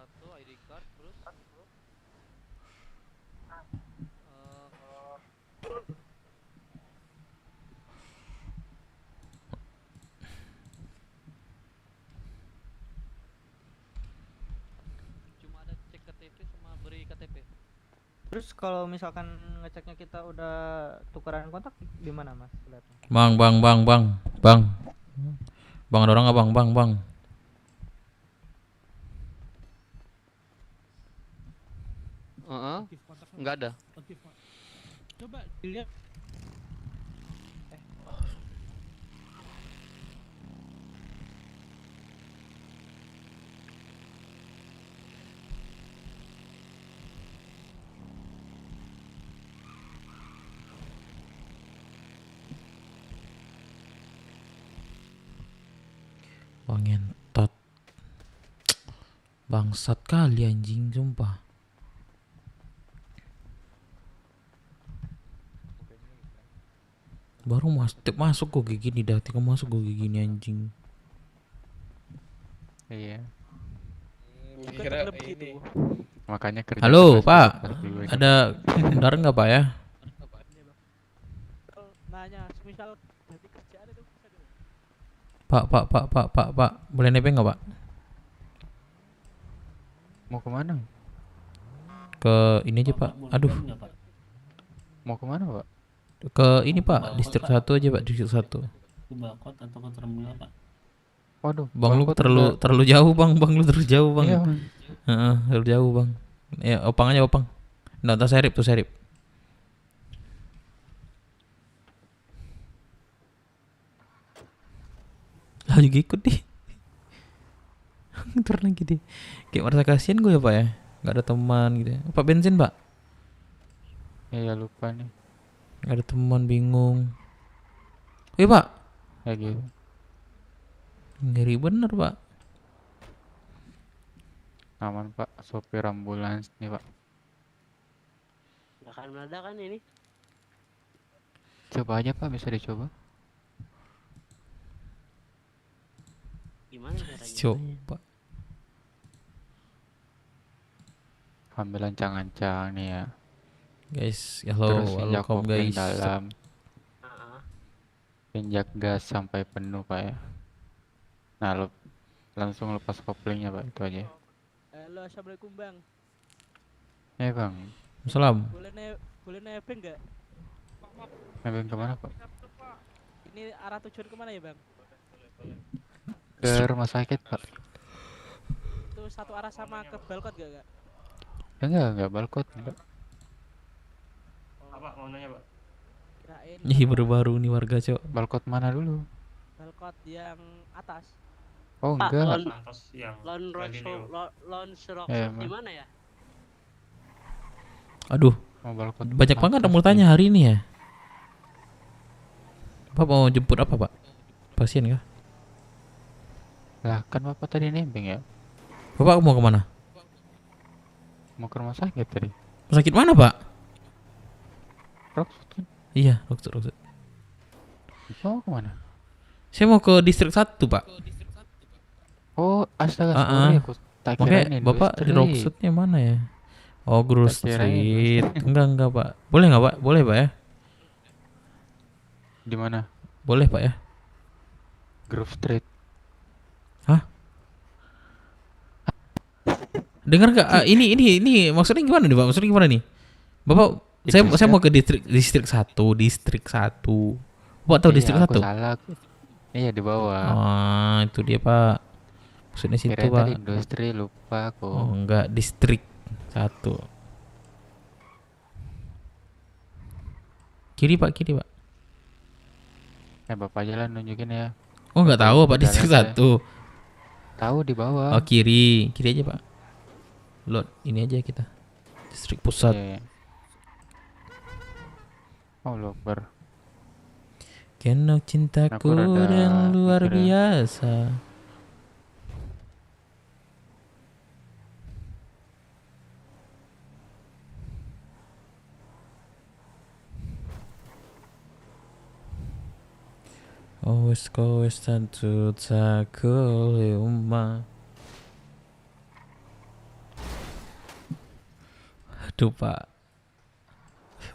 satu ID card terus eh, cuma ada cek KTP sama beri KTP. Terus kalau misalkan ngeceknya kita udah tukeran kontak di mana Mas lihatnya? Bang, bang, bang, bang, bang, bang, ada orang nggak bang, bang, bang? Aktif kontaknya. Nggak ada. Aktif. Coba dilihat. Bang ngentot, bangsat kali anjing, sumpah. Baru masuk kok kayak gini, dah tinggal masuk kok kayak gini anjing. Iya, Kira ini. makanya kerja Halo keras Pak, seperti gue. ada benar nggak Pak ya? Nanya, misal ganti kerjaan itu bisa dulu. Pak, boleh nebeng nggak Pak? Mau kemana? Ke ini aja Pak. Aduh, Mau kemana Pak? ke ini Pak, distrik 1 aja Pak, distrik 1. Ke Bakot atau ke terminal Pak? Waduh, Bang lu Balkot terlalu jauh bang, lu terlalu jauh bang. Iya, Bang. Heeh, terlalu jauh bang. Ya opang aja opang. Nggak tahu serip tuh serip. Lah juga ikut deh. Ntar lagi deh. Kayak merasa kasihan gue ya Pak ya. Gak ada teman gitu ya. Pak bensin Pak. Iya lupa nih. Gak ada teman, bingung. Wih Pak. Kayak gitu. Ngeri bener Pak. Aman Pak, sopir ambulans nih Pak. Gak akan meledak kan ini? Coba aja Pak, bisa dicoba. Gimana caranya? Coba. Ambil ancang-ancang nih ya. Guys, Terus halo injak welcome kopling guys. dalam. Ah, Injak gas sampai penuh Pak ya. Nah, langsung lepas koplingnya Pak, itu aja. Halo, assalamualaikum bang. Bang, Salam. Boleh nebeng nggak? nebeng kemana Pak? Ini arah tujuan kemana ya bang? Ke rumah sakit Pak. Itu satu arah sama ke Balkot gak? Enggak, Balkot enggak. Apa mau nanya, Pak? Kirain Ih kalau baru-baru nih warga cok. Balkot mana dulu? Balkot yang atas. Oh Pak, enggak. Atas yang Lon Galileo. Rock Iya, di Mas. mana ya? Aduh, Mau Balkot banyak banget atas multanya hari ini ya. Pak mau jemput apa Pak? Pasien kah? Lah kan Bapak tadi nebeng ya. Bapak mau kemana? Mau ke rumah sakit tadi. Rumah sakit mana Pak? Roksud kan? Iya, dokter. Bapak mau kemana? Saya mau ke distrik 1 Pak. Oh astaga, Ah, sorry ah. aku tak Makanya kirain Bapak di industri. Rockstudnya mana ya? Oh, Grove Tak kirain Street. Enggak Pak. Boleh nggak Pak? Boleh Pak ya? Di mana? Boleh Pak ya? Grove Street. Dengar nggak? Ini maksudnya gimana nih Pak? Maksudnya gimana nih? Bapak, saya mau ke distrik 1, distrik 1. Bapak tahu Iya, distrik aku 1? salah. Iya di bawah. Oh, itu dia Pak. Maksudnya situ Kirain Pak. tadi industri, lupa aku. Oh enggak, distrik 1. Kiri Pak. Bapak jalan nunjukin ya. Oh enggak Bapak tahu Pak jalan distrik aja. 1. Tahu di bawah. Oh kiri aja Pak. Load ini aja kita. Distrik pusat. Iya. Oh luper. Kenok cintaku Aku rada dan luar mikir ya. biasa. Wes kau wes tentu tak umma. Aduh pak,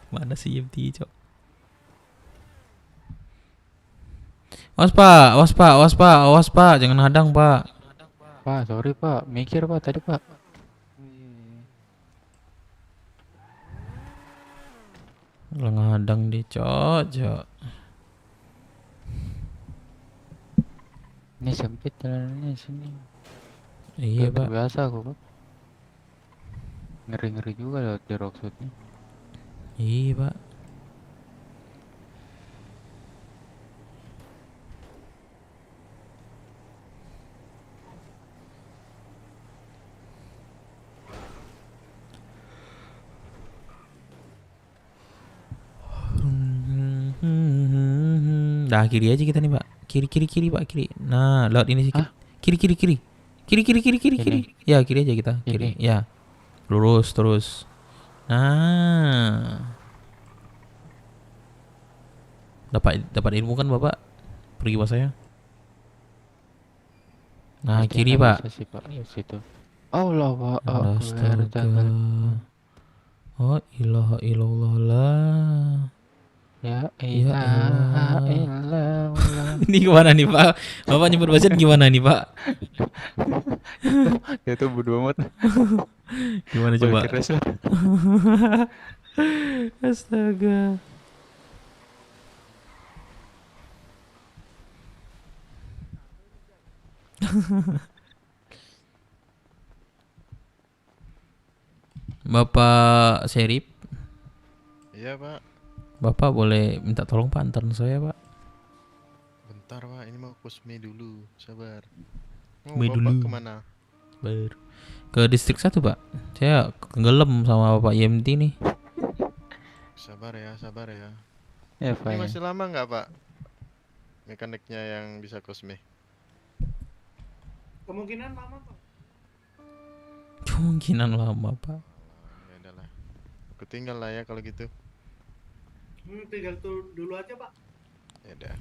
mana sih YMT cok? Awas pak, awas pak, awas pak, awas pak, jangan hadang pak. Pak, sorry pak, mikir pak tadi pak. Lah ngadang dia cok. Ini sempit jalannya sini. Iya Udah pak. terbiasa aku pak. Ngeri-ngeri juga lewat di roadshootnya. Iya pak. Dah kiri aja kita nih pak. Kiri pak kiri. Nah lewat ini sedikit. Hah? Kiri. Ini? Ya kiri aja kita. Kiri. Ini? Ya. Lurus terus. Nah. Dapat ilmu kan bapak? Pergi pas saya. Nah Pasti kiri nggak pak. bisa sih pak, di situ. Allah pak. Astaga. Oh ilaha illallah lah. Ya Ya ilaha Allah. illallah. Ini gimana nih pak? Bapak nyebut bacaan gimana nih pak? Ya itu bodo amat. Gimana coba? Keras lah. Astaga. Bapak Serip, Iya pak, Bapak boleh minta tolong pak antarin saya pak. bentar pak, ini mau kusmi dulu, sabar. Mau Kusmi bapak dulu. kemana? Baru ke distrik 1 pak. Saya tenggelam sama Bapak YMT nih. Sabar ya, sabar ya. Ya pak Ini ya. masih lama nggak pak? Mekaniknya yang bisa kusmi? Kemungkinan lama pak. Kemungkinan lama pak. Ya udahlah, aku tinggal lah ya kalau gitu. Tinggal tuh dulu aja pak. Ya udah.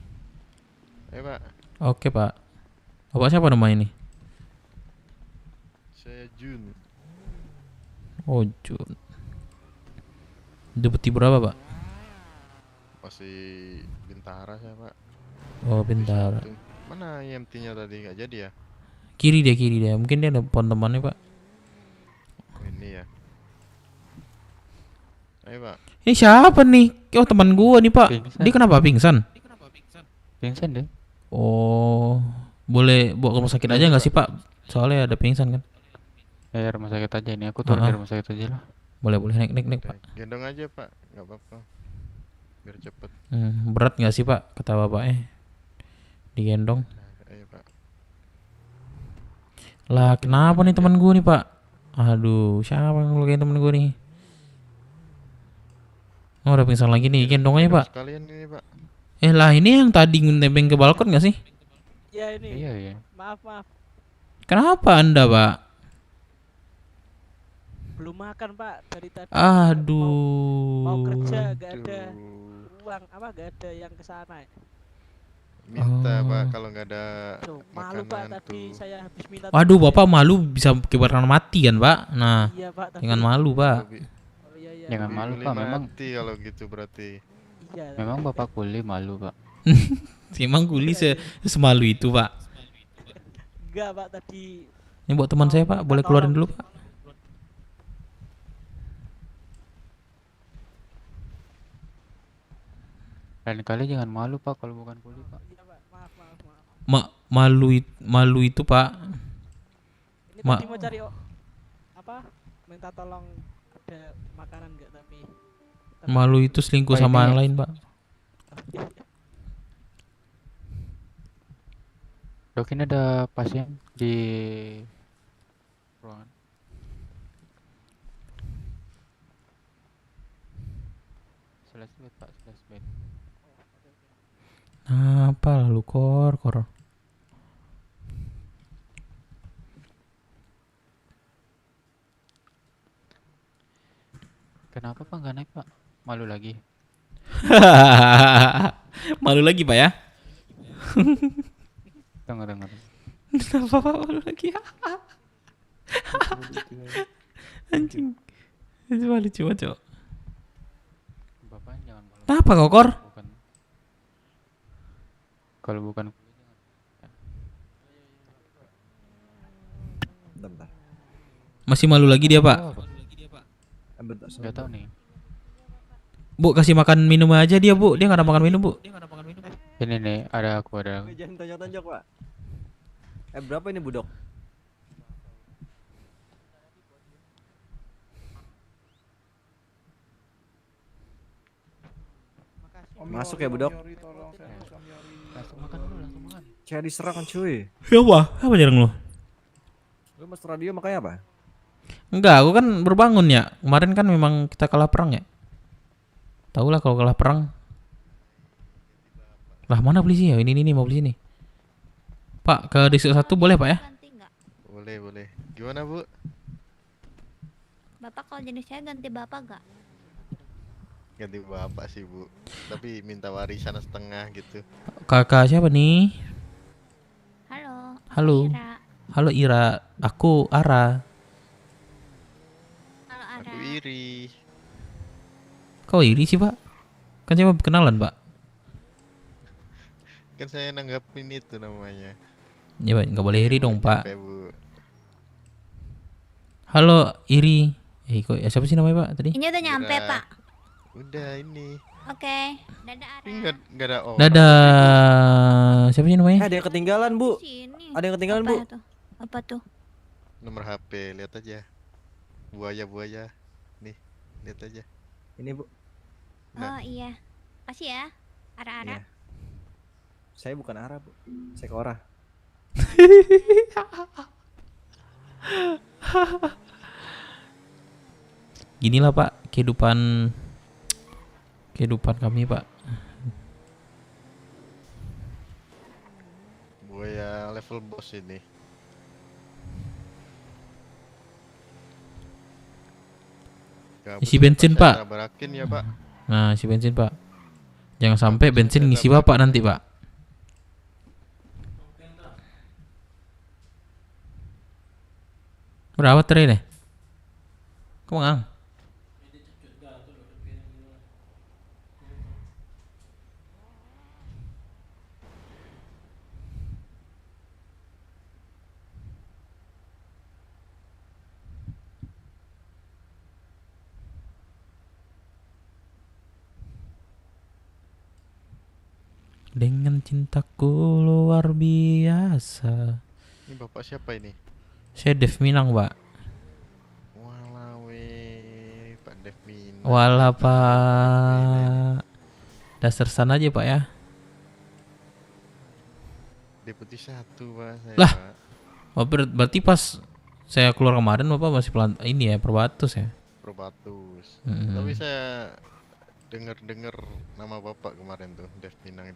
Ayo pak, Oke pak. Bapak siapa nama ini? saya Jun. Oh Jun. Deputi berapa pak? Masih Bintara saya pak. Oh Bintara. Satu. Mana IMT-nya tadi nggak jadi ya? Kiri dia. Mungkin dia ada pon temannya pak. Oh, ini ya. Ayo pak. Ini siapa nih? Oh teman gua nih pak. Pingsan. Dia kenapa pingsan? Pingsan deh. Oh boleh bawa ke rumah sakit aja nggak sih pak? Soalnya ada pingsan kan. Ya rumah sakit aja ini. Aku turun di rumah sakit aja lah. Boleh naik pak. Gendong aja pak, nggak apa-apa. Biar cepet. Berat nggak sih pak? Kata bapaknya. Digendong. Nah, ayo pak. Lah kenapa nih teman gua nih pak? Aduh siapa yang ngelukain teman gua nih? Oh udah pingsan lagi nih, gendong aja Gendong pak. sekalian ini pak. Lah ini yang tadi ngebeng ke balkon nggak sih? Ya ini. Iya. Maaf. Kenapa anda pak? Belum makan pak dari tadi. Aduh. Mau kerja gak ada Aduh. uang gak ada yang kesana. Minta Oh. pak kalau nggak ada Tuh, malu pak makanan tadi tuh. saya habis minta. Waduh tolong bapak malu bisa kibarkan mati kan pak? Nah Iya pak. Tapi, jangan malu pak. Oh, iya. Jangan malu Beli pak. Memang mati kalau gitu berarti. Iya. memang bapak kuli malu pak. Emang kuli semalu itu pak. Enggak pak tadi. Ini buat teman saya pak, boleh keluarin dulu pak. Lain kali jangan malu pak kalau bukan kuli pak. Iya pak. Maaf. Malu itu pak. Ini Ma- tadi mau cari apa? Minta tolong ada makanan enggak tapi. Malu itu selingkuh Pak, sama ini- yang lain pak. Dok ini ada pasien di ruangan. Slash bed pak, slash bed. Apa lalu kor. Kenapa pak nggak naik pak? Malu lagi. Malu lagi pak ya? Tunggu. Kenapa pak malu lagi? Anjing. Itu mah lucu banget, Cok. Bapaknya jangan malu. Kenapa kokor? Bukan. Kalau bukan Bentar. Masih malu lagi dia, Pak. Bentar. nggak tahu nih. Bu, kasih makan minum aja dia, Bu. Dia nggak ada makan minum, Bu. Ini nih ada aku. Jangan tonjok-tonjok, Pak. Berapa ini budok? Masuk ya budok. Langsung makan dulu, langsung makan. Saya diserang cuy. Siapa? Apa jarang lu? Lu mas radio makanya apa? Enggak, aku kan berbangun ya. Kemarin kan memang kita kalah perang ya. Tahu lah kalau kalah perang. Lah mana polisi ya? Ini mau polisi nih. Pak, ke distrik 1 boleh, Pak ya? Ganti nggak? Boleh. Gimana, Bu? Bapak kalau jadi saya ganti bapak gak? Ganti bapak sih, Bu. Tapi minta warisan setengah gitu. Kakak siapa nih? Halo. Halo. Ira. Halo Ira, aku Ara. Halo Ara. Aku iri. Kau iri sih, Pak? Kan saya mau kenalan, Pak. Kan saya nanggapin itu namanya. Ya, Pak, nggak boleh iri dong, Pak. Capek, Bu. Halo Iri. Kok siapa sih namanya, Pak, tadi? Ini udah nyampe Ira. Pak. Udah ini. Oke. Dadah Ara. Ini nggak ada orang. Dadah. Siapa sih namanya? Ada yang ketinggalan, Bu. Sini. Ada yang ketinggalan, Apa Bu. itu? Apa tuh? Nomor HP, lihat aja. Buaya. Nih, lihat aja. Ini, Bu. Nah. Oh iya. Kasih ya. Ara-ara. Iya. Saya bukan Arab, Bu. Saya Kora. Ginilah, Pak, kehidupan kami, Pak. Buaya level boss ini. Gabut Isi apa bensin, saya Pak. Tabarakin ya, Pak. Nah, isi bensin, Pak. Jangan sampai bensin ngisi Bapak nanti, Pak. Berapa teri nih? Kamu ngang? Dengan cintaku luar biasa. Ini bapak siapa ini? Saya Dev Minang, Pak. Walawe, Pak Devin. Walah, Pak. Dasar sana aja, Pak ya. Deputi 1, Pak. Saya, Lah. Pak. Oh, berarti pas saya keluar kemarin Bapak masih ini ya, Perbatus ya. Probatus. Mm-mm. Tapi saya dengar nama bapak kemarin tuh, Dev Pinang.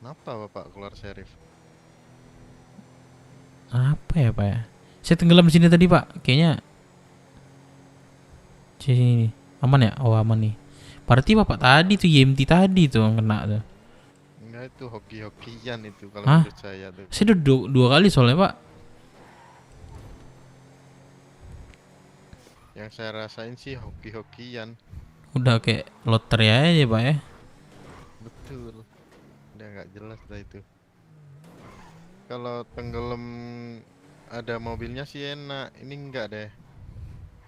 Kenapa bapak keluar sheriff? Apa ya, Pak ya? Saya tenggelam di sini tadi, Pak. Kayaknya sini. Aman ya? Oh, aman nih. Berarti Bapak tadi tuh YMT tadi tuh yang kena tuh. Enggak, itu hoki-hokian itu kalau Hah? menurut saya tuh. Saya udah dua kali soalnya, Pak. Yang saya rasain sih hoki-hokian. Udah kayak lotre aja, Pak ya. Betul. Udah nggak jelas dah itu. Kalau tenggelam ada mobilnya sih enak. Ini enggak deh.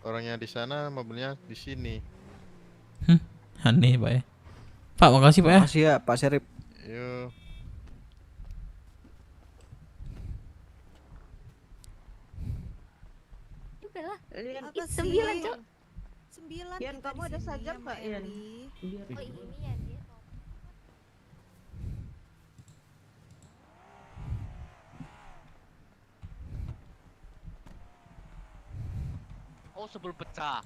Orangnya di sana, mobilnya di sini. Aneh, Pak ya. Pak, makasih, Pak ya. Makasih ya, Pak Serip. Yuk. Udahlah. Apa sih? 9, Cok. 9. Ian, kamu ada sajam nggak, Ian? Oh, ini ya dia. Oh, sebelum pecah.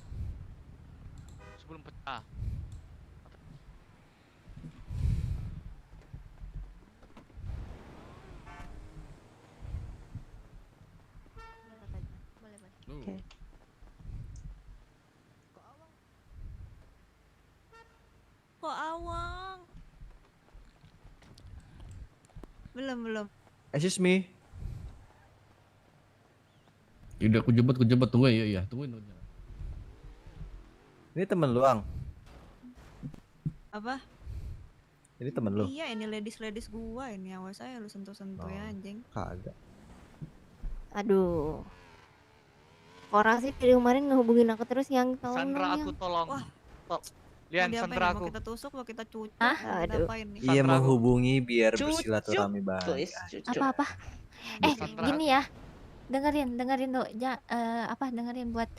Sebelum pecah. Boleh. Kok awang? Belum. Excuse me. Udah aku jemput tunggu ya, tungguin. Ini temen lu, Ang. Apa? Ini temen lu. Iya, ini ladies gua ini. Awas saya lu sentuh-sentuh ya anjing. Kagak. Aduh. Orang sih dari kemarin ngehubungin aku terus yang tolong Sandra dong, aku Yang. tolong. Wah. Lian, Mau diapain Sandra nih? aku. Mau kita tusuk, mau kita cucuk, Hah? mau kita Aduh. apain nih? Iya Sandra aku. menghubungi biar bersilaturahmi baik. Apa-apa? Sandra Gini ya. Dengerin tuh. Dengerin buat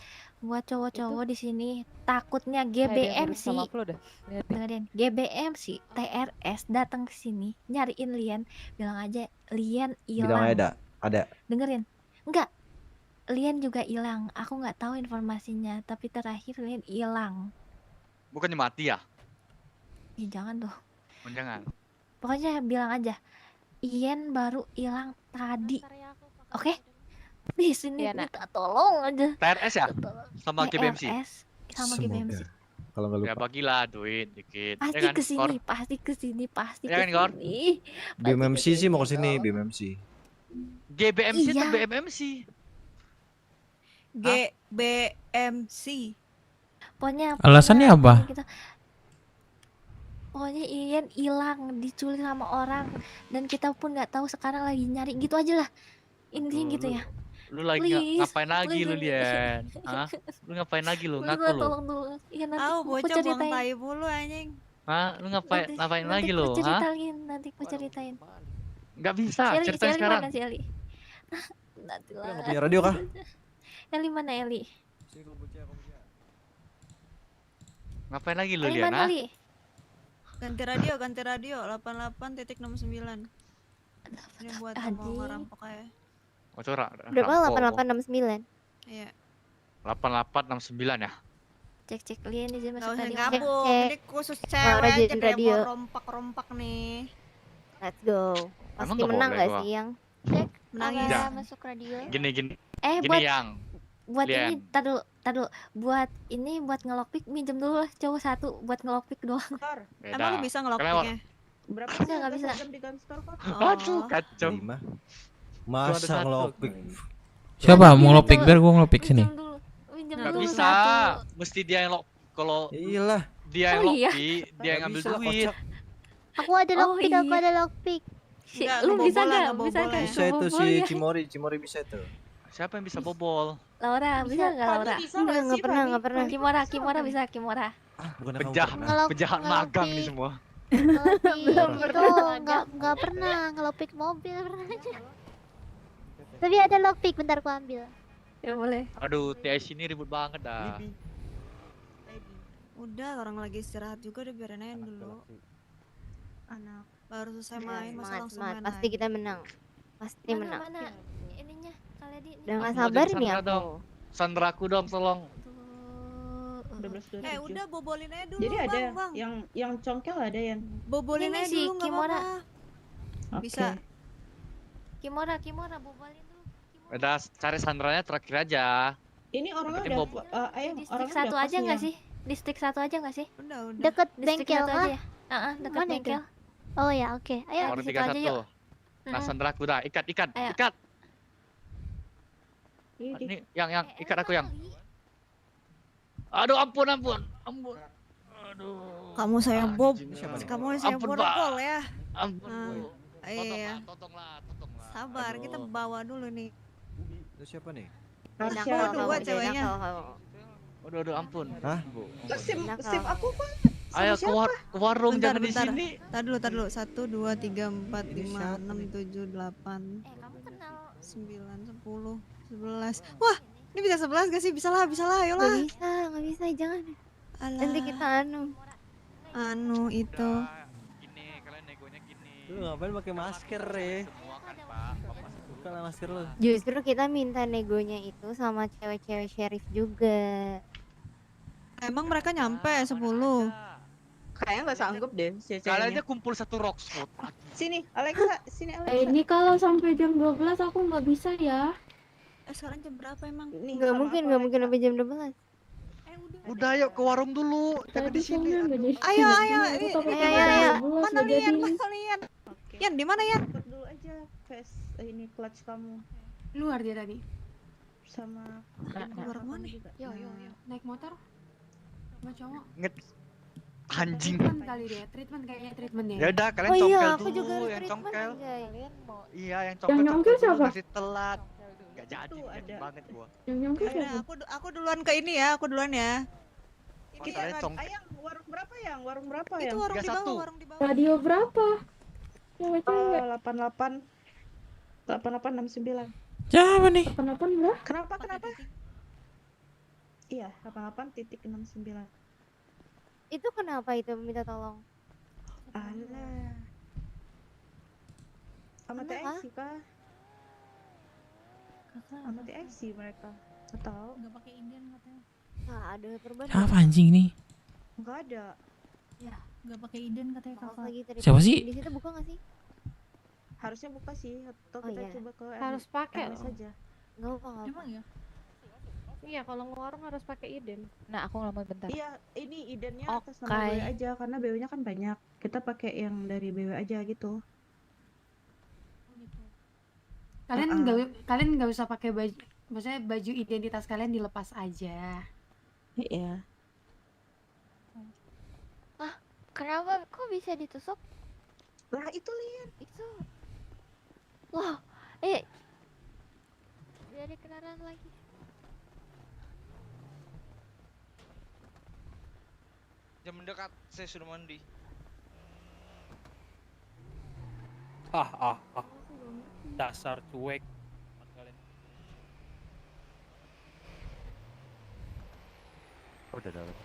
cowok-cowok di sini takutnya GBM sih. Dengerin, GBM sih TRS datang ke sini nyariin Lian, bilang aja Lian Bilang hilang. ada. Dengerin. Enggak. Lian juga hilang. Aku nggak tahu informasinya, tapi terakhir Lian hilang. Bukannya mati ya? Ih, jangan tuh. Oh, jangan. Pokoknya bilang aja Ian baru hilang tadi. Oke? Di sini minta tolong aja. TRS ya? Sama GBMC? TRS sama GBMC. Kalau nggak Ya lupa. bagilah duit dikit. Pasti Ya kan, kesini, Kor? pasti Ya kan, Kor? kesini. BMMC sih mau kesini, BMMC. GBMC atau Iya. BMMC? GBMC. Pokoknya Alasannya apa? Pokoknya Ian hilang, diculik sama orang, dan kita pun nggak tahu sekarang lagi nyari gitu aja lah. Intinya gitu ya. Lu lagi Please, ngapain lagi lu, please. Lian? Hah? Lu ngapain lagi lu? Ngaku lu. Tolong dulu. Iya nanti Tahu aku bocah buang ceritain. tai mulu anjing. Hah? Lu ngapain lagi Nanti lu? aku Hah? ceritain, nanti aku ceritain. Nggak bisa, Si Eli, ceritain sekarang. mana si Eli? Nanti lah. Nggak punya radio kah? Eli mana Eli? Ngapain lagi lu, Eli Lian? mana Hah? Eli? Ganti radio 88.69. Ini buat yang mau ngerampok ya. Oh, corak. Berapa? Rampok. 8869. Iya. 8869 ya? Cek Lian di Gak masuk usah tadi. gabung, ini khusus Mau cewek aja rajin kayak radio. mau rompak-rompak nih. Let's go. Emang Pasti nggak menang boleh gak gua? sih yang? Menangis. Ya. Masuk radio. Gini Gini buat buat Lian. ini tar dulu buat ngelockpick minjem dulu lah cowok satu buat ngelockpick doang. beda. Emang lu bisa ngelockpicknya? Berapa nggak bisa. Aduh, kacau. 5. Cuma ada Masa satu. ngelockpick. Siapa Iya, mau ngelockpick? coba. Biar gua ngelockpick sini. Minjem Nggak dulu bisa. satu. Mesti dia yang lock. Kalau Iyalah. dia yang Oh, iya. lockpick, dia yang ngambil Bisa lah, duit. kocak. Aku ada lockpick, iya. aku ada lockpick. Enggak, Lu bisa ngebobolan, nggak? Bisa ngebobolan. nggak? Bisa itu si Ngebobolan. Cimori bisa itu. Siapa yang bisa bobol? Laura bisa nggak Laura? Nggak pernah. Kimora bisa Kimora. Bukan Penjahat magang nih semua. Belum pernah. Nggak pernah ngelockpick mobil pernah aja. Tapi ada lockpick, bentar aku ambil. Ya boleh. Aduh, TIC ini ribut banget dah. Udah, orang lagi istirahat juga udah biarin aja dulu. Anak. Baru selesai main masa langsung main Pasti lagi. kita menang. Pasti menang. Mana ininya Kaledi? Udah nggak Aku sabar jadi nih Sandra aku. dong. Sandraku dong, tolong. Udah bobolin aja dulu. Jadi ada bang. yang congkel ada yang Bobolin Ini aja si dulu nggak Kimora. apa-apa. Bisa. Kimora bobalin dulu. Udah cari Sandranya terakhir aja. ini orangnya Penting udah bobo. ayam Distrik orangnya satu udah aja kos nggak ya? sih? Distrik satu aja nggak sih? Udah. Deket Distrik bengkel satu kah? aja. Dekat Mana itu? bengkel. Oh ya, oke. Ayo Orang di situ aja 31. yuk. Nah, Sandraku dah, ikat. Ayo. Ikat. Ini Ini yang ikat aku yang. Aduh, ampun. Aduh. Kamu sayang Bob. Anjing. Kamu sayang Ampun, Bob Pak. ya. Ampun. Nah, iya. Totonglah. Sabar, kita Aduh. bawa dulu nih. Itu siapa nih? Rasya. Dua ceweknya. Aduh, ampun. Hah? sim aku kok Ayo ke warung, Bentar, jangan di bentar. sini. Tar dulu. 1, 2, 3, 4, 5, 6, 7, 8, Kamu kenal 9, 10, 11. Wah, ini bisa 11 gak sih? Bisa lah, ayolah. nggak bisa, jangan. Alah. Nanti kita itu. Gini, kalian negonya gini. Lu ngapain pakai masker ya? Semua kan, Pak. Bapak Bukanlah masker lu. Justru kita minta negonya itu sama cewek-cewek sheriff juga. Emang mereka nyampe 10. kayaknya nggak sanggup deh si Kalian aja ceweknya. kumpul satu Roxwood. Sini Alexa, sini Alexa. Ini kalau sampai jam 12 aku nggak bisa ya. Sekarang jam berapa emang? Nih, Nggak sama mungkin, aku, nggak mungkin Alexa. sampai jam 12. Udah, yuk ke warung dulu. Jangan di sini. Ayo. Ini Ayo. Mana Lian? Oke. Yan, di mana Yan? Ikut dulu aja face ini clutch kamu. Luar dia tadi. sama Keluar mana? Yo yo yo. Naik motor? Sama cowok? Anjing. Treatment kali dia, treatment kayaknya treatment ya. Ya udah kalian Oh iya, congkel aku dulu juga harus yang treatment, congkel. anjay. Iya, yang Yang congkel nyongkel dulu siapa? masih telat. Gak jadi, Tuh, gak ada. banget gua. Yang nyongkel Ada, siapa? aku duluan ke ini ya, aku duluan ya. Oh, Ini kalian yang congkel. Ayang, warung berapa yang? Warung berapa Itu yang? warung di 31. bawah, warung di bawah. Radio berapa? Cewek-cewek. 88 8869. Siapa nih? Kenapa enggak? Kenapa? Iya, 88.69. Itu kenapa itu minta tolong? Alah. Sama Kenapa? TIC kah? Kakak Sama TIC mereka. Nggak tahu. Enggak pakai Indian katanya. nggak ada perban. Siapa anjing nih? Enggak ada. Ya, enggak pakai Indian katanya Maaf kakak. lagi tadi. Siapa sih? Di situ buka nggak sih? Harusnya buka sih atau Oh, kita iya. coba ke Harus pakai MS loh. aja. Nggak apa nggak apa. Emang ya? Iya, kalau ngewarung harus pakai ident. Nah, aku ngelamun bentar. Iya, ini idennya atas Oke. nama BW aja karena BW-nya kan banyak. Kita pakai yang dari BW aja gitu. Kalian nggak usah pakai baju, maksudnya baju identitas kalian dilepas aja. Iya. Kenapa? Kok bisa ditusuk? Lah itu lihat. Itu. Wah, dari kendaraan lagi. Jam mendekat, saya sudah mandi. Dasar cuek. Udah dapat.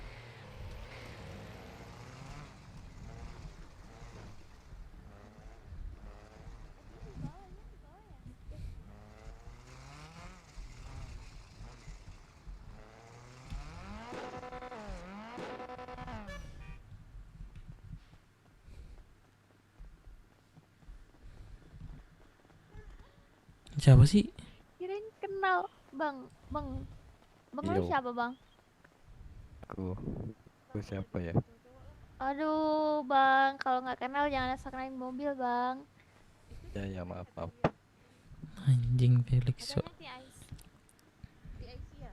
Siapa sih? Kirain kenal, bang. Bang lu Yo. siapa bang? Aku siapa ya? Aduh bang, kalau nggak kenal jangan asal kenalin mobil bang. Ya maaf. Anjing Felix. So. TIC ya.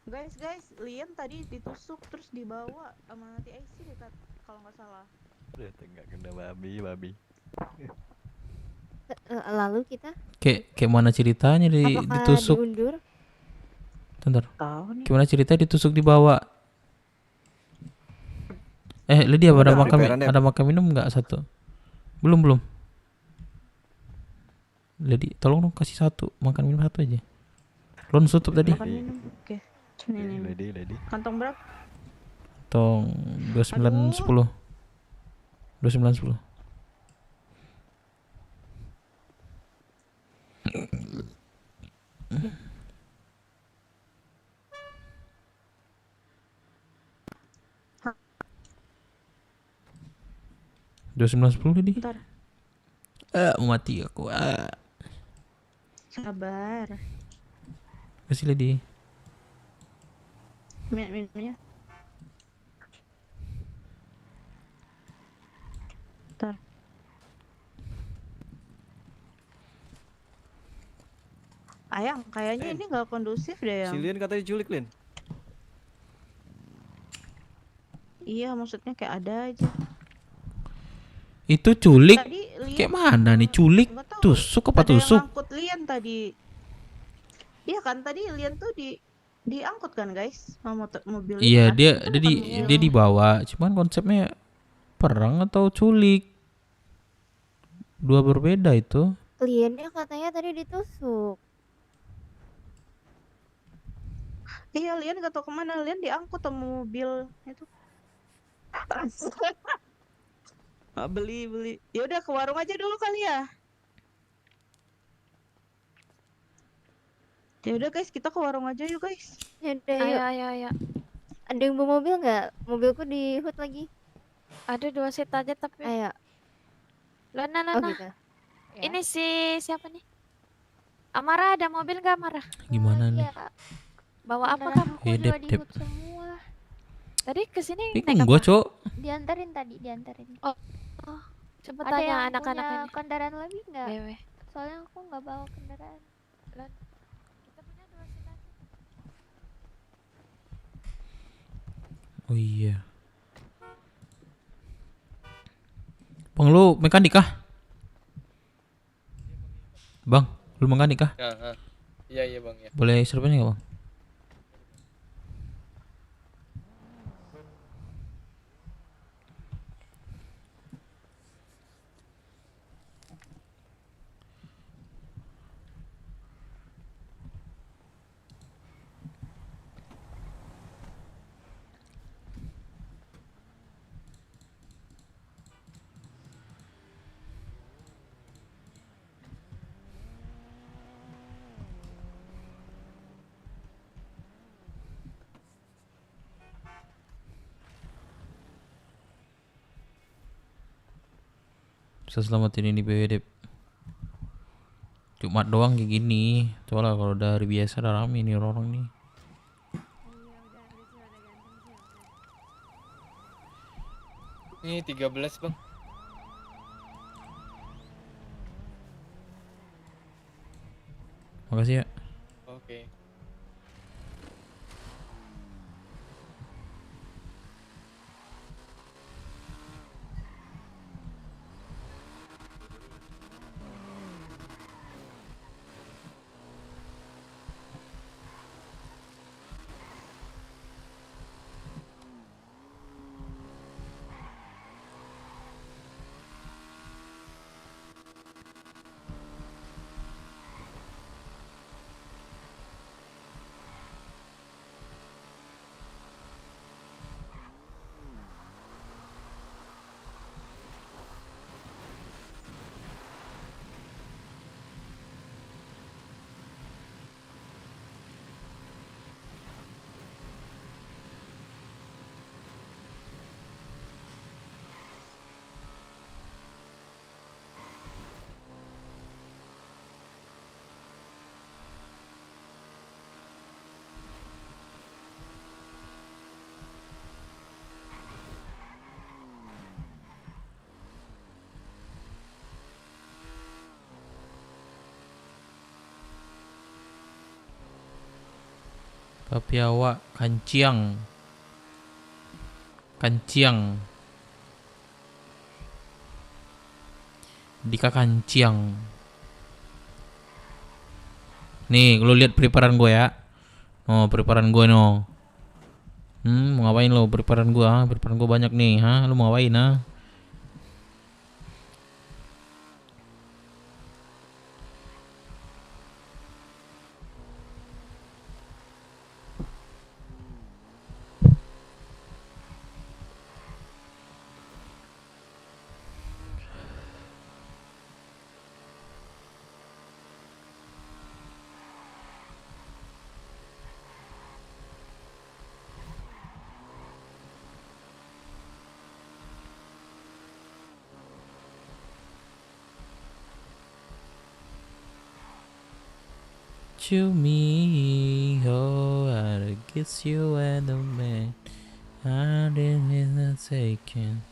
Guys, Lian tadi ditusuk terus dibawa sama TIC dekat kalau nggak salah. Udah nggak kena babi. Lalu kita Kayak mana ceritanya apakah ditusuk? diundur? Bentar. Tahu nih. Gimana ceritanya ditusuk dibawa? Lydia ada Udah, makan preparean deh. ada makan minum nggak satu? Belum. Lydia, tolong dong kasih satu, makan minum satu aja. Lon tutup tadi. Makan minum. Oke. Ini. Lady. Kantong berapa? Tong 2910. 2910. Dua 2910 tadi. Bentar. Mau mati aku. Sabar. Kasih Lady. Minumnya. Bentar. Ayang, kayaknya ini nggak kondusif deh Si yang. Lin katanya diculik, Lin. Iya, maksudnya kayak ada aja. Itu culik. Tadi Lian Kayak mana nih culik? nggak tahu. Tusuk apa Ada yang tusuk? ngangkut Lian tadi. Iya kan tadi Lian tuh diangkut kan guys sama mobil. Iya, kan? dia Itu dia bukan di mobil. dia dibawa. Cuman konsepnya perang atau culik. Dua berbeda itu. Kliennya katanya tadi ditusuk. Iya, Lian gak tau kemana. Lian diangkut sama mobil itu. Beli. Ya udah ke warung aja dulu kali ya. Ya udah guys, kita ke warung aja yuk guys. Yaudah, yuk. Ayo. Ada yang bawa mobil nggak? Mobilku di hood lagi. Ada 2 seat aja tapi. Ayo. Lana. Oh gitu. Ini siapa nih? Amara, ada mobil nggak Amara? Gimana nih? Iya. Bawa apa Kendaraan kamu? aku Eh, juga Dep, di Dep. hood semua. Tadi kesini Bingung naik gua, apa? Cok. Diantarin tadi, diantarin. Coba Ada tanya yang anak-anak punya ini. kendaraan lebih nggak? BW. Soalnya aku nggak bawa kendaraan. Lan, kita punya 2 seat lagi. Oh iya. Bang, lu mekanik kah? Bang, lu mekanik kah? Iya bang ya. Boleh serbannya nggak bang? Bisa selamatin ini BWD. Jumat doang kayak gini. Soalnya kalau udah hari biasa udah rame nih orang nih. Ini 13 bang. Makasih ya. Oke. Papiawa Kanciang. Kanciang. Dika Kanciang. Nih, lu lihat preparan gue ya. Oh, preparan gue no. Mau ngapain lo preparan gue? Preparan gue banyak nih, ha? Lu mau ngapain, ha? To me, oh, I guess you and the man I didn't taken.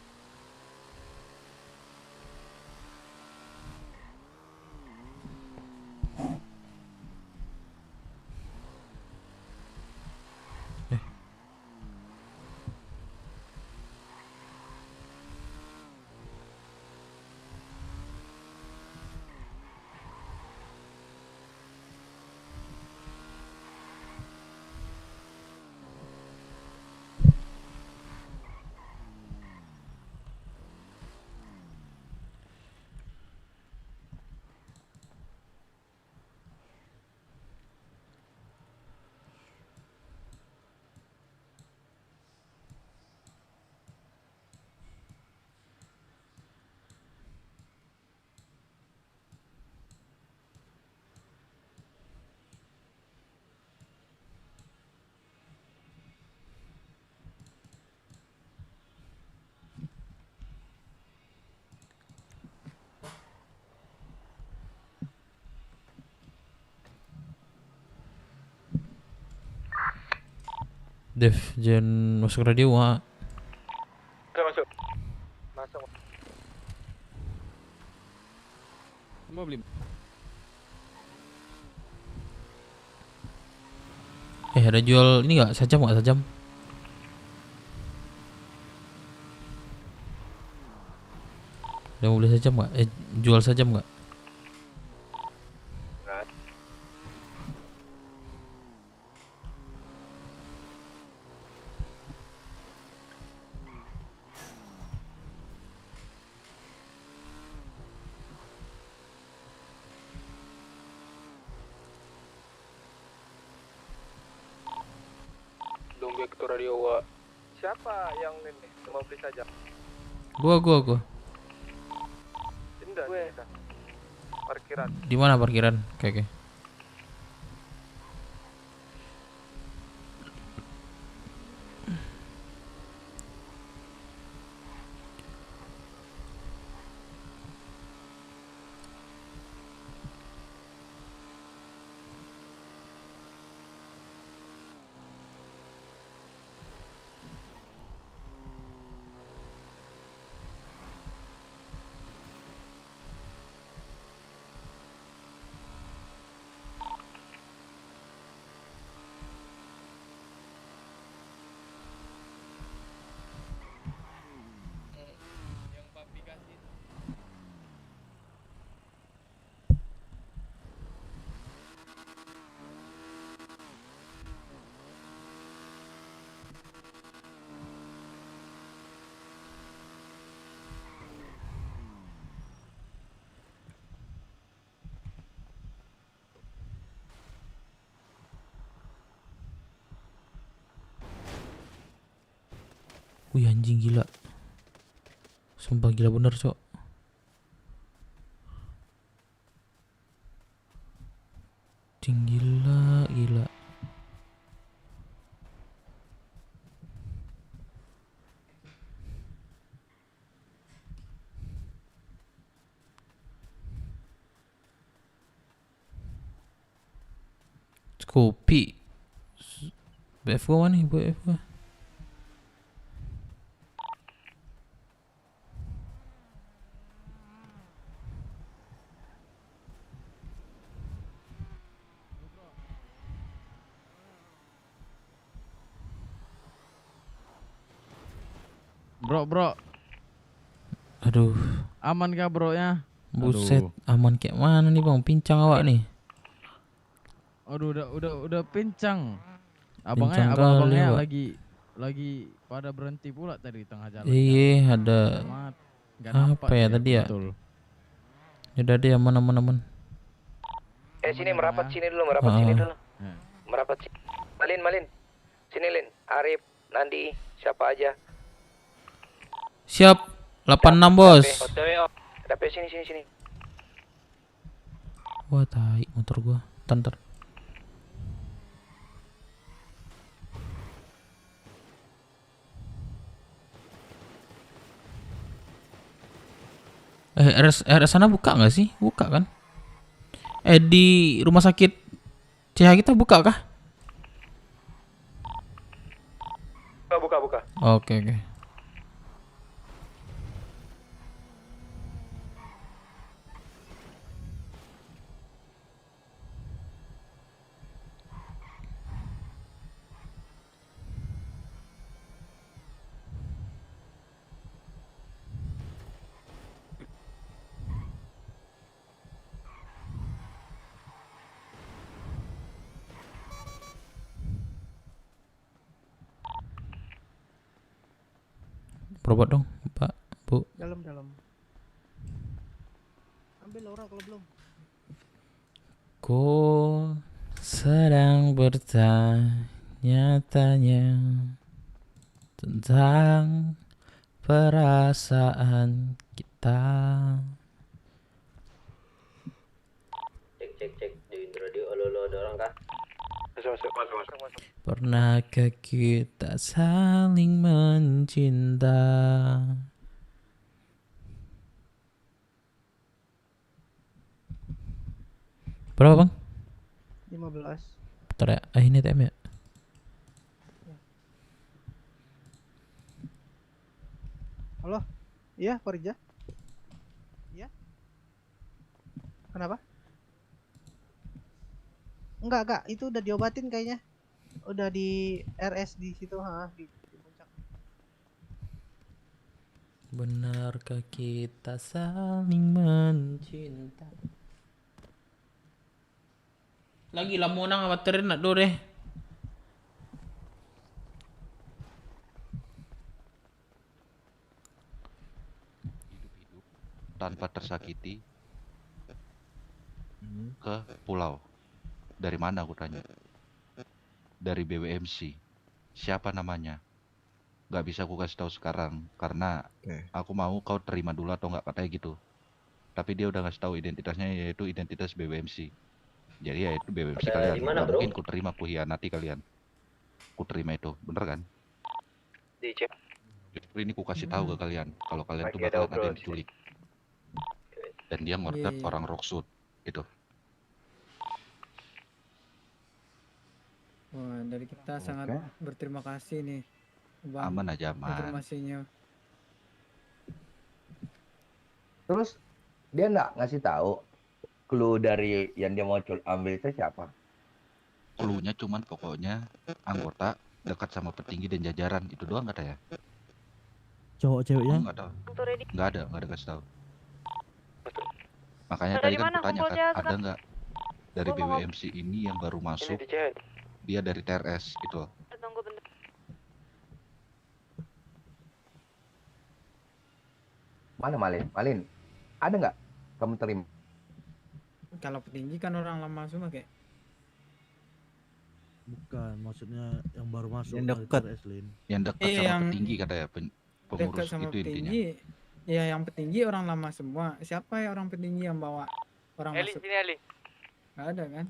Dev, jangan masuk radio, Wak. Masuk. Masuk. Mau beli. ada jual ini nggak? Sajam nggak sajam? Ada mau beli sajam nggak? Jual sajam nggak? Dong Vector Radio wa. Siapa yang ini mau beli saja? Gua. Tidak, tidak. Parkiran. Di mana parkiran? Oke. Wih anjing gila. Sumpah gila bener cok. Gila. Kopi. BF gua mana nih? BF gua. Bro. Aduh. Aman kah bro ya? Buset, aman kayak mana nih bang? Pincang awak nih. Aduh, udah pincang. Pincang Abang-abangnya kali, lagi pada berhenti pula tadi di tengah jalan. Iya, ada Nggak apa ya tadi ya? Betul. Udah deh aman. Sini merapat sini dulu, Merapat sini. Malin. Sini Lin. Arif, Nandi, siapa aja. Siap. 86 bos. Tapi sini. Wah tai motor gua. Tanter. RS sana buka nggak sih? Buka kan? Di rumah sakit CH kita buka kah? Buka. Oke. Berobat dong, Pak, Bu. Dalam. Ambil orang kalau belum. Ku sedang bertanya-tanya tentang perasaan kita. Cek di radio lo ada orang kah? Masuk. Pernahkah kita saling mencinta? Berapa bang? 15. Bentar ya, ini TM ya? Halo? Iya, Korja? Iya? Kenapa? Enggak, itu udah diobatin kayaknya. udah di RS di situ, di puncak. Benarkah kita saling mencinta? Lagi lah mau nang baterai nak do deh. Tanpa tersakiti ke pulau. Dari mana aku tanya? Dari BWMC. Siapa namanya? Gak bisa aku kasih tahu sekarang karena aku mau kau terima dulu atau nggak, katanya gitu. Tapi dia udah ngasih tahu identitasnya, yaitu identitas BWMC. Jadi ya itu BWMC kalian. Gak mungkin ku terima, ku hianati kalian. Ku terima itu, bener kan? Justru ini ku kasih tahu ke kalian kalau kalian tuh bakalan ada yang diculik. Dan dia ngorder orang Rocksuit itu. Wah, dari kita sangat berterima kasih nih, Bang. Aman aja, aman. Informasinya. Terus dia nggak ngasih tahu clue dari yang dia mau ambil itu siapa? Cluenya cuman pokoknya anggota dekat sama petinggi dan jajaran, itu doang kata ya. Cowok ceweknya? Nggak tahu. Nggak ada kasih tahu. Makanya tadi kan aku tanya kan, ada nggak dari BWMC ini yang baru masuk? Dia dari TRS gitu. Tunggu bentar. Mana Malin? Ada nggak kamu terima? Kalau petinggi kan orang lama semua kayak. Bukan, maksudnya yang baru masuk Yang dari dekat. TRS, Lin. Yang dekat sama yang petinggi kata ya, pengurus dekat sama itu intinya. petinggi. Ya yang petinggi orang lama semua. Siapa ya orang petinggi yang bawa orang Eli, masuk? sini Eli. Nggak ada kan?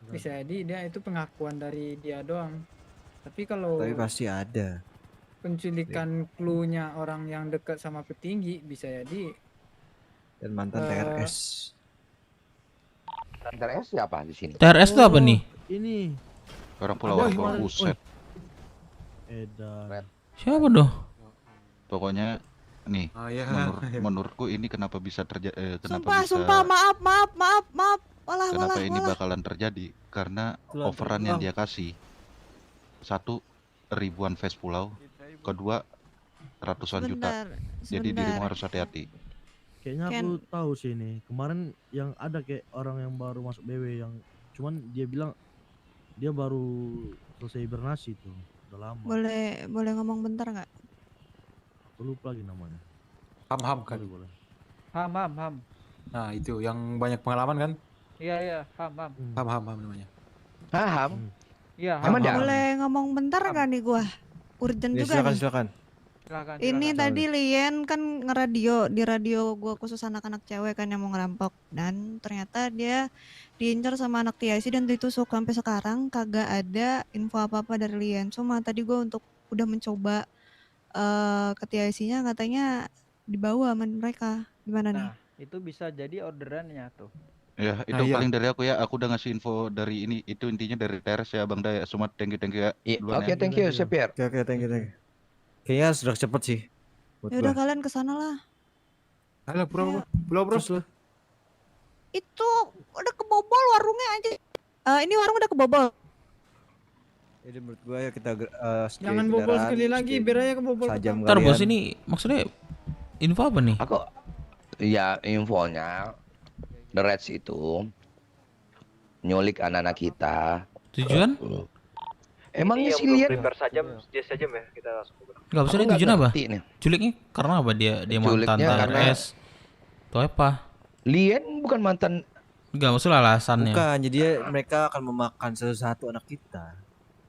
Bisa jadi dia itu pengakuan dari dia doang. Tapi kalau Tapi pasti ada. penculikan clue-nya orang yang dekat sama petinggi bisa jadi Dan mantan TRS. TRS siapa di sini? TRS itu apa nih? Ini Orang Pulau Ada Rogo, kemarin. buset. Edan. Siapa doh? Pokoknya nih, iya. menurutku ini kenapa bisa terjadi, Sumpah, maaf. kenapa ini bakalan terjadi? Karena Itulah, overrun yang dia kasih, satu, ribuan face pulau, kedua, ratusan juta. Jadi dirimu harus hati-hati. Kayaknya aku tahu sih ini. Kemarin yang ada kayak orang yang baru masuk BW yang cuman dia bilang dia baru selesai hibernasi tuh. Udah lama. Boleh ngomong bentar nggak? Aku lupa lagi namanya. Ham kan. Boleh. Ham. Nah itu yang banyak pengalaman kan? Iya, Ham. Ham namanya. Ham? Iya, Emang dia? Boleh ngomong bentar nggak nih gua? Urgent Ya, juga nih. silakan. Ini tadi Lien kan ngeradio di radio gua khusus anak-anak cewek kan yang mau ngerampok, dan ternyata dia diincar sama anak TIC dan ditusuk. Sampai sekarang kagak ada info apa-apa dari Lien. Cuma tadi gua udah mencoba ke TIC-nya, katanya dibawa sama mereka. Gimana nih? Nah, itu bisa jadi orderannya tuh. Ya, itu paling dari aku ya. Aku udah ngasih info dari ini. Itu intinya dari TRS ya, Bang Daya. Semua thank you ya. Duluan Oke, ya. thank you, Sepir. Oke, thank you. Kayaknya sudah cepet sih. buat Ya udah gua. kalian kesana lah. Halo, bro. Itu udah kebobol warungnya aja. Ini warung udah kebobol. Jadi menurut gua ya kita Jangan bobol sekali lagi, biar aja kebobol. Ntar bos, ini maksudnya info apa nih? Aku ya infonya The Reds itu nyulik anak-anak kita. Tujuan? Emangnya Ini si yang belum Lian prepare saja ya, kita langsung. Enggak, maksudnya tujuan apa? Culiknya karena apa dia mantan Culiknya karena- TRS? Tuh apa? Lian bukan mantan. Enggak, maksudnya alasannya. Bukan, jadi mereka akan memakan satu anak kita.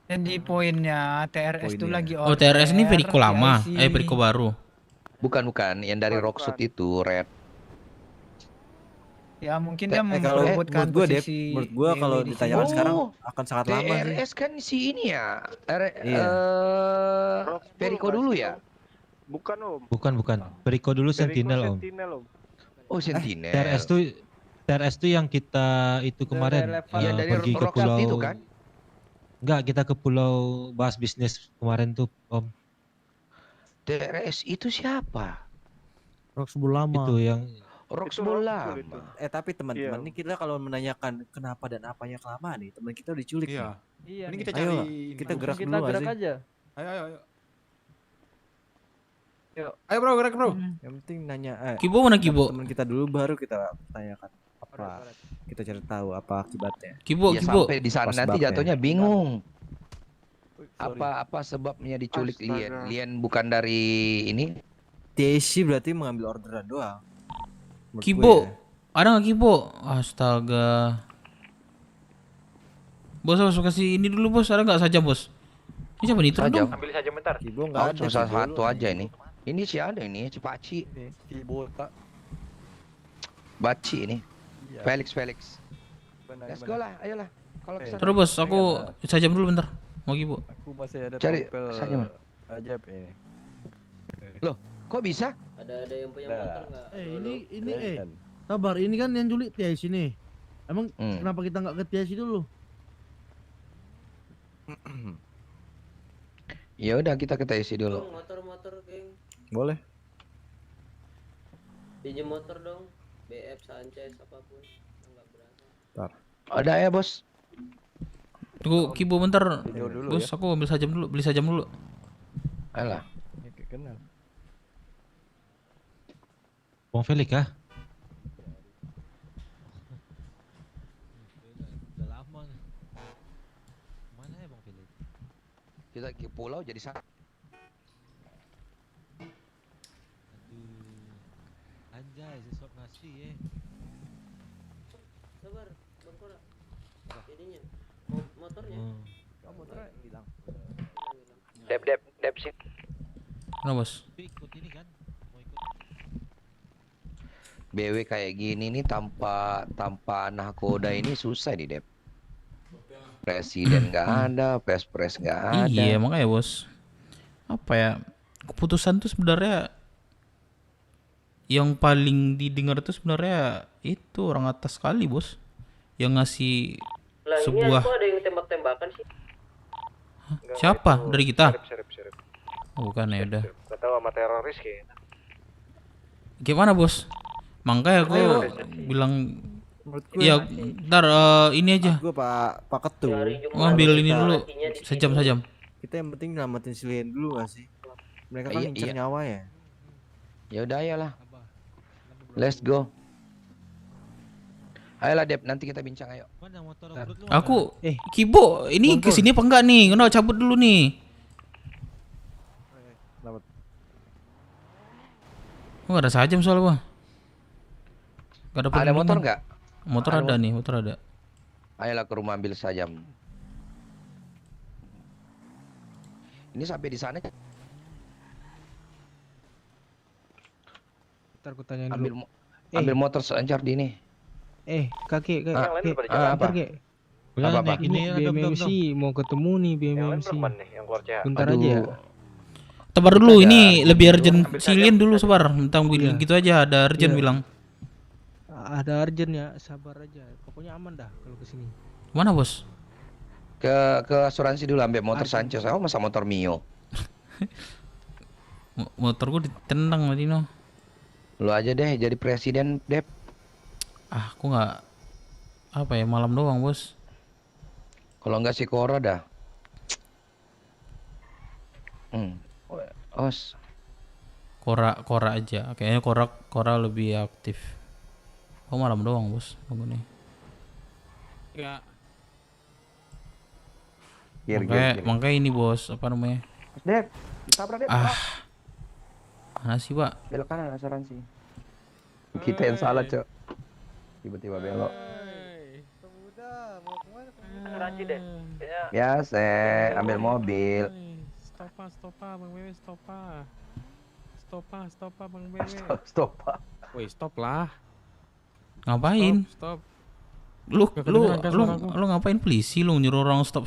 Jadi poinnya TRS itu lagi Oh, TRS ini Veriko lama, TIC. Veriko baru. Bukan, yang dari Rocksuit itu, Red. Ya mungkin dia Kalau memperebutkan menurut gua Dep, posisi menurut gua kalau Dewi di ditanyakan sini. sekarang akan sangat lama sih. TRS kan si ini ya. Iya. Veriko dulu ya? Bukan Om. Bukan. Veriko dulu Sentinel, Om. Oh, Sentinel. TRS tuh yang kita itu kemarin Iya, dari pergi ke Rocksuit pulau. itu kan? Enggak, kita ke pulau bahas bisnis kemarin tuh, Om. TRS itu siapa? Rocksbull lama. Itu yang Rocksbull lama. Tapi teman-teman ini kita kalau menanyakan kenapa dan apanya kelamaan nih, teman kita diculik nih. Iya. Mending nih. kita Ayo, cari kita info. gerak Kita dulu nggak gerak sih? aja. Ayo. Yuk. Ayo bro, gerak bro. Yang penting nanya Kibo mana Kibo? teman kita dulu baru kita tanyakan apa. Kita cari tahu apa akibatnya. Kibo, Ya Kibo. sampai di sana Apa nanti sebabnya? jatuhnya bingung. Sorry. Apa sebabnya diculik Lien? Astaga. Lien bukan dari ini? TAC berarti mengambil orderan doang. Menurut gue Kibo. ya. Ada nggak Kibo? Astaga. Bos, kasih ini dulu bos. Ada nggak saja bos? Ini siapa nih? Turun Saja. dong. Ambil saja bentar. Kibo nggak ada. Susah Kibo satu lu. aja ini. Ini sih ada ini, Cipaci. Kibo tak. Baci ini. Iya. Felix. Let's go lah, ayolah. Kalau kesana. Terus bos, aku sajam dulu bentar. Mau Kibo. Aku masih ada Cari tompel saja, Man. ajaib ini. Loh, kok bisa? Ada yang punya motor nggak? Ini sabar, ini kan yang culik TIC nih. Emang kenapa kita nggak ke TIC dulu? Ya udah kita ke TIC dulu. Motor, geng. Boleh. Pinjam motor dong. BF Sanchez apapun. Enggak berasa. Ntar. Ada ya, Bos. Tunggu Kibo bentar. Dulu Bos, ya. aku ambil sajam dulu, beli sajam dulu. Alah. Oke, kenal. Bang Felix kah? Udah lama. Mana ya Bang Felix? Kita ke pulau jadi sana. Anjay, sesuap nasi Sabar, Bang Kora. Ininya. Motornya. Motornya hilang. Dep sih. Mana bos? Ikut ini kan? Mau ikut. BW kayak gini nih tanpa nahkoda ini susah nih, Dep. Presiden nggak ada, pres nggak ada. Iya, makanya bos. Apa ya? Keputusan tuh sebenarnya yang paling didengar tuh sebenarnya itu orang atas sekali bos. Yang ngasih Lah sebuah ini aku ada yang tembak-tembakan sih. siapa? Dari kita? Serip. Oh, bukan ya udah. Gak tahu sama teroris kayaknya. Gimana bos? Makanya aku bilang ya ntar ini aja. Gue Pak Ketu. Ngambil ini dulu sajam. Kita yang penting nyelamatin si Lien dulu gak sih? Mereka kan Iya, ngincer iya. nyawa ya. Ya udah ayolah. Let's go. Ayolah Dep, nanti kita bincang ayo. Mana motor Aku Kibo ini kesini apa enggak nih? Kena cabut dulu nih. Selamat. Oh, ada sajam soalnya bang. Gak ada Ada perlindungan. motor nggak? Motor ada nih, motor ada. Ayolah ke rumah ambil sajam. Ini sampai di sana. Ntar aku tanya Ambil dulu. ambil motor selancar di ini. Kakek, Ah, kakek, apa? Kakek. Apa? Ini BMMC mau ketemu nih BMMC. Bentar aja ya. Tebar dulu, ini lebih urgent silin dulu sebar. Tentang gitu aja, ada urgent bilang. Ada urgent ya, sabar aja. Pokoknya aman dah kalau kesini. Mana bos? Ke asuransi dulu ambil motor Sanchez. Aku masa motor Mio. Motor gua ditendang tadi no. Lu aja deh jadi presiden, Dep. Ah, aku nggak apa ya malam doang bos. Kalau nggak si Kora dah. Os. Kora aja. Kayaknya Kora lebih aktif. Oh malam doang bos, bangunnya. Ya. Makanya ini bos, apa namanya? Dep, tabrak Dep. Mana sih pak? Belok kanan asuransi. Kita yang salah, Cok. Tiba-tiba belok. Asuransi deh. Ya, saya ambil mobil. Stopa, Bang Wewe, stopa. Stopa, Bang Wewe. Stop. Woi, stop lah. Ngapain? Stop. Lu Gak kedengeran kan suaraku? lu ngapain polisi lu nyuruh orang stop?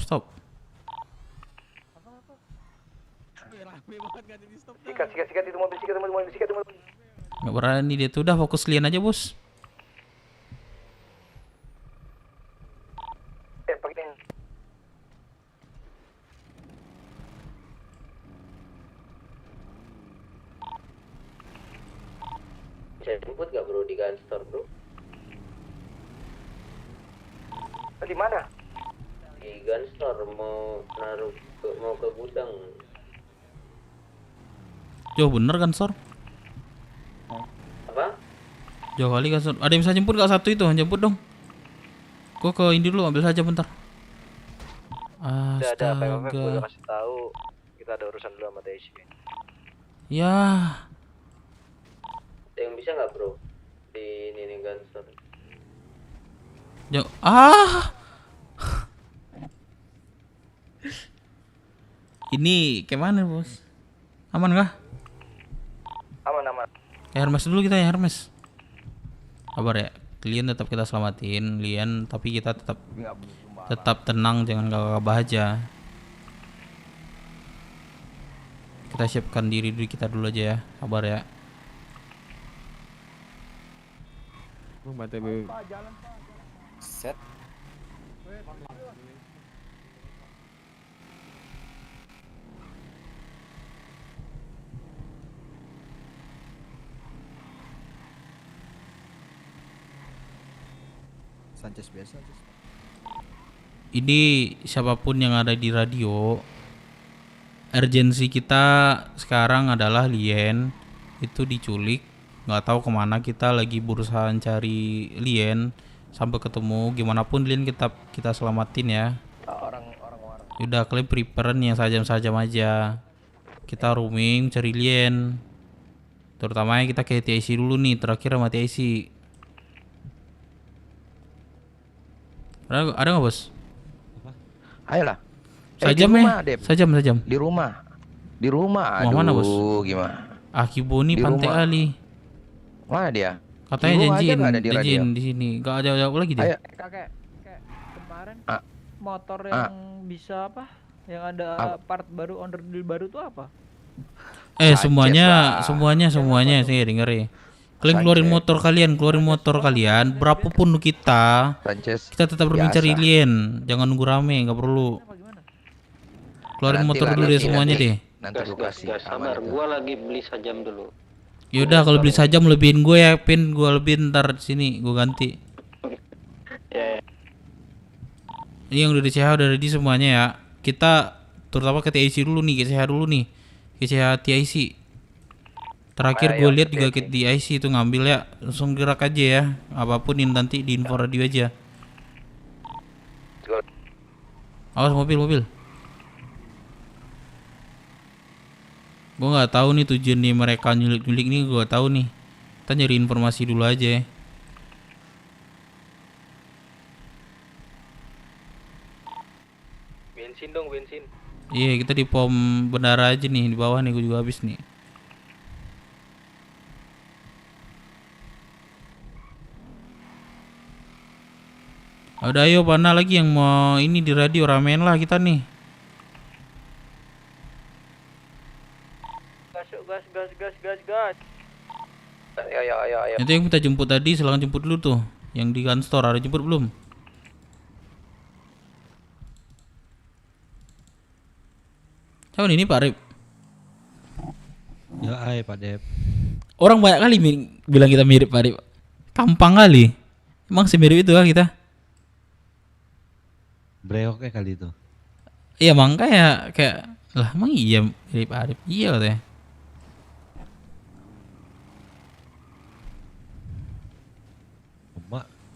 Sikat itu mobil, sikat mobil. Nggak berani dia tuh, udah fokus kalian aja bos. Bisa jemput gak bro di kantor bro? Di mana? lagi Gunstore mau mau ke gudang. Jauh bener kan Sor? Apa? Jauh kali kan Sor. Ada yang bisa jemput gak satu itu? Jemput dong. Gua ke ini dulu ambil saja bentar. Ada PMF gue udah Astaga. kasih tahu kita ada urusan dulu sama Daisy. Ya. Ada yang bisa nggak bro di ini Gunstore? Jauh. Ah. Ini gimana bos? Aman kah? Aman. Ya Hermes dulu kita ya Hermes. Kabar ya. Lian tetap kita selamatin, Lian, tapi kita tetap tenang, jangan gagah aja. Kita siapkan diri kita dulu aja ya, kabar ya. Set. Sanchez biasa. Ini siapapun yang ada di radio, urgensi kita sekarang adalah Lien itu diculik, nggak tahu kemana. Kita lagi berusaha cari Lien sampai ketemu. Gimana pun Lien kita selamatin ya. Udah kalian prepare yang sajam-sajam aja. Kita roaming cari Lien. Terutama kita ke TIC dulu nih, terakhir sama TIC. Ada nggak bos? Ayolah. Sajam di rumah, ya? Dep. Sajam. Di rumah. Aduh, Mau mana bos? Gimana? Akibo nih Di pantai rumah. kali. Mana dia? Katanya Ibu aja janjiin, nggak ada di radio. janjiin di sini. Gak ada jawab lagi dia. Ayo. Kakek kemarin Ah. motor Ah. yang bisa apa? Yang ada part baru, order deal baru tuh apa? Semuanya saya dengar ya. Kalian keluarin motor kalian, berapapun kita tetap mencari Lien. Jangan nunggu rame, nggak perlu. Keluarin motor dulu deh semuanya deh. Nanti gue kasih. Sabar, gua lagi beli sajam dulu. Yaudah kalau beli sajam lebihin gue ya, pin gue lebihin ntar sini gue ganti. Ini yang udah di CH udah ready semuanya ya. Kita terutama ke TIC dulu nih, ke CH dulu nih, ke CH TIC. Terakhir gue lihat juga ke TIC itu ngambil ya, langsung gerak aja ya. Apapun ini nanti di info radio aja. Awas mobil. Gue nggak tahu nih tujuan nih mereka nyulik nih, gue tahu nih. Kita nyari informasi dulu aja. Bensin dong, bensin. Iya, kita di pom bendara aja nih, di bawah nih gue juga habis nih. Udah ayo, mana lagi yang mau ini di radio, ramein lah kita nih. Gas. Ayo. Itu yang kita jemput tadi, silakan jemput dulu tuh. Yang di Gunstore ada jemput belum? Siapa ini Pak Rip? Ya Pak Dep. Orang banyak kali bilang kita mirip Pak Rip. Gampang kali. Emang semirip itu kah kita? Breok kali itu. Iya makanya kayak lah emang iya mirip Pak Rip. Iya katanya.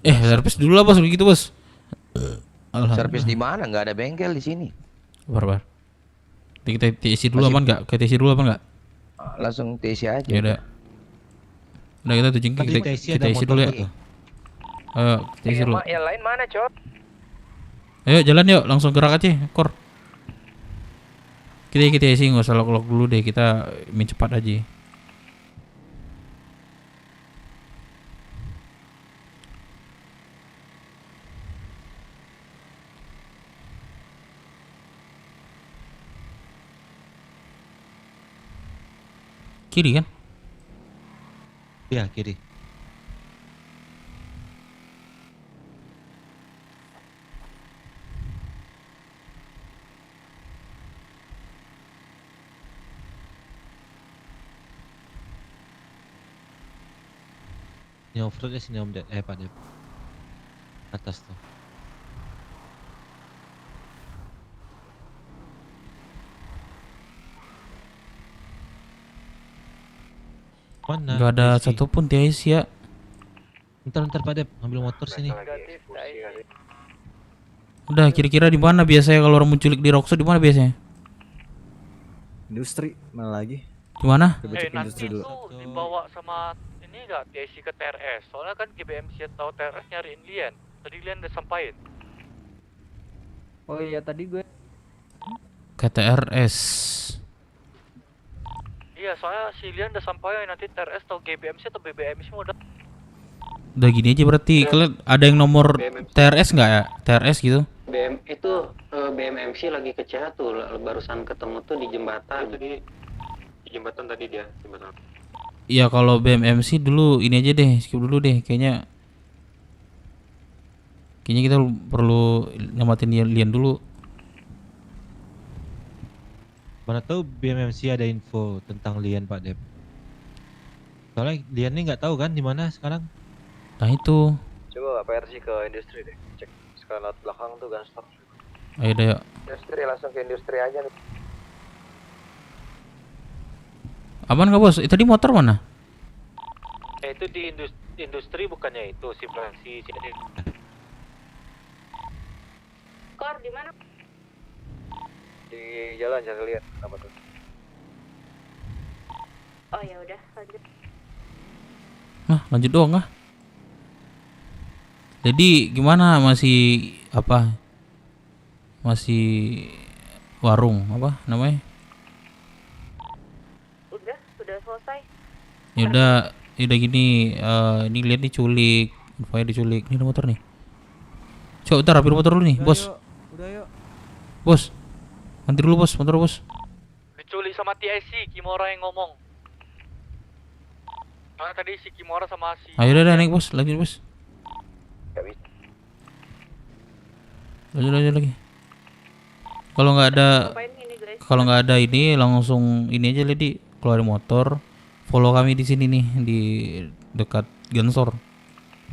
Servis dulu lah bos, begitu bos. Servis di mana? Nggak ada bengkel di sini. Barbar. Kita TC dulu aman nggak? Ke TC dulu aman nggak? Langsung TC aja. Ya udah. Udah kita tujuin kita isi dulu ya. Ayo TC dulu. Yang lain mana, Cok? Ayo jalan yuk, langsung gerak aja, kor. Kita isi nggak usah lock dulu deh, kita main cepat aja. Kiri kan? Iya, kiri. Ini off-road sini Om Dep. Pak Dep. Atas tuh. Mana? Gak ada TIC? satupun TIC ya. Ntar Pak Dep, ambil motor sini. Udah kira-kira di mana biasanya kalau orang menculik di Roxo, di mana biasanya? Industri mana lagi? Di mana? Coba cek industri dulu. Dibawa sama ini enggak TIC ke TRS. Soalnya kan GBMC atau TRS nyariin Lian. Tadi Lian udah sampain. Oh iya tadi gue Ke TRS. Iya, soalnya si Lian udah sampain, nanti TRS atau GBMC atau BBMC mau udah. Udah gini aja berarti. Kalian ada yang nomor TRS nggak ya? TRS gitu? BM itu BMMC lagi ke CH tuh, barusan ketemu tuh di jembatan. Itu di jembatan tadi dia, jembatan. Iya kalau BMMC dulu ini aja deh, skip dulu deh. Kayaknya kita perlu nyamatin Lian dulu. Mana tahu BMMC ada info tentang Lian Pak Dep. Soalnya Lian ini nggak tahu kan di mana sekarang. Nah itu. Coba PRC ke industri deh. Cek sekarang laut belakang tuh Gunstar. Ayo deh yuk. Industri langsung ke industri aja nih. Aman nggak bos? Tadi motor mana? Itu di industri bukannya itu si Kor di mana? Di jalan jangan lihat apa tuh. Oh ya udah lanjut. Nah lanjut doang ah. Jadi gimana, masih apa? Masih warung apa namanya? Sudah selesai. Yaudah gini, ini lihat diculik, infonya diculik. Ini ada motor nih. Coba bentar, rapir motor dulu nih, bos. Udah yuk. Bos, nanti dulu bos, motor bos. diculik sama TIC, Kimura yang ngomong. Soalnya tadi si Kimura sama si. Ayo udah naik bos, lanjut bos. Lanjut lagi. Kalau nggak ada ini langsung ini aja Lady, keluarin motor, follow kami di sini nih di dekat Gansor.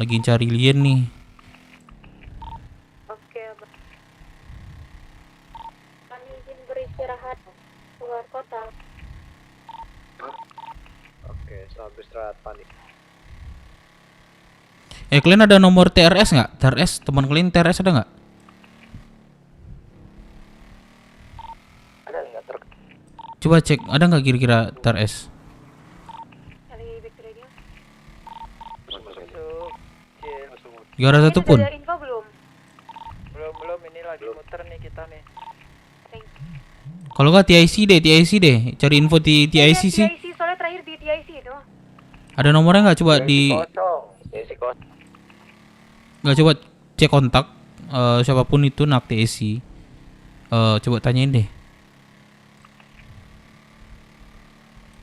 Lagi cari Lian nih. Oke, Abang. Kami izin beristirahat keluar kota. Oke, selamat beristirahat Pani. Kalian ada nomor TRS nggak? TRS, teman kalian TRS ada nggak? Ada nggak Coba cek, ada nggak kira-kira TRS? Gak ada satupun. Ada info belum? Belum, ini lagi muter nih kita nih. Kalau nggak TIC deh, cari info di TIC sih. TIC, soalnya terakhir di TIC itu. Ada nomornya nggak? Coba di. Nggak, coba cek kontak siapapun itu nak TIC. Coba tanyain deh.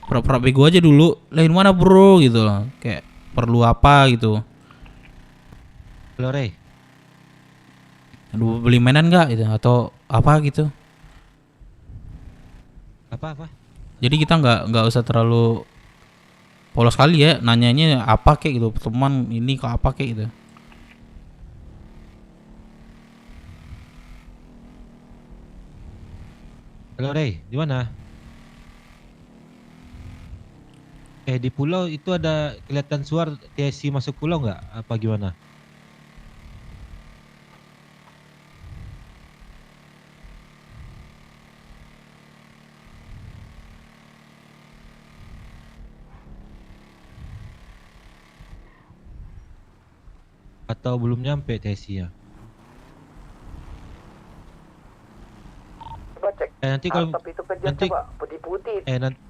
Pura-pura bego aja dulu. Lain mana bro gitu loh. Kayak perlu apa gitu. Halo Ray. Aduh, beli mainan nggak gitu atau apa gitu? Apa? Jadi kita nggak usah terlalu polos kali ya, nanyanya apa kek gitu, teman ini kok apa kek gitu. Halo Ray, di mana? Di pulau itu ada kelihatan suar TSC masuk pulau nggak? Apa gimana? Atau belum nyampe TSC-nya? Coba cek. Nanti kalau Hartop itu kejar nanti coba putih-putih. nanti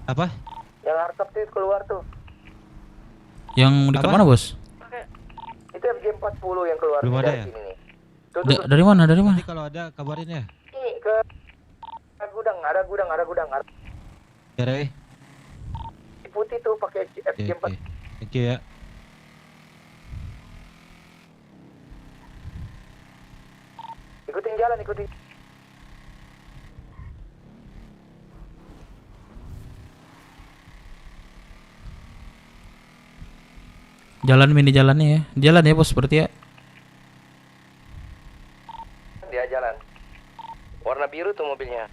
apa? Yang hartop itu keluar tuh. Yang dekat mana bos? Itu FJ40 yang keluar Belum ada ya? dari sini nih. Tuh, Dari mana? Nanti kalau ada kabarin ya. Ini ke gudang, ada gudang. Ya Ray. Putih tuh pakai FJ4. Thank you ya. Ikutin jalan. Jalan mini jalannya ya. Jalan ya bos berarti ya. Dia jalan. Warna biru tuh mobilnya.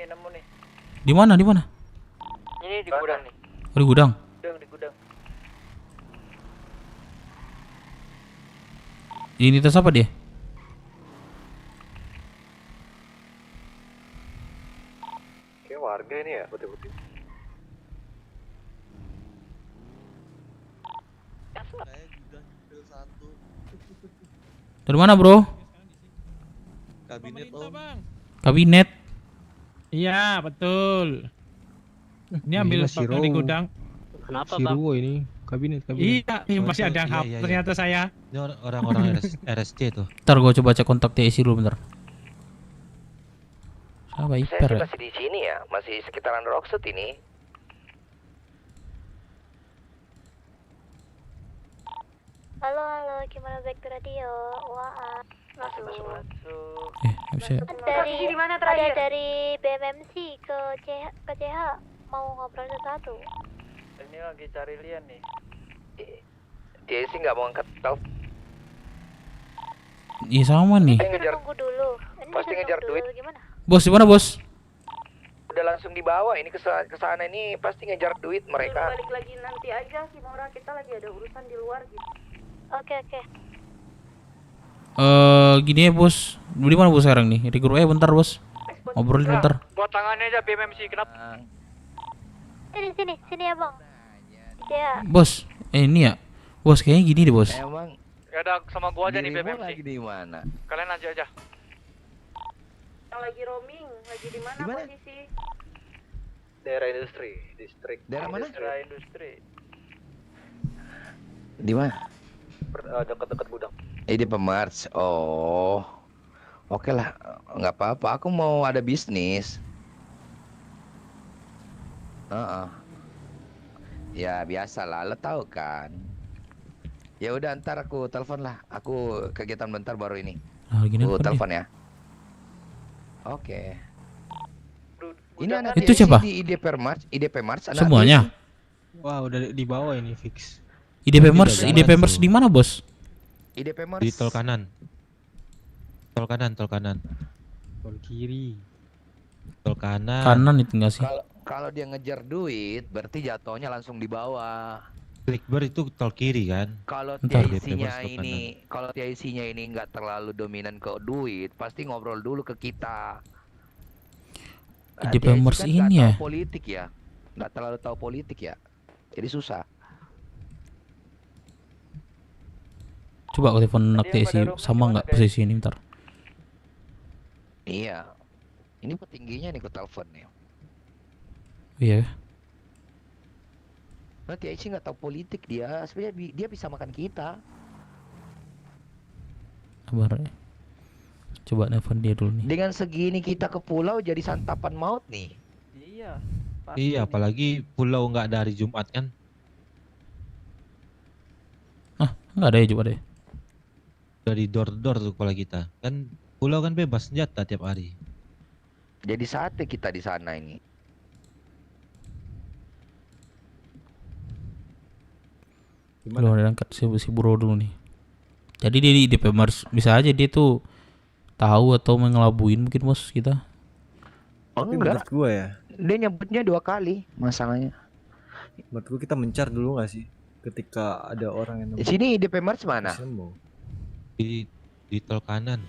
nemu nih. Di mana? Di mana? Ini di gudang nih. Oh, di gudang. Di gudang. Identitas apa dia? Kayak warga ini ya, putih-putih. Dari mana, bro? Kabinet om. Kabinet. Iya, betul. Ini ambil masih stoknya di raw. gudang. Kenapa bang? Ini kabinet. Iya, ini Oh, masih itu, ada yang iya, hapus iya, iya. ternyata saya. Ini orang-orang RSC tuh. Ntar gua coba cek kontak TIC dulu bentar. Siapa Saya Iper sih ya? masih di sini ya, masih sekitaran Rockset ini. Halo, halo, gimana back to radio? Wah, masuk. Bisa. Dari ada dari BMMC ke CH mau ngobrol sesuatu. Ini lagi cari Lian nih. Dia sih nggak mau angkat telepon. Iya sama nih. Tunggu dulu. Ini Pasti bisa ngejar tunggu duit. dulu, gimana? Bos di mana, Bos? Udah langsung dibawa ini ke sana ini pasti ngejar duit mereka. Balik lagi nanti aja, Kimura, kita lagi ada urusan di luar gitu. Oke. Gini ya, Bos. Di mana Bos sekarang nih? Di grup bentar, Bos. Ngobrolin bentar. Buat tangannya aja BMMC, kenapa? Sini ya, Bang. Ya. Bos, ini ya. Bos kayaknya gini deh, Bos. Emang Ya udah sama gua aja nih dirimu BMMC. lagi di mana? Kalian aja aja. Yang lagi roaming, lagi di mana posisi? Daerah industri, distrik. Daerah mana? Daerah industri. Di mana? Dekat-dekat gudang. Di Pemarts. Oh. Oke lah, nggak apa-apa. Aku mau ada bisnis. Ya biasa lah, lo tahu kan. Ya udah ntar aku telepon lah. Aku kegiatan bentar baru ini. Nah, gini Aku apa telepon ya. Oke. Ini anak Itu TIC siapa? di IDP Mars anak Semuanya. Wah, udah di bawah ini fix. IDP Mers di mana, Bos? IDP Mars. Di tol kanan. Tol kanan. Tol kiri. Tol kanan. Kanan itu enggak sih? Kalau dia ngejar duit, berarti jatuhnya langsung di bawah. Clickbar itu tol kiri kan? Kalau Ntar. TIC-nya ini nggak terlalu dominan ke duit, pasti ngobrol dulu ke kita. IDP TIC Mers kan ini nggak ya? tahu politik ya, nggak terlalu tahu politik ya, jadi susah. Coba aku telepon anak TIC sama nggak posisi ini bentar. Iya, ini petingginya nih ke telepon nih. Iya. Nah, TIC nggak tahu politik dia, sebenarnya dia bisa makan kita. Sabar ya. Coba nelfon dia dulu nih. Dengan segini kita ke pulau jadi santapan maut nih. Iya. Iya, apalagi pulau nggak ada hari Jumat kan? Nggak ada ya, coba deh. Dari door tuh kepala kita. Kan pulau kan bebas senjata tiap hari. Jadi sate kita di sana ini. Belum ada angkat si bro dulu nih. Jadi dia di IDP Mers bisa aja dia tuh tahu atau mengelabuin mungkin bos kita. Tapi Enggak. menurut gua ya, Dia nyebutnya 2 kali masalahnya. menurut gua kita mencar dulu nggak sih ketika ada orang yang Di sini IDP Mars mana? Di tol kanan.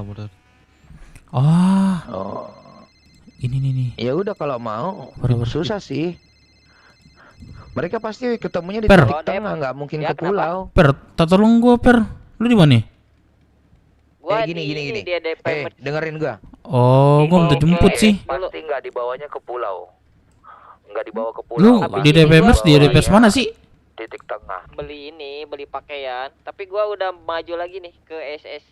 Kamu udah Oh. Ini nih. Ya udah kalau mau. Susah sih. Mereka pasti ketemunya di Per. titik tengah, nggak mungkin ke pulau. Per, tolong gua Per. Lu di mana? Gini. Dengerin gua. Oh, gua minta jemput sih. Pasti nggak dibawanya ke pulau. Nggak dibawa ke pulau. Lu di IDP Mers mana sih? Titik tengah. Beli pakaian, tapi gua udah maju lagi nih ke SS.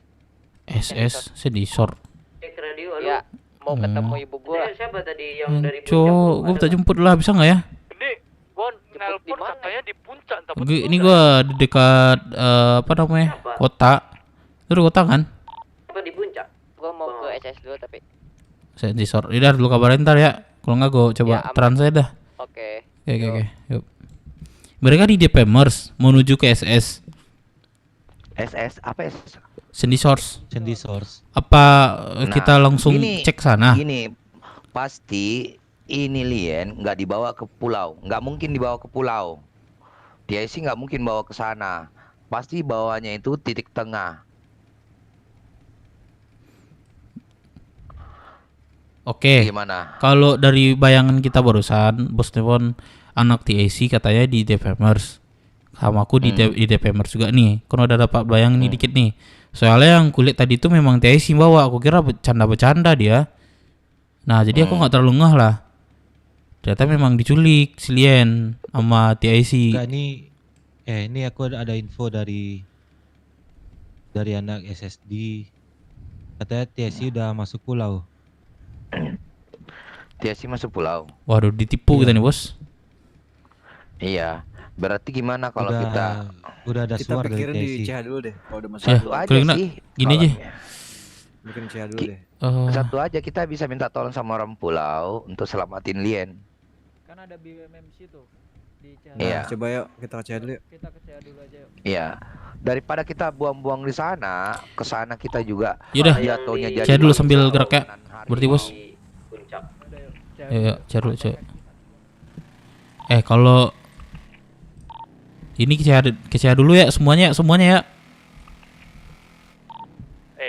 SS Sedisor. Cek radio lu. Ya, mau ketemu ibu gua. Siapa tadi yang dari Cok, gua minta jemput lah, bisa nggak ya? Ini gua nelpon katanya di puncak entah Ini gua di dekat apa namanya? Kota. Itu di kota kan? Apa di puncak? Gua mau ke SS dulu tapi. Sedisor. Udah dulu kabarin ntar ya. Kalau nggak gua coba Ya, aman. translate dah. Oke. Oke. Yuk. Mereka di DP Mers menuju ke SS. SS apa SS? Sandy Source. Sandy Source. Apa kita langsung gini, cek sana? Gini, pasti ini Lien nggak dibawa ke pulau, nggak mungkin dibawa ke pulau. TIC nggak mungkin bawa ke sana, pasti bawanya itu titik tengah. Oke. Gimana? Kalau dari bayangan kita barusan, bos telepon anak TAC katanya di Defamers. Sama aku di Defamers juga nih. Kan udah dapat bayang nih dikit nih. Soalnya yang kulit tadi itu memang TAC bawa. Aku kira bercanda-bercanda dia. Nah, jadi aku nggak terlalu ngeh lah. Ternyata memang diculik si Lien sama TAC. Enggak, ini aku ada info dari anak SSD. Katanya TSI udah masuk pulau. TIC masuk pulau. Waduh, ditipu kita nih, bos. Iya. Berarti gimana kalau Udah- kita udah ada Kita suar dari pikirin di TSI. CH dulu deh. Kalau udah masuk. satu aja kalau kena, sih. gini aja. Bikin CH dulu deh. Satu aja kita bisa minta tolong sama orang pulau untuk selamatin Lien. Kan ada BMMC tuh di CH. Iya. Coba yuk kita ke CH dulu yuk. Kita ke CH dulu aja yuk. Iya. Daripada kita buang-buang di sana, ke sana kita juga Yaudah, jatuhnya jadi cek dulu bangsa sambil gerak ya. hari Berarti bos. puncak. Ya, cek dulu, cek. Kalau ini kecea dulu ya semuanya ya.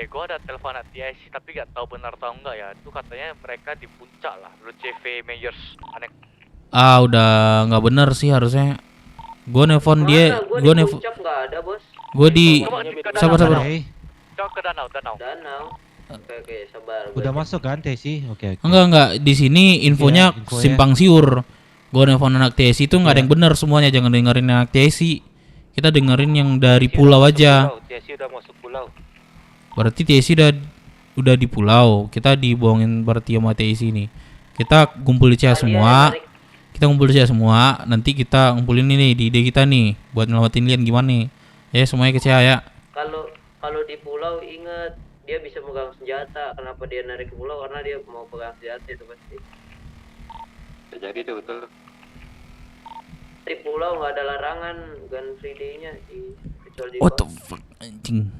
Gua ada telepon TIC tapi gak tahu benar atau enggak ya. Itu katanya mereka di puncak lah, dulu CV Mayors aneh. Udah nggak bener sih harusnya. Gue nelfon dia, gue nelfon. Puncak nggak ada, Bos. Gue di sabar. Coba ke danau. Oke, sabar. Udah masuk kan TSI? Oke. Enggak di sini infonya Iya, infonya. simpang siur. Gue nelfon anak TSI itu nggak ada yang bener semuanya, jangan dengerin anak TSI. Kita dengerin yang dari pulau aja. TIC udah masuk pulau. Berarti TSI udah di pulau. Kita dibohongin berarti sama TSI nih. Kita kumpul di CH semua. Kita ngumpul di CH semua. Nanti kita ngumpulin ini di ide kita nih buat nyelamatin Lien gimana nih. Ya semuanya ke CH ya. Kalau di pulau ingat dia bisa megang senjata. Kenapa dia narik ke pulau? Karena dia mau pegang senjata itu pasti. Jadi itu betul. Di pulau nggak ada larangan gun free day-nya kecuali di What the bawah. fuck anjing.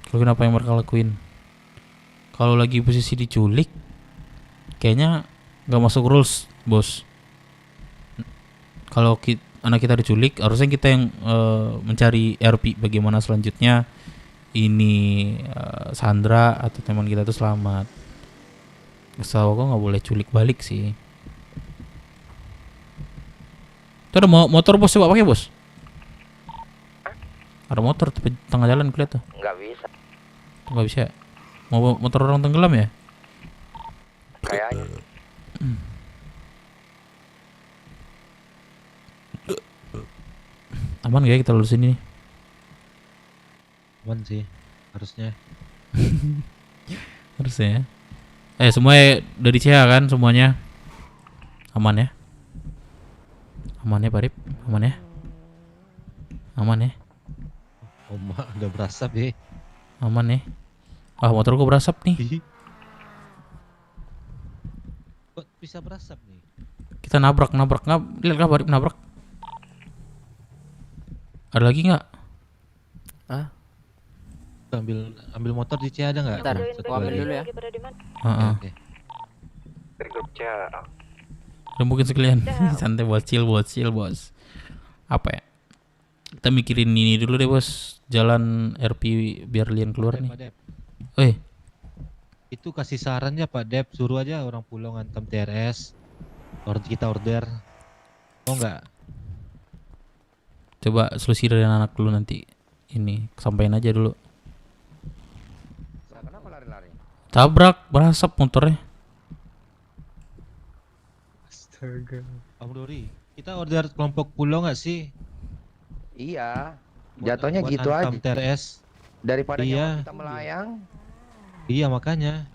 Kalau kenapa yang mereka lakuin? Kalau lagi posisi diculik, kayaknya nggak masuk rules, bos. Kalau anak kita diculik, harusnya kita yang mencari RP bagaimana selanjutnya. Ini Sandra atau teman kita tuh selamat. Kesal kok nggak boleh culik balik sih. Tuh ada motor bos, coba pakai bos. Ada motor tapi tengah jalan kelihatan. Nggak bisa. Nggak bisa. Mau motor orang tenggelam ya? Kayaknya. Aman gak ya kita lulus ini nih? Aman sih, harusnya. Harusnya ya. Semuanya dari CH kan semuanya? Aman ya? Aman ya Pak Rip? Aman ya? Aman ya? Oma udah berasap ya. Aman ya? Motor gua berasap nih. Kok bisa berasap nih? Kita nabrak. Lihat kan Pak Rip nabrak? Ada lagi nggak? Ambil motor di C ada nggak? Bentar, Satu gua ambil lagi. dulu ya. Oke. Dari grup CH. Udah mungkin sekalian. Santai bocil bos. Apa ya? Kita mikirin ini dulu deh bos. Jalan RP biar Lien keluar nih. Pak Dep. Itu kasih sarannya Pak Dep, suruh aja orang pulau ngantem TRS. Kita order. Mau nggak? Coba solusi dari anak dulu nanti. Ini sampaikan aja dulu. Kenapa lari-lari? Tabrak, berasap motornya. Astaga. Om Dori, kita order kelompok pulau nggak sih? Iya. Jatuhnya Buat gitu aja. hantam TRS. Daripada Iya. nyawa kita melayang. Iya makanya.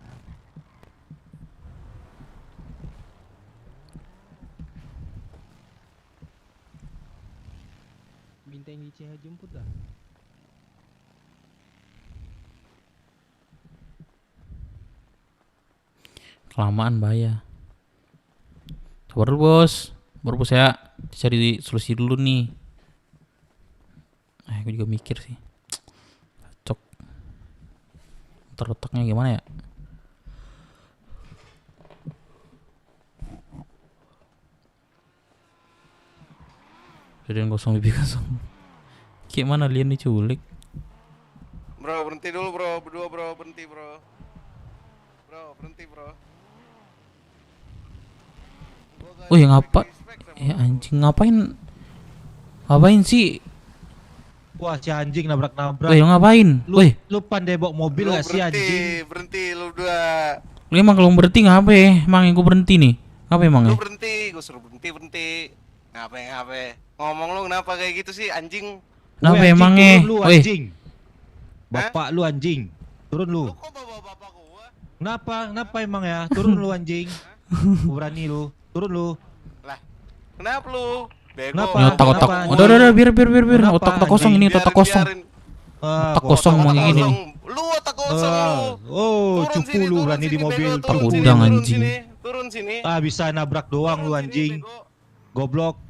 Minta yang di CH jemput dah. Kelamaan bahaya. Sabar dulu bos. Baru bos ya cari solusi dulu nih. Gue juga mikir sih. Cok. muter otaknya gimana ya? Jadi kosong pipi kosong. Kayak mana Lian diculik? Bro, berhenti dulu bro, berdua bro, berhenti bro. Bro, berhenti bro. Oh ya ngapa? Ya anjing ngapain? Ngapain sih? Wah si anjing nabrak-nabrak. Weh ngapain? Weh, Lu pandai bawa mobil Lu gak sih anjing? berhenti lu dua. lu emang kalau berhenti ngapa? Emang yang gue berhenti nih? Apa emang Lu ya? berhenti, gue suruh berhenti. Ngapa? Ngomong lu kenapa kayak gitu sih anjing? Kenapa Weh, anjing, emangnya? turun lu Weh, anjing. Bapak lu anjing. Turun lu. Kenapa emang ya? Turun lu anjing. Berani lu. Turun lu. Lah, kenapa lu? Bego. Kenapa? ini otak-otak. Udah, biar. Kenapa, Otak-otak kosong anjing? ini, otak kosong. Otak kosong mau gini nih. Lu otak kosong lu. Oh, cupu lu berani di mobil. Tak udang anjing. Turun sini. Ah, bisa nabrak doang lu anjing. Goblok.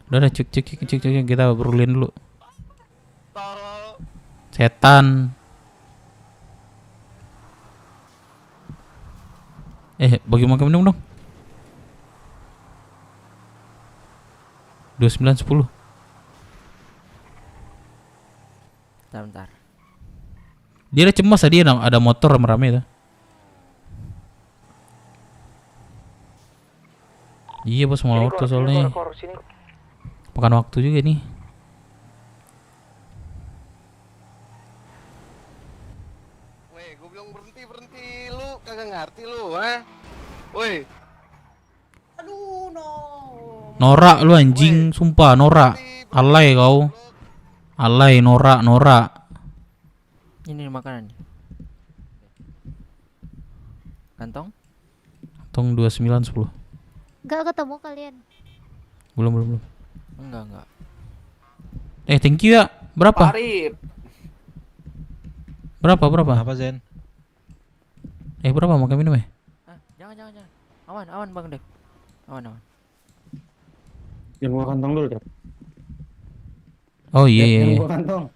Udah, cek kita berulin dulu. Setan. Bagi makan minum dong. 2910. Bentar. Dia ada cemas tadi ada motor rame-rame tuh. Iya bos mau auto soalnya. Makan waktu juga nih. Weh, gue bilang berhenti. Lu kagak ngerti lu, ha? Woi. Aduh, no. Norak lu anjing, sumpah norak. Alay kau. Alay norak. Ini makanan. Kantong? Tong 2910. Nggak ketemu kalian. Belum. Enggak. Thank you ya. Berapa? Arif. Berapa? Apa Zen? Berapa makan minum ya? Jangan. Aman Bang Dev. Aman. Yang gua kantong dulu, Dev. Oh iya. Yang gua kantong.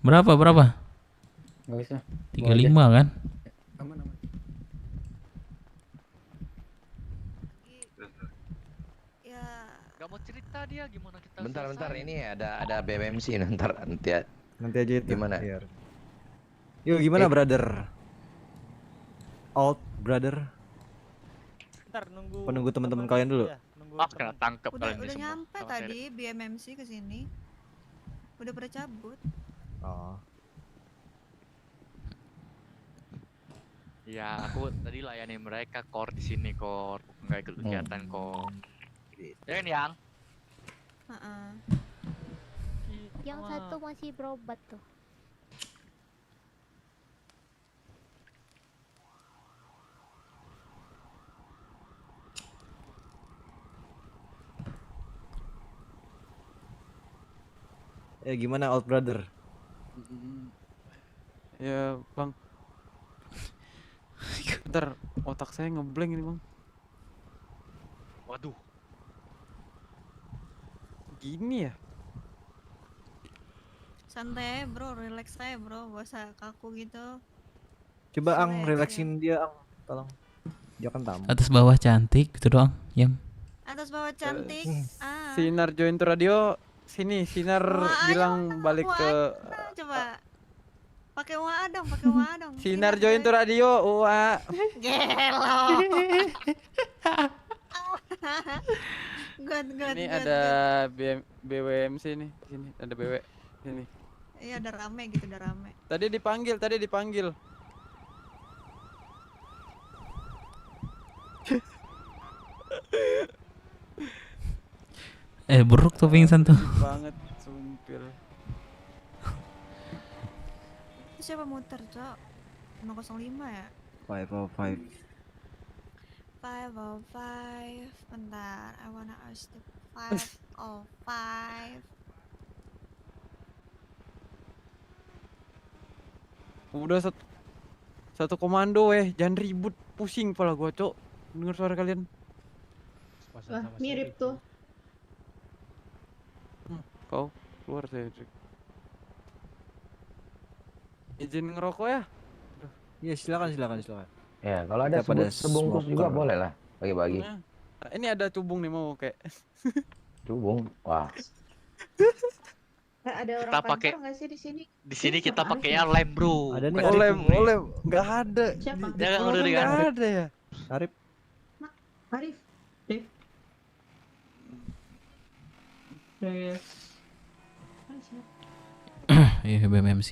Berapa? Enggak usah. 35 kan? Aman. Gak mau cerita dia gimana kita. Bentar, ini ada BMMC nanti ya. Nanti aja itu. Gimana? Biar. Yuk gimana brother? Old brother. Ntar nunggu. Penunggu teman-teman kalian dulu. Kena tangkep Udah kalian ini semua. nyampe tadi BMMC ke sini. Udah pada cabut. Oh. Ya, aku tadi layani mereka core di sini core, nggak ikut kegiatan core. Ya kan yang? Yang satu masih berobat tuh. Gimana old brother? Ya bang. Bentar, otak saya ngeblank ini bang. Waduh. Gini ya? Santai bro, relax aja bro, gak usah kaku gitu. Coba Ang relaxin dia Ang, tolong. Dia kan tamu. Atas bawah cantik gitu doang, Yam. Atas bawah cantik. Sinar join to radio sini. Sinar bilang balik ke. Coba. Pakai wa dong. Sinar join to radio, wa. Gelo. Good. Ini ada BWMC nih, sini ada BW sini. Iya, udah rame gitu, udah rame. Tadi dipanggil. Buruk tuh pingsan tuh. Banget, sumpil. Itu siapa muter, Cok? 505 ya? 505. 505. Bentar, I wanna ask the 505. Udah satu komando jangan ribut, pusing kepala gua, Cok. Dengar suara kalian. Wah, mirip tuh. Kau keluar saya. izin ngerokok ya. Iya silakan. Ya, kalau ada Kita pada sebungkus juga smoker. boleh lah bagi-bagi. Nah, ini ada cubung nih mau kayak. Cubung. Wah. Ada orang Kita pakai kantor nggak sih di sini? di sini kita pakainya lem, Bro. Ada nih Bukan Arif. cubung nih. Oleh nggak ada. Siapa? Di Jangan pulau udah kan kan. nggak ada ya. Arif. Arif. Dev. Iya BMMC.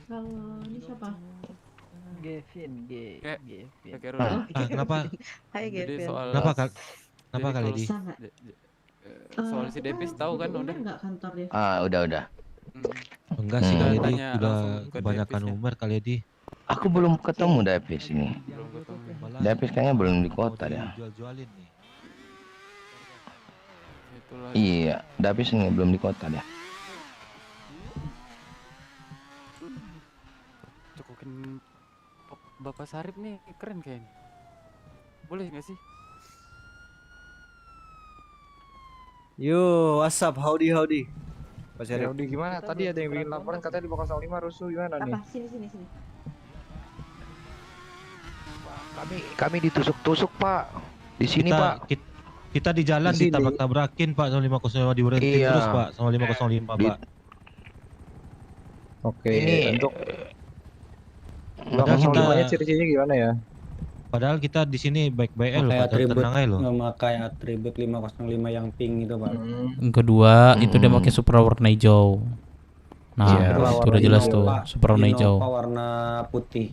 Kalau ini siapa? Gavin, Kayak Gavin. Kenapa? Hai Jadi Gavin. soal Kenapa kali kalau di? Sama. soal si Depis tahu kan udah. Nggak kantornya? Udah. Enggak sih kali di, Tanya udah langsung ke kebanyakan Depis ya. Umar kali di. Aku belum ketemu Davis ini. Belum ketemu. Malah Davis kayaknya belum di mau kota ya. dijual-jualin nih. Itulah. Iya, Davis ini belum di kota ya. Cokokin Bapak Sarip nih keren kayaknya. Boleh nggak sih? Yo, what's up? Howdy. Pak Ya Syarif. udah gimana? Tadi ada yang bikin laporan katanya di 05 rusuh gimana nih? Apa? Sini. Kami ditusuk-tusuk, Pak. Di sini, Kita, Pak. kita di jalan Di sini. ditabrak-tabrakin Pak, 0505 diberhentiin Iya. terus Pak, 0505 Di- Pak. Oke, Ini untuk Padahal kita 05-nya ciri-cirinya gimana ya? padahal kita di sini baik-baik loh Pakai Pak, atribut, tenang aja loh. memakai atribut 505 yang pink itu Pak. Yang kedua itu dia pakai Supra warna hijau. Nah, Iya. itu udah jelas tuh, Innova- Supra warna hijau. Innova warna putih.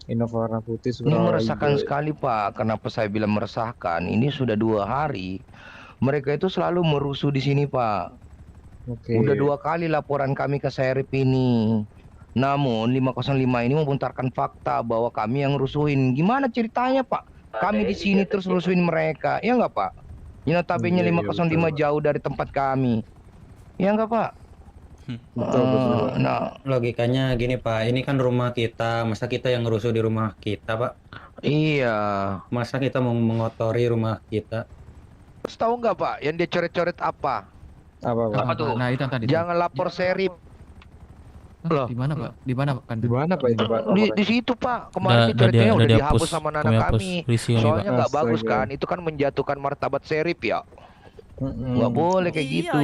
Innova warna putih Ini sebenarnya meresahkan sekali, Pak. Kenapa saya bilang meresahkan? Ini sudah 2 hari. Mereka itu selalu merusuh di sini, Pak. Oke. Udah 2 kali laporan kami ke Sheriff ini. Namun 505 ini membontarkan fakta bahwa kami yang rusuhin. Gimana ceritanya, Pak? Kami di sini terus rusuhin mereka. Ya nggak, Pak? Ini notabene Iya, 505 betul. jauh dari tempat kami. Ya nggak, Pak? Betul. Nah, Logikanya gini Pak, ini kan rumah kita, masa kita yang ngerusuh di rumah kita Pak? iya. Masa kita mau mengotori rumah kita? Terus tahu nggak, Pak? Yang dia coret-coret apa? Apa tuh? Nah, itu yang tadi. Jangan lapor Sheriff. Loh. Di mana, Pak? Di mana, Pak? Kan? Di mana Pak itu, Pak? Di situ, Pak. Kemarin Udah coretnya udah dihapus, dihapus sama kami anak hapus. kami. Risih ini, Soalnya Pak. nggak bagus Astaga. kan? Itu kan menjatuhkan martabat Sheriff ya. Nggak boleh kayak gitu.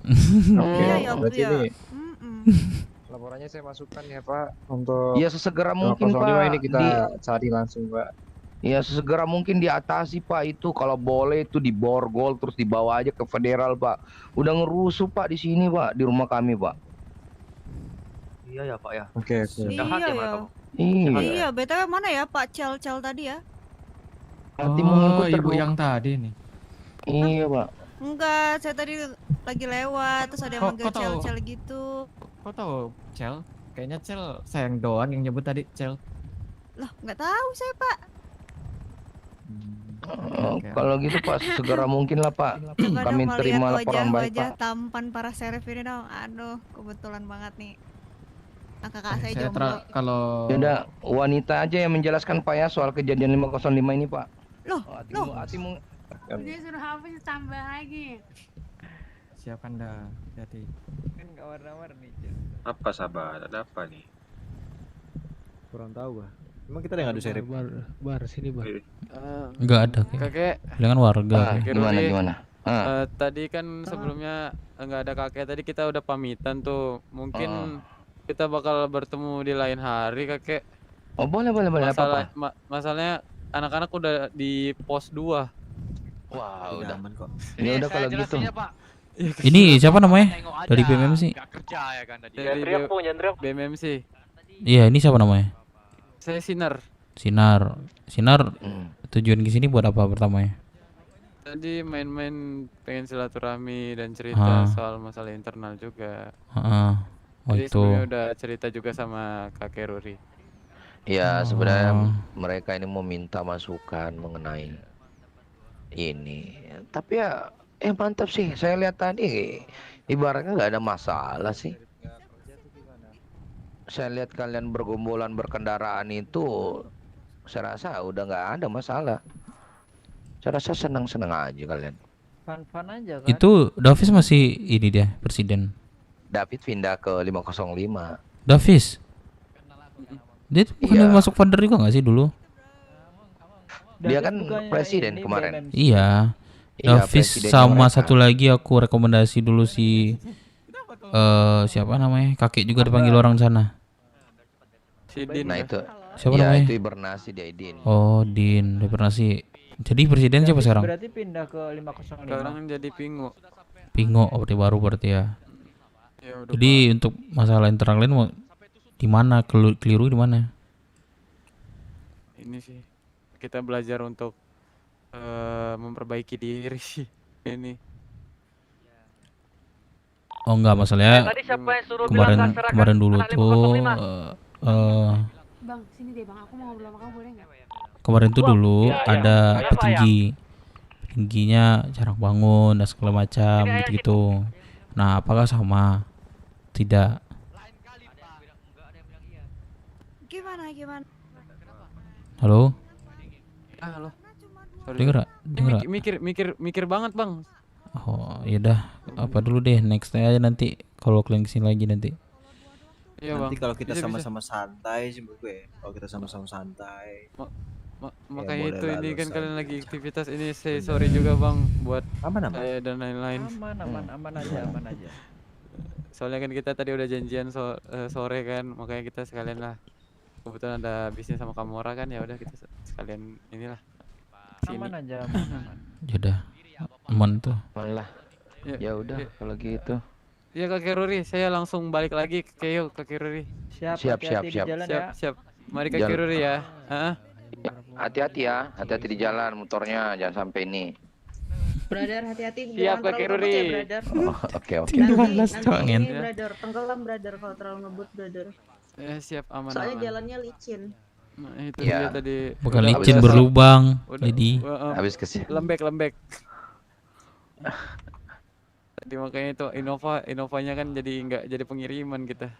Iya, ya, Berarti ya. ini laporannya saya masukkan ya Pak untuk Ya sesegera mungkin, 05 Pak. ini kita cari langsung Pak. Ya sesegera mungkin diatasi, Pak. Itu kalau boleh itu diborgol terus dibawa aja ke federal, Pak. Udah ngerusuh, Pak, di sini, Pak, di rumah kami, Pak. Iya ya Pak ya. Oke. Iya ya. Iya. Iya, BTW mana ya Pak Cel tadi ya? Hati Oh, mengikut ibu terus. yang tadi nih. Iya, Pak. Enggak, saya tadi lagi lewat terus ada yang Kok- manggil kok tahu? Cel gitu. Kok tahu, Cel? Kayaknya Cel sayang doang yang nyebut tadi, Cel. Loh, nggak tahu saya Pak. Kalau gitu, Pak, segera mungkin lah, Pak. Coba Kami dong mau terima lihat laporan baik, wajah-wajah Pak. tampan para sheriff ini dong. Aduh, kebetulan banget nih. Nah, kakak saya Saya jomblo. kalau Yaudah, wanita aja yang menjelaskan, Pak, ya, soal kejadian 505 ini, Pak. Loh, Hatimu. Dia suruh hapus tambah lagi. siapkan dah, jadi. Kan nggak warna-warni. Apa sahabat? Ada apa nih? Kurang tahu gua. Emang kita ada ngadu Syarif? Bar sini, Bar. Enggak ada kayak. Kakek. Bilangan warga. Ah, kayak. gimana Rudi, gimana? tadi kan sebelumnya nggak ada kakek, tadi kita udah pamitan tuh. Mungkin kita bakal bertemu di lain hari, kakek. Oh, boleh. Apa? Masalahnya anak-anak udah di pos 2. Wah, udah aman kok. Ya udah kalau gitu. Ini siapa namanya? Dari BMMC. Kerja ya kan tadi. Dari Jangan teriak, Pung, jangan teriak. BMMC. Iya, ini siapa namanya? Saya Sinar. Sinar. Tujuan ke sini buat apa pertamanya? Tadi main-main pengen silaturahmi dan cerita Ah. soal masalah internal juga. Heeh. Oh, Jadi itu. sebelumnya udah cerita juga sama kakek Ruri. Ya, sebenarnya mereka ini mau minta masukan mengenai ini. Tapi ya, mantap sih. Saya lihat tadi ibaratnya nggak ada masalah sih. Saya lihat kalian bergombolan berkendaraan itu, saya rasa udah nggak ada masalah. Saya rasa senang-senang aja kalian. Fun-fun aja kan. Itu Davis masih ini dia, presiden. David pindah ke 505. Davis. Dia tuh bukannya Iya. masuk founder juga nggak sih dulu? Dia kan presiden kemarin. Iya. Iya, Davis presidennya sama mereka. satu lagi aku rekomendasi dulu si siapa namanya? Kakek juga dipanggil orang sana. Si Din. Nah itu. Siapa ya, namanya? itu hibernasi dia Din. Oh, Din, hibernasi. Jadi presiden siapa sekarang? Berarti pindah ke 505. Sekarang jadi Pingu. Pingo, berarti baru berarti ya. Ya udah, Jadi untuk masalah internal lain mau di mana keliru di mana? ini sih kita belajar untuk memperbaiki diri sih ini. Oh enggak, masalahnya Tadi siapa yang suruh kemarin bilang laksanakan kemarin dulu anak tuh 505? Bang, sini deh bang, aku mau ngobrol sama kamu boleh nggak? kemarin tuh dulu iya, iya. ada Iya, petinggi. Petingginya jarang bangun dan segala macam gitu. Nah, apakah sama? Tidak. Gimana? Halo? Halo. Sorry. Dengar nggak? Dengar nggak? Mikir banget, Bang. Oh, yaudah. Apa dulu deh, next aja nanti kalau kalian kesini lagi nanti. Iya, Nanti Bang. kalau kita Bisa, bisa. sama-sama santai sih menurut gue. Kalau kita sama-sama santai. Makanya boleh itu lah, ini lu kan santai. kalian lagi aktivitas ini, saya sorry juga, Bang, buat Aman. saya dan lain-lain. Aman aja. Soalnya kan kita tadi udah janjian sore kan, makanya kita sekalian lah. Kebetulan ada bisnis sama Kamora kan, ya udah kita sekalian inilah. Sini. Aman aja. Yaudah. Aman tuh. Malah. Ya udah kalau gitu. Iya Kak Kiruri, saya langsung balik lagi ke Keyo, Kak Kiruri. Siap, hati-hati di siap. jalan ya. Siap. Mari Kak Jalan. Kiruri ya. Heeh. Hati-hati ya, hati-hati di jalan motornya, jangan sampai ini. Brother, hati-hati Siap, jangan Kak terlalu Kiruri. ngebut ya, brother. Oh, oke. Nanti Ngen. ini, brother, tenggelam, brother, kalau terlalu ngebut, brother. Siap, aman. Soalnya aman. jalannya licin. Nah, itu Iya. dia tadi. Bukan Udah- licin udah- berlubang. udah- Jadi Habis kesini. lembek. Tadi makanya itu Inovanya kan jadi nggak jadi pengiriman kita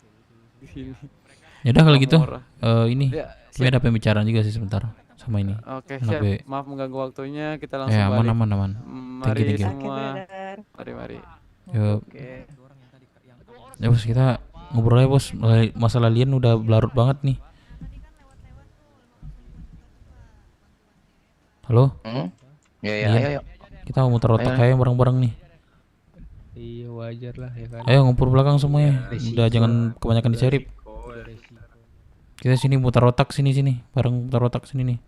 di sini. yaudah kalau gitu. Kamora. Ini Ya, gue ada pembicaraan juga sih sebentar sama ini. Oke, Anak siap. gue. Maaf mengganggu waktunya. Kita langsung Ya, balik. aman. Thank Mari you. semua. Mari. Yuk. Ya bos, kita ngobrol aja bos. Masalah alien udah belarut banget nih. Halo? Ya, Alien. ayo. Kita mau muter otak Ayo. aja bareng-bareng nih. Iya wajar lah ya kan. Ayo ngumpul belakang semuanya. Udah jangan kebanyakan dicerip. Kita sini muter otak sini. Bareng muter otak sini nih.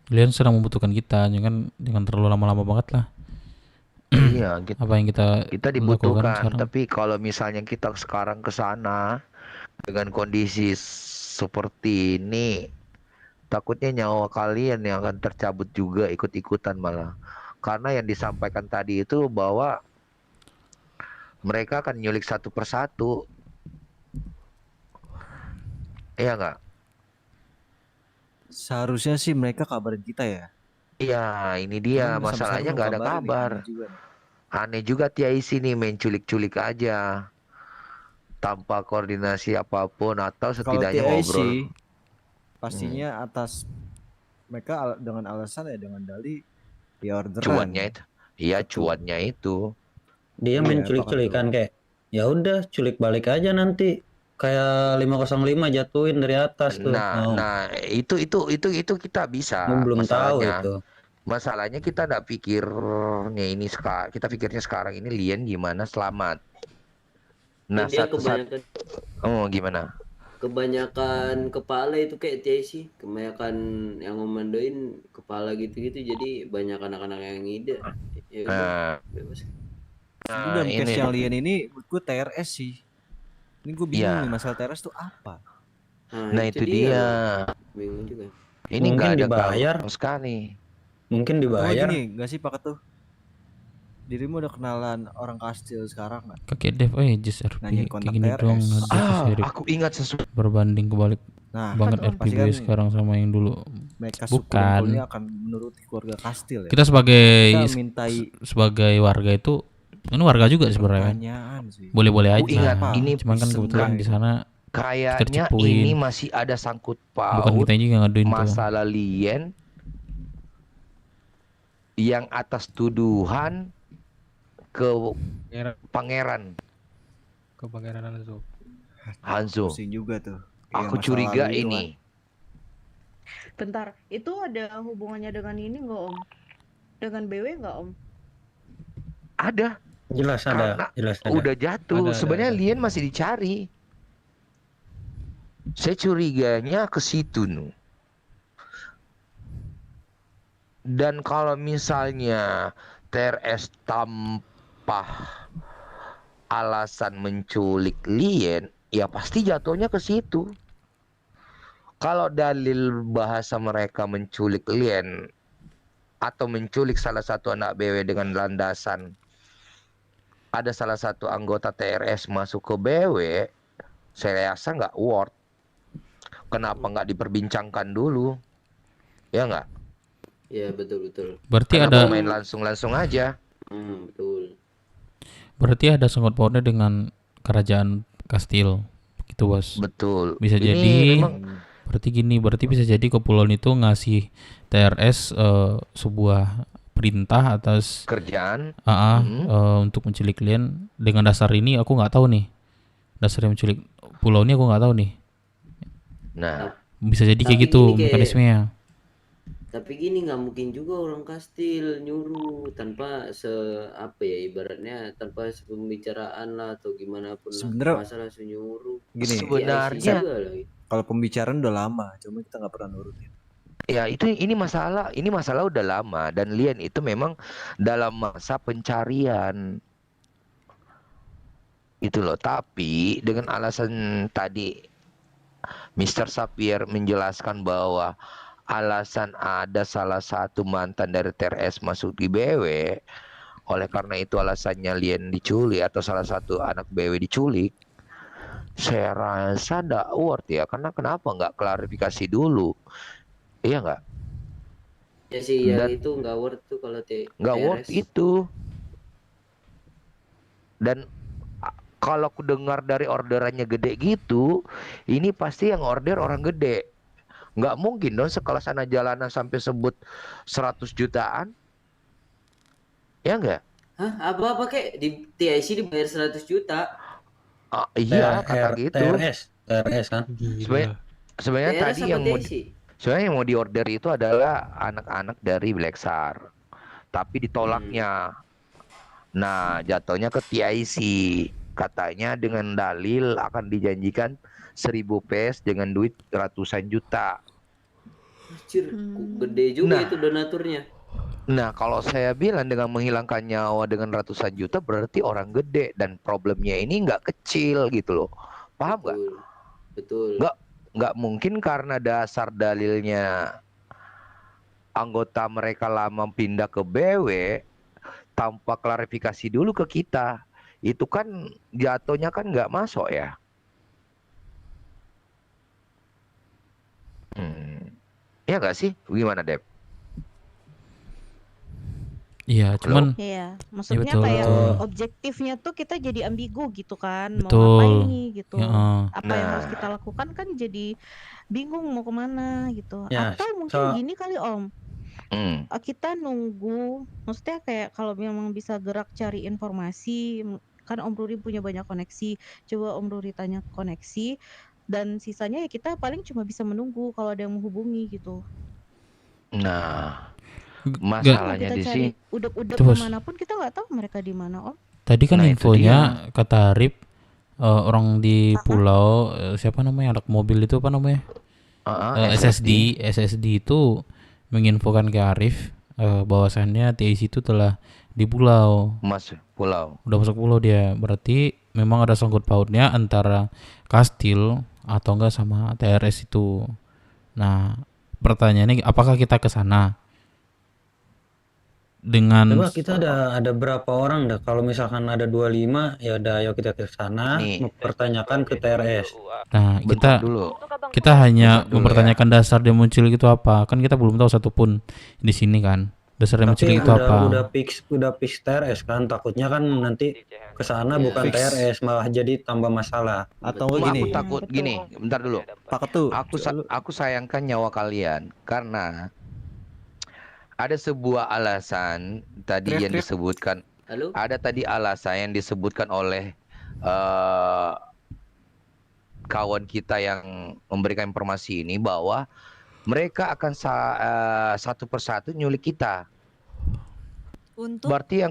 Kalian sedang membutuhkan kita, jangan terlalu lama-lama banget lah. Iya, Apa yang kita lakukan dibutuhkan. sekarang? Tapi kalau misalnya kita sekarang ke sana dengan kondisi seperti ini, takutnya nyawa kalian yang akan tercabut juga ikut-ikutan malah. Karena yang disampaikan tadi itu bahwa mereka akan nyulik satu persatu. Iya nggak? Seharusnya sih mereka kabarin kita ya. Iya, ini dia Cuman sampai masalahnya sekarang nggak ada belum kabarin nih, kabar. aneh juga nih. Aneh juga TIC nih main culik-culik aja tanpa koordinasi apapun atau Kalau setidaknya TIC ngobrol. pastinya atas mereka dengan alasan ya dengan dalih di orderan. Cuannya itu. Iya, cuannya itu. Dia main Iya, culik-culikan kayak ya udah culik balik aja nanti kayak 505 jatuhin dari atas tuh. Nah, itu kita bisa. Belum tahu Masalahnya- itu. Masalahnya kita nggak pikirnya ini sekarang. Kita pikirnya sekarang ini Lian gimana selamat. Nah, Dia satu-satu. Gimana? kebanyakan kepala itu kayak TIC, kebanyakan yang ngomandoin kepala gitu-gitu, jadi banyak anak-anak yang ngide. Ya udah, Nah, bebas. Itu dalam case yang Lian ini menurut gue TRS sih. Ini gue bingung Iya. nih masalah TRS tuh apa. Nah, itu dia. Bingung juga. Ini Mungkin nggak ada dibayar. gampang sekali. Mungkin Oh dibayar. gini gak sih Pak Ketuh? Dirimu udah kenalan orang kastil sekarang gak? Kakek Dev, just RP Nanyain kayak kontak gini TRS. dong. Ada serip. Aku ingat sesuatu. Berbanding kebalik Nah, banget pasti RP gue kan sekarang sama yang dulu. mereka Bukan. suku akan menuruti keluarga kastil ya. Kita sebagai Kita mintai sebagai warga itu Ini warga juga sebenarnya kan. Pertanyaan sih. Boleh-boleh aja. Ingat, ini Cuman kan kebetulan di sana kayaknya tercepuin. ini masih ada sangkut Bukan paut kita juga ngaduin tuh. masalah Lien yang atas tuduhan ke pangeran Ke Pangeran Hanzo. Hanzo. Pusing juga tuh. Aku Iya, masa curiga lalu itu ini. Bentar, itu ada hubungannya dengan ini nggak Om? Dengan BW nggak Om? Ada. Jelas ada, Karena jelas ada. udah jatuh. Ada, Sebenarnya ada. Lien masih dicari. Saya curiganya ke situ nu. Dan kalau misalnya TRS tanpa alasan menculik Lien, ya pasti jatuhnya ke situ. Kalau dalil bahasa mereka menculik Lien atau menculik salah satu anak BW dengan landasan ada salah satu anggota TRS masuk ke BW, saya rasa nggak worth. Kenapa nggak diperbincangkan dulu? Ya nggak? Ya betul. Berarti Kenapa ada main langsung aja? Betul. berarti ada sangkut pautnya dengan kerajaan Kastil. Gitu, Bos. Betul. Bisa Ini jadi memang- berarti bisa jadi kepulauan itu ngasih TRS sebuah perintah atas kerjaan untuk menculik Lien. Dengan dasar ini aku nggak tahu nih. Dasarnya menculik pulau ini aku nggak tahu nih. Nah, bisa jadi kayak Tapi gitu gini, kayak- mekanismenya. Tapi gini nggak mungkin juga orang Kastil nyuruh tanpa ibaratnya tanpa pembicaraan lah atau gimana pun lah. Sebenarnya Masa langsung nyuruh. Gini, Sebenarnya juga lagi. kalau pembicaraan udah lama, cuma kita nggak pernah nurutin. Ya ini masalah udah lama dan Lien itu memang dalam masa pencarian itu loh. Tapi dengan alasan tadi Mr. Sapir menjelaskan bahwa alasan ada salah satu mantan dari TRS masuk di BW, oleh karena itu alasannya Lien diculik atau salah satu anak BW diculik, saya rasa nggak worth ya. Karena kenapa nggak klarifikasi dulu? Iya nggak? Ya sih yang Dan- itu nggak worth tuh kalau Nggak worth itu. Dan kalau aku dengar dari orderannya gede gitu, ini pasti yang order orang gede. Nggak mungkin dong sekelas anak jalanan sampai sebut 100 jutaan. Ya nggak? Hah? Apa kek di TIC dibayar 100 juta? Iya kata gitu. TRS kan. Sebenarnya TRS tadi apa yang mau TIC? sebenarnya yang mau diorder itu adalah anak-anak dari Black Star. Tapi ditolaknya. Nah, jatuhnya ke TIC. Katanya dengan dalil akan dijanjikan 1000 PS dengan duit ratusan juta. Anjir, gede juga Nah. itu donaturnya. Nah, kalau saya bilang dengan menghilangkan nyawa dengan ratusan juta berarti orang gede dan problemnya ini nggak kecil gitu loh. Paham nggak? Betul. Nggak mungkin karena dasar dalilnya anggota mereka lama pindah ke BW tanpa klarifikasi dulu ke kita. Itu kan jatuhnya kan nggak masuk ya. Ya nggak sih? Gimana, Dep? Iya, cuman Iya, maksudnya betul, kayak betul. objektifnya tuh kita jadi ambigu gitu kan, mau Betul. ngapain nih gitu. Ya, Apa yang harus Nah. kita lakukan kan jadi bingung mau kemana gitu. Ya, Atau mungkin so- gini kali Om, kita nunggu, maksudnya kayak kalau memang bisa gerak cari informasi, kan Om Ruri punya banyak koneksi, coba Om Ruri tanya koneksi, dan sisanya ya kita paling cuma bisa menunggu kalau ada yang menghubungi gitu. Nah, Kalau masalahnya kita di cari sini. udak-udak Itu, Bos. kemanapun kita nggak tahu mereka di mana Om. tadi kan Nah, itu infonya kata Arif orang di pulau siapa namanya anak mobil itu apa namanya? SSD itu menginfokan ke Arif bahwasannya TIC itu telah di pulau. Masuk pulau. Udah masuk pulau dia. Berarti memang ada sangkut pautnya antara Kastil atau enggak sama TRS itu. Nah, pertanyaannya apakah kita ke sana? Dengan Coba kita ada berapa orang dah? Kalau misalkan ada 25, ya udah ayo kita ke sana mempertanyakan ke TRS. Nah, Bentar kita hanya Bentar dulu mempertanyakan dasar dia muncul itu apa. Kan kita belum tahu satupun di sini kan. Dasarnya Tapi menculik itu apa? udah fix TRS kan, takutnya kan nanti ke sana bukan Fix. TRS malah jadi tambah masalah. Atau Cuma gini, aku takut gini, bentar dulu. Pak Ketu, Aku sayangkan nyawa kalian karena ada sebuah alasan tadi yang disebutkan. Halo? Ada tadi alasan yang disebutkan oleh kawan kita yang memberikan informasi ini bahwa mereka akan satu persatu nyulik kita. Untuk Berarti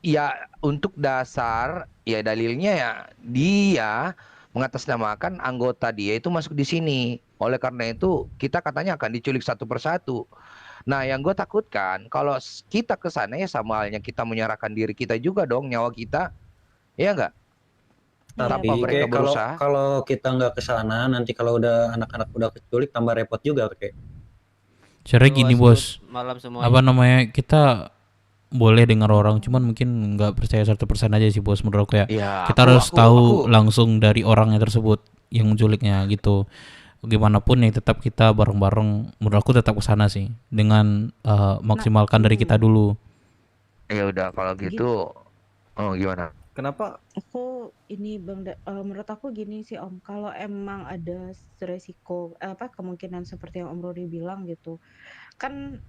ya untuk dasar ya dalilnya ya dia mengatasnamakan anggota dia itu masuk di sini. Oleh karena itu kita katanya akan diculik satu persatu. Nah, yang gue takutkan kalau kita ke sana ya sama halnya kita menyerahkan diri kita juga dong, nyawa kita. Iya enggak? Tapi Tanpa mereka berusaha. kalau kita nggak ke sana, nanti kalau udah anak-anak udah keculik tambah repot juga kayak. Caranya gini bos, malam semuanya. apa namanya, kita boleh dengar orang, cuman mungkin nggak percaya 100% aja sih bos menurut aku ya. Kita harus tahu langsung dari orangnya tersebut yang menculiknya gitu. Bagaimanapun ya tetap kita bareng-bareng, menurut aku tetap ke sana sih dengan maksimalkan dari kita dulu. Ya udah kalau gitu, oh gimana? kenapa? Aku ini menurut aku gini sih Om, kalau emang ada resiko kemungkinan seperti yang Om Rodi bilang gitu, kan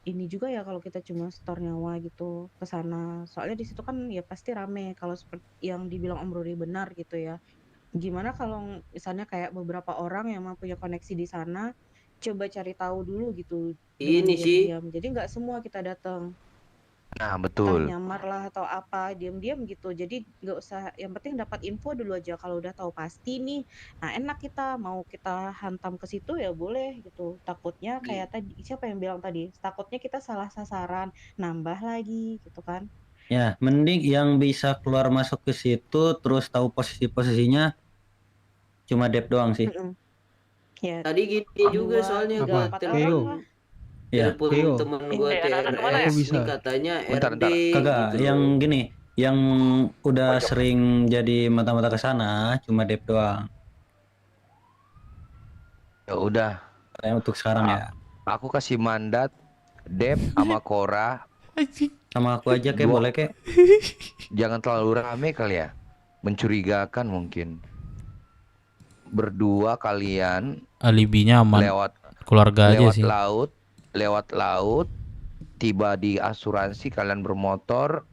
ini juga ya kalau kita cuma setor nyawa gitu ke sana, soalnya di situ kan ya pasti rame kalau seperti yang dibilang Om Rodi benar gitu ya. Gimana kalau misalnya kayak beberapa orang yang emang punya koneksi di sana, coba cari tahu dulu gitu dengan Ini sih. diam-diam. Jadi nggak semua kita datang. Nah, Entah betul. nyamar lah atau apa, diam-diam gitu. Jadi nggak usah, yang penting dapat info dulu aja. Kalau udah tahu pasti nih, nah enak kita mau kita hantam ke situ ya boleh gitu. Takutnya kayak tadi, siapa yang bilang tadi? Takutnya kita salah sasaran, nambah lagi gitu kan. Ya, mending yang bisa keluar masuk ke situ terus tahu posisinya cuma Dep doang sih. Ya, Tadi gini juga soalnya Apa? gua Theo. telepon Ya, Theo. temen gua Aku TRS bisa. ini katanya Bentar, RD kagak. gitu Yang loh. gini, yang udah sering jadi mata-mata ke sana cuma Dep doang. Ya udah. Untuk sekarang ya. Aku kasih mandat Dep sama Cora. Sama aku aja kayak boleh kayak. Jangan terlalu rame kali ya. Mencurigakan mungkin. Berdua kalian Alibinya aman. lewat Keluarga aja sih. Lewat laut, tiba di asuransi kalian bermotor.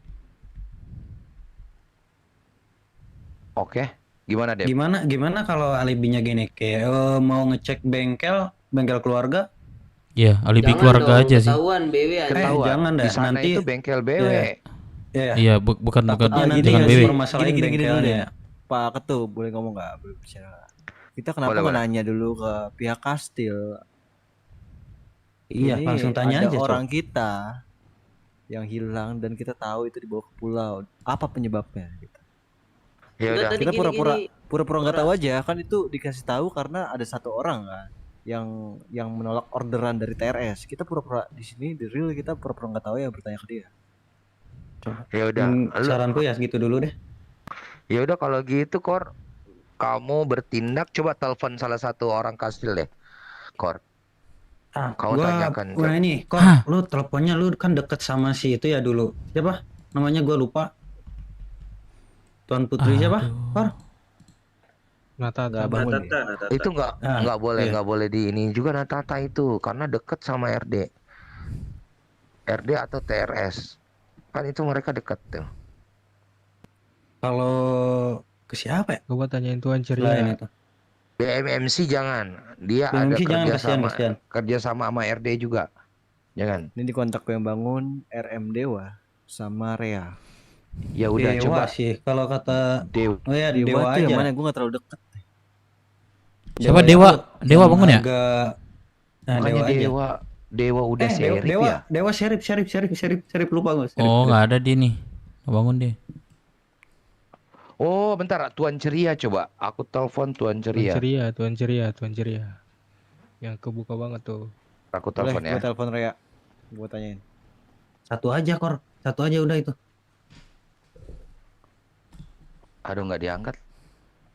Oke, gimana Dep? Gimana kalau alibinya gini kayak mau ngecek bengkel keluarga? Iya, alibi Jangan keluarga dong, aja sih. ketahuan BW aja. Ketahuan. jangan dah, Di sana nanti itu bengkel BW. Iya, bukan nanti dengan yang BW. permasalahin Gini dulu bengkelnya. deh. Pak Ketu, boleh ngomong nggak? Boleh bicara. Kita kenapa Boleh, nggak boleh. nanya dulu ke pihak kastil? Iya, Ini langsung tanya ada aja, Cok. orang kita yang hilang dan kita tahu itu dibawa ke pulau. Apa penyebabnya? Gitu. Ya Enggak, udah. tadi Kita gini-gini. pura-pura nggak tahu aja, kan itu dikasih tahu karena ada satu orang kan yang menolak orderan dari TRS. Kita pura-pura di sini di real kita pura-pura nggak tahu ya, bertanya ke dia. Ya udah. Saranku ya segitu dulu deh. Ya udah kalau gitu Kor, kamu bertindak coba telepon salah satu orang kastil deh. Kor. Kamu tanyakan. Wah ini, kok lu teleponnya lu kan deket sama si itu ya dulu. Siapa? Namanya gua lupa. Tuan Putri siapa? Kor? Natata. bangun Itu nggak boleh, iya. nggak boleh di ini juga Natata itu karena deket sama RD. RD atau TRS. Kan itu mereka dekat tuh. Kalau ke siapa ya? Coba tanyain Tuan Selain Ceria. itu. BMMC jangan. Dia BMMC ada jangan, kasihan. kerja sama sama RD juga. Jangan. Ini di kontak yang bangun RM Dewa sama Rea. Ya udah Dewa coba sih kalau kata Dewa. Oh ya Dewa Dewa tuh yang aja. mana? Gue nggak terlalu deket. Siapa Dewa? Dewa bangun ya? Nah, Makanya Dewa aja. Dewa udah serip ya. Dewa Syarif lupa gue. Oh, nggak ada dia nih. Nggak bangun dia. Oh, bentar, Tuan Ceria coba. Aku telepon Tuan Ceria. Tuan Ceria. Yang kebuka banget tuh. Aku Boleh, telepon ya. gue telepon Rea. Gue tanyain. Satu aja Kor. Satu aja udah itu. Aduh, nggak diangkat.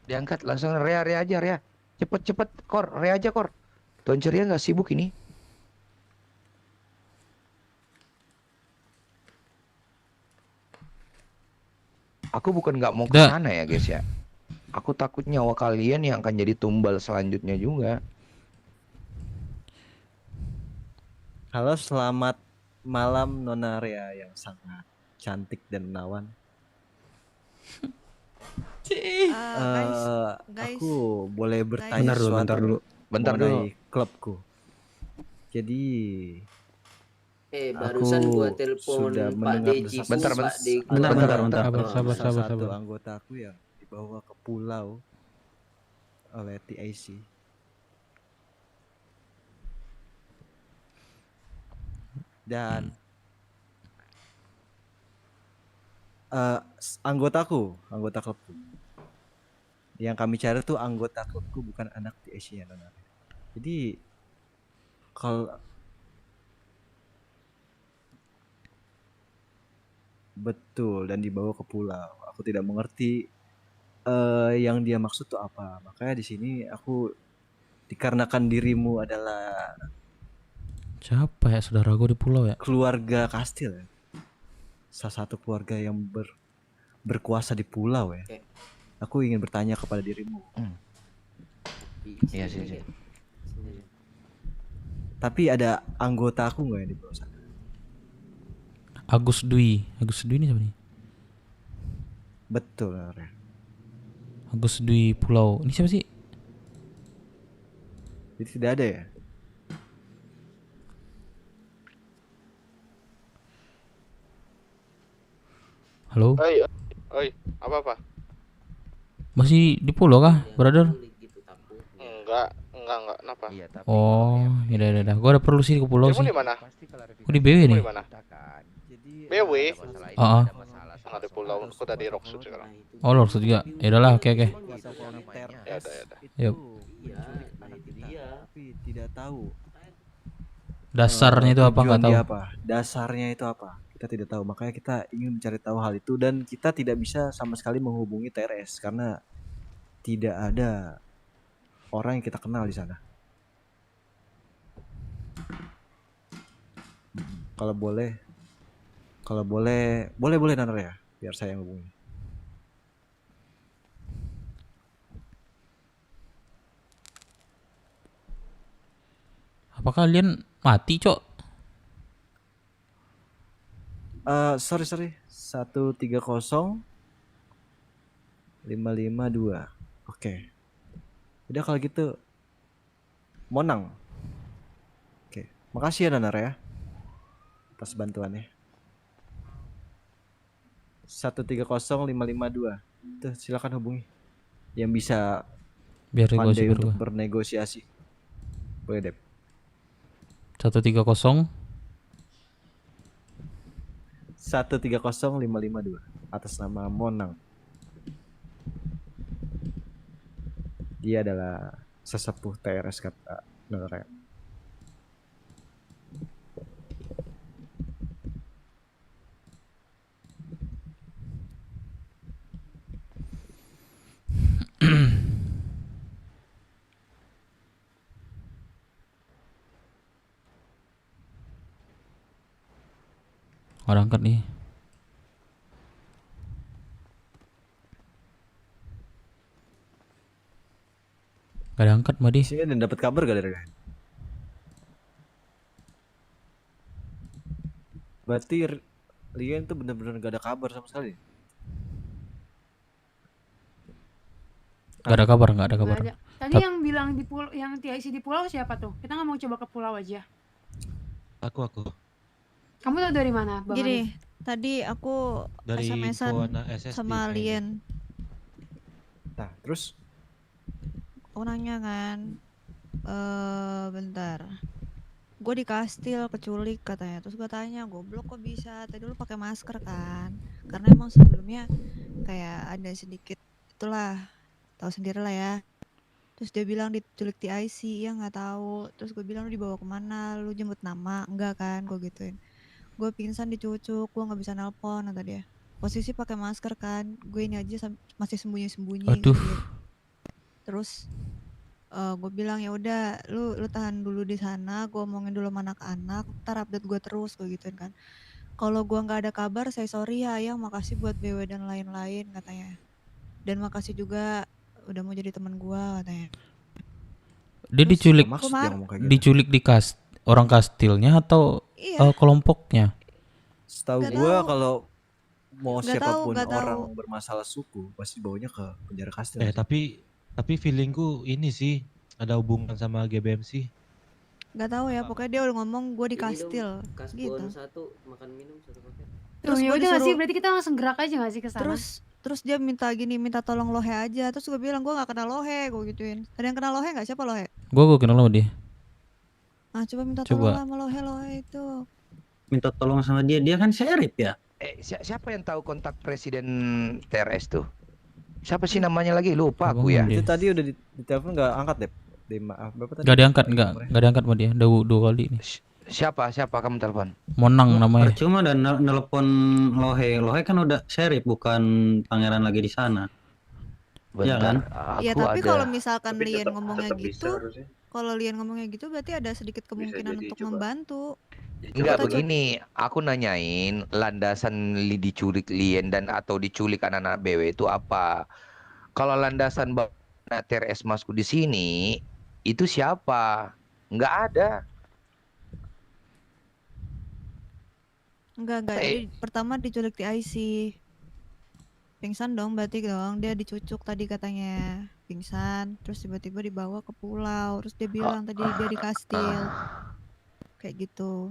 Diangkat langsung Rea aja Rea. Cepet Kor, Rea aja Kor. Tuan Ceria nggak sibuk ini. Aku bukan nggak mau ke Kita- sana ya guys ya. Aku takut nyawa kalian yang akan jadi tumbal selanjutnya juga. Halo, selamat malam Nona Rea yang sangat cantik dan menawan. guys, Aku boleh bertanya Bentar dulu, sesuatu bentar dulu. Bentar mengenai klubku. Jadi barusan aku gua telepon sudah Pak mendengar Deji, desakan Bentar, Pak bentar. Deji. Bentar. salah Sabar. satu anggota aku yang dibawa ke pulau oleh TIC. Dan anggota klubku yang kami cari tuh anggota klubku, bukan anak TIC ya Nona. Jadi kalau betul, dan dibawa ke pulau. Aku tidak mengerti yang dia maksud tuh apa. Makanya di sini aku, dikarenakan dirimu adalah Siapa ya saudara gue di pulau ya? keluarga Kastil ya. Salah satu keluarga yang berkuasa di pulau ya. Aku ingin bertanya kepada dirimu. Iya sih. Tapi ada anggota aku nggak yang di bawah sana? Agus Dwi ini siapa nih? Betul, Rea. Agus Dwi Pulau. Ini siapa sih? Jadi tidak ada ya? Halo? Oi, apa? Masih di pulau kah, brother? Enggak, kenapa? Oh, ya. Gua ada perlu sih ke pulau Kamu sih. di mana? Gua di BW nih. Di mana? BW? Heeh. Nggak di pulau, aku tadi Rocksud sekarang. Oh, Lord juga. Ya udahlah, oke. Ya udah. Yuk. Tapi tidak tahu Dasarnya itu apa, nggak tujuan tahu. dia apa, dasarnya itu apa, kita tidak tahu. Makanya kita ingin mencari tahu hal itu, dan kita tidak bisa sama sekali menghubungi TRS karena tidak ada orang yang kita kenal di sana. Kalau boleh Nana ya, biar saya yang hubungi. Apa kalian mati, Cok? Sorry 130 552. Oke. Udah kalau gitu Monang. Oke, makasih ya Nana ya atas bantuannya. 130552. Tuh, silakan hubungi yang bisa Biar gua pandai super untuk gua. bernegosiasi. Boleh deh. 130 130552 atas nama Monang. Dia adalah sesepuh TRS kata Nora. Orang angkat nih. Gak ada angkat Madi. Sini dan dapat kabar gak dari kalian? Berarti Lian tuh bener-bener gak ada kabar sama sekali. Gak ada kabar. Nggak ada. Tadi yang bilang di pulau, yang TIC di pulau siapa tuh? Kita nggak mau coba ke pulau aja. Aku. Kamu tahu dari mana, Bang Gini, Hanif? tadi aku Dari SMS-an info anak SSD sama kayaknya. Lien. Nah, terus Aku nanya kan, bentar. Gue di kastil keculik katanya. Terus gue tanya, goblok kok bisa? Tadi dulu pakai masker kan? Karena emang sebelumnya kayak ada sedikit itulah, tahu sendiri lah ya. Terus dia bilang diculik TIC, ya nggak tahu. Terus gue bilang lu dibawa kemana? Lu jemput nama? Enggak kan? Gue gituin. Gue pingsan dicucuk, gue nggak bisa nelpon kata dia. Posisi pakai masker kan? Gue ini aja masih sembunyi-sembunyi. Aduh. Gitu. Terus gue bilang ya udah lu tahan dulu di sana, gue omongin dulu sama anak-anak, ntar update gue terus gue gituin kan. kalau gua nggak ada kabar, saya sorry ya Ayang, makasih buat BW dan lain-lain katanya. Dan makasih juga udah mau jadi teman gua katanya. Dia Terus diculik, maksud dia ngomong kayak gitu? diculik di orang kastilnya atau Iya. kelompoknya? Setahu Nggak gua tahu. kalau mau Nggak tahu, siapapun nggak orang tahu. bermasalah suku pasti bawanya ke penjara kastil. Tapi feelingku ini sih ada hubungan sama GBMC. Nggak tahu ya, pokoknya dia udah ngomong gua di Ini dong, kastil gitu. kasbon 1 makan minum 1 paket. Tuh, Terus ya gua udah nggak sih, disuruh berarti kita langsung gerak aja nggak sih ke sana? terus dia minta gini, minta tolong Lohe aja. Terus gue bilang gue nggak kenal Lohe, gue gituin. Ada yang kenal Lohe nggak? Siapa Lohe? Gue kenal sama dia. Ah, coba minta Coba. tolong sama Lohe itu. Minta tolong sama dia, dia kan sheriff ya. Siapa yang tahu kontak presiden TRS tuh? Siapa sih namanya lagi? Lupa aku ya. Itu tadi udah di telepon nggak angkat deh. Maaf, Bapak tadi. Gak diangkat, nggak diangkat sama dia. Dua kali ini. Siapa kamu telepon? Monang namanya. Percuma dan nelpon Lohe. Lohe kan udah sheriff, bukan pangeran lagi di sana. Iya kan? Ya tapi kalau misalkan Lian ngomongnya gitu, kalau Lian ngomongnya gitu berarti ada sedikit kemungkinan untuk membantu. Enggak begini, aku nanyain landasan diculik Lien dan atau diculik anak-anak BW itu apa? Kalau landasan TRS masuk di sini itu siapa? Enggak ada. Enggak. Jadi pertama diculik di IC. Pingsan dong berarti dong, dia dicucuk tadi katanya. Pingsan, terus tiba-tiba dibawa ke pulau. Terus dia bilang tadi dia di kastil. Kayak gitu.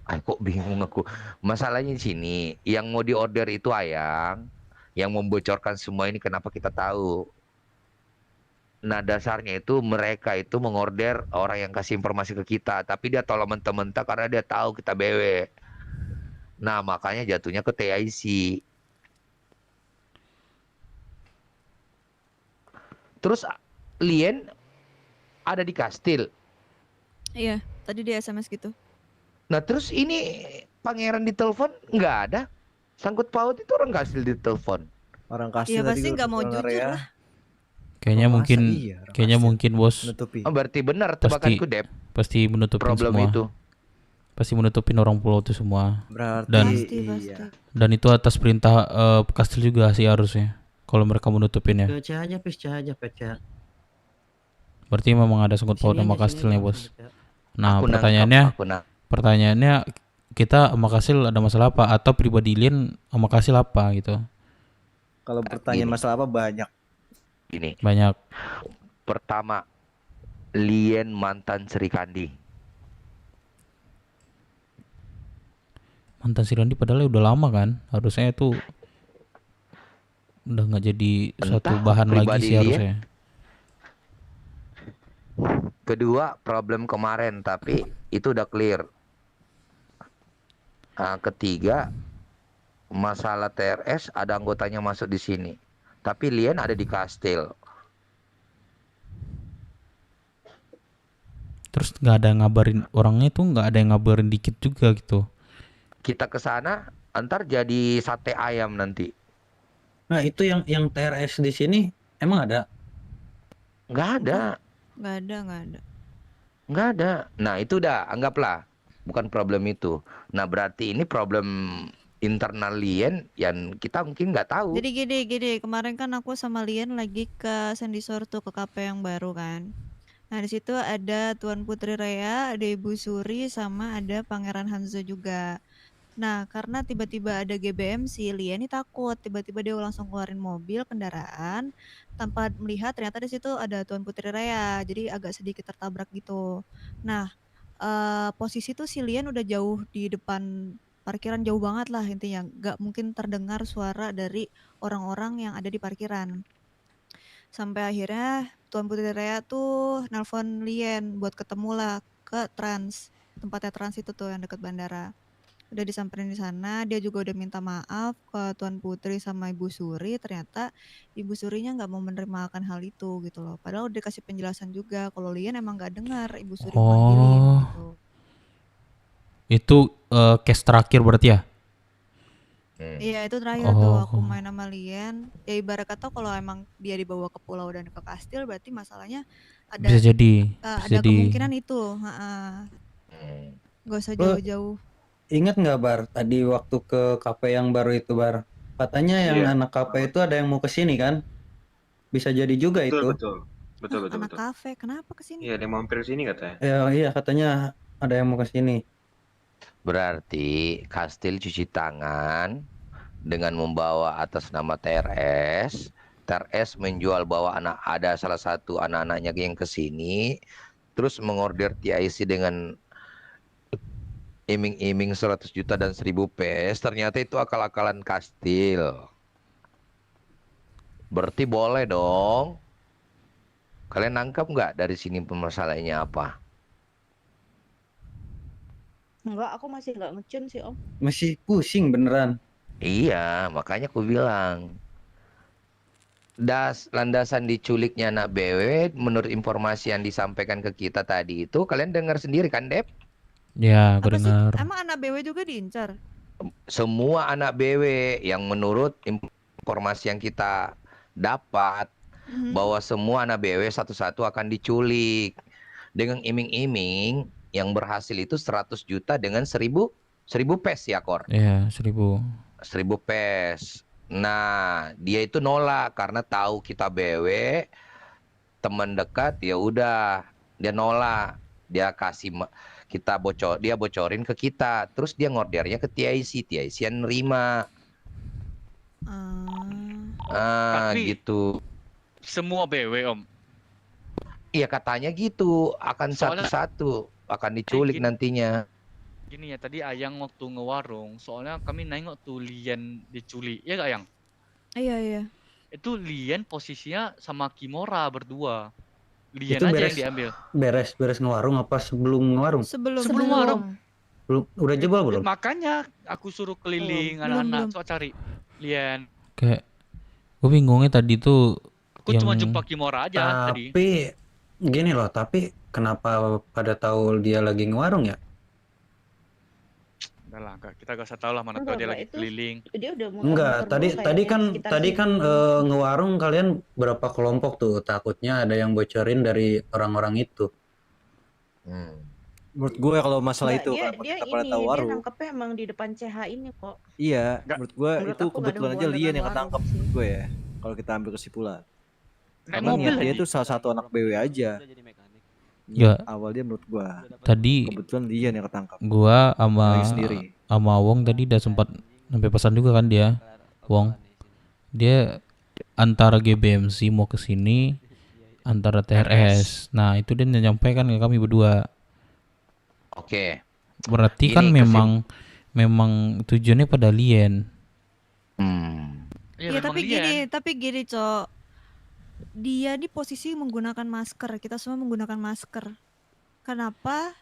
Kok bingung aku. Masalahnya di sini, yang mau diorder itu Ayang, yang membocorkan semua ini kenapa kita tahu. Nah dasarnya itu mereka itu mengorder orang yang kasih informasi ke kita, tapi dia tolong mentah-mentah karena dia tahu kita BW. Nah makanya jatuhnya ke TIC. Terus Lien ada di kastil. Iya, tadi dia SMS gitu. Nah terus ini pangeran ditelepon nggak ada. Sangkut paut itu orang kastil ditelepon. Orang Iya pasti nggak mau jujur lah. Kayaknya mungkin bos. Berarti benar tebakanku Dep. Pasti menutupin problem semua. itu. Pasti menutupin orang pulau itu semua. Berarti dan itu atas perintah kastil juga sih harusnya. Kalau mereka menutupin ya. Pecah aja, pecah. Berarti memang ada sangkut paut sama kastilnya bos. Nah Aku pertanyaannya kita sama kastil ada masalah apa atau pribadi Lien sama kastil apa gitu? Kalau pertanyaan masalah apa banyak. Ini. Banyak. Pertama, Lien mantan Sri Kandi. Mantan Sri Kandi padahal udah lama kan, harusnya itu udah nggak jadi suatu bahan lagi sih harusnya. Kedua, problem kemarin tapi itu udah clear. Nah, ketiga, masalah TRS ada anggotanya masuk di sini. Tapi Lien ada di kastil. Terus nggak ada ngabarin orangnya tuh, nggak ada yang ngabarin dikit juga gitu. Kita ke sana, antar jadi sate ayam nanti. Nah itu yang TRS di sini emang ada? Nggak ada. Nggak ada. Nah itu udah anggaplah bukan problem itu. Nah berarti ini problem internal Lien yang kita mungkin nggak tahu. Jadi gini, kemarin kan aku sama Lian lagi ke Sandisor tuh ke kafe yang baru kan. Nah di situ ada Tuan Putri Rhea, ada Ibu Suri, sama ada Pangeran Hanzo juga. Nah karena tiba-tiba ada GBM si Lian ini takut, tiba-tiba dia langsung keluarin mobil kendaraan tanpa melihat ternyata di situ ada Tuan Putri Rhea, jadi agak sedikit tertabrak gitu. Nah posisi tuh si Lian udah jauh di depan parkiran, jauh banget lah intinya, nggak mungkin terdengar suara dari orang-orang yang ada di parkiran. Sampai akhirnya Tuan Putri Rhea tuh nelpon Lian buat ketemu lah ke Trans, tempatnya Trans itu tuh yang dekat bandara. Udah disamperin di sana, dia juga udah minta maaf ke Tuan Putri sama Ibu Suri. Ternyata Ibu Surinya nggak mau menerima akan hal itu gitu loh. Padahal udah dikasih penjelasan juga kalau Lian emang nggak dengar Ibu Suri manggilin gitu. Itu case terakhir berarti ya? Iya itu terakhir tuh aku main sama Lian. Ya ibarat kata kalau emang dia dibawa ke pulau dan ke kastil berarti masalahnya ada Bisa jadi, ada kemungkinan itu. Gak usah jauh-jauh. ingat nggak Bar? Tadi waktu ke kafe yang baru itu Bar, katanya yang Iya. anak kafe itu ada yang mau kesini kan? Bisa jadi juga Betul, itu. betul. Betul, betul, Anak betul. kafe, kenapa kesini? Iya, dia mampir sini katanya. Ya, iya katanya ada yang mau kesini. Berarti Kastil cuci tangan dengan membawa atas nama TRS. TRS menjual bawa ada salah satu anak-anaknya yang kesini, terus mengorder TIC dengan iming-iming 100 juta dan 1000 PS. Ternyata itu akal-akalan Kastil. Berarti boleh dong. Kalian nangkap nggak dari sini permasalahannya apa? Enggak, aku masih nggak ngecun sih Om. Masih pusing beneran. Iya, makanya aku bilang. Landasan diculiknya anak BW menurut informasi yang disampaikan ke kita tadi itu kalian dengar sendiri kan, Dep? Ya, aku Apa sih? dengar. Emang anak BW juga diincar? Semua anak BW yang menurut informasi yang kita dapat bahwa semua anak BW satu-satu akan diculik dengan iming-iming yang berhasil itu 100 juta dengan 1000 PES ya, Kor? Iya, 1000. 1000 PES. Nah, dia itu nolak karena tahu kita BW, teman dekat, ya udah dia nolak. Dia kasih dia bocorin ke kita. Terus dia ngordernya ke TIC yang nerima. Tapi Gitu. semua BW Om. Iya katanya gitu, akan Soalnya- satu-satu akan diculik nantinya. Gini ya, tadi Ayang waktu ngewarung, soalnya kami nengok tuh Lian diculik, ya gak Ayang? Iya, iya. Itu Lian posisinya sama Kimura berdua. Lian Itu aja beres yang diambil. beres ngewarung apa sebelum ngewarung? Sebelum warung. Belum, udah jebol belum? Makanya aku suruh keliling anak-anak so cari Lian. Kayak gue bingungnya tadi tuh Aku cuma jumpa Kimura aja tadi. Tapi gini loh, tapi kenapa pada tahu dia lagi ngewarung ya? Udah lah, kita gak usah tahu lah, mana tahu dia lagi keliling. Dia udah Enggak, tadi kan ngewarung kalian berapa kelompok tuh? Takutnya ada yang bocorin dari orang-orang itu. Menurut gue kalau masalah Nggak, itu dia, kan dia kita pada ini, tahu dia warung. nangkepnya emang di depan CH ini kok. Iya, menurut gue Menurut itu aku nggak ada kebetulan aja hubungan Lian dengan yang warung ketangkep sih. menurut gue ya. Kalau kita ambil kesimpulan. Naik Karena mobil niat dia lagi. itu salah satu anak BW aja. Ya. Awal dia menurut gue. Tadi Kebetulan Lian yang ketangkap. gua Orangnya sendiri. sama Wong tadi udah sempat sampai pesan juga kan dia. Wong. Dia antara GBMC mau ke sini antara TRS. Nah, itu dia menyampaikan ke kami berdua. Oke. Berarti kan memang tujuannya pada Lian. Iya, tapi gini, Cok. Dia di posisi menggunakan masker. Kita semua menggunakan masker. Kenapa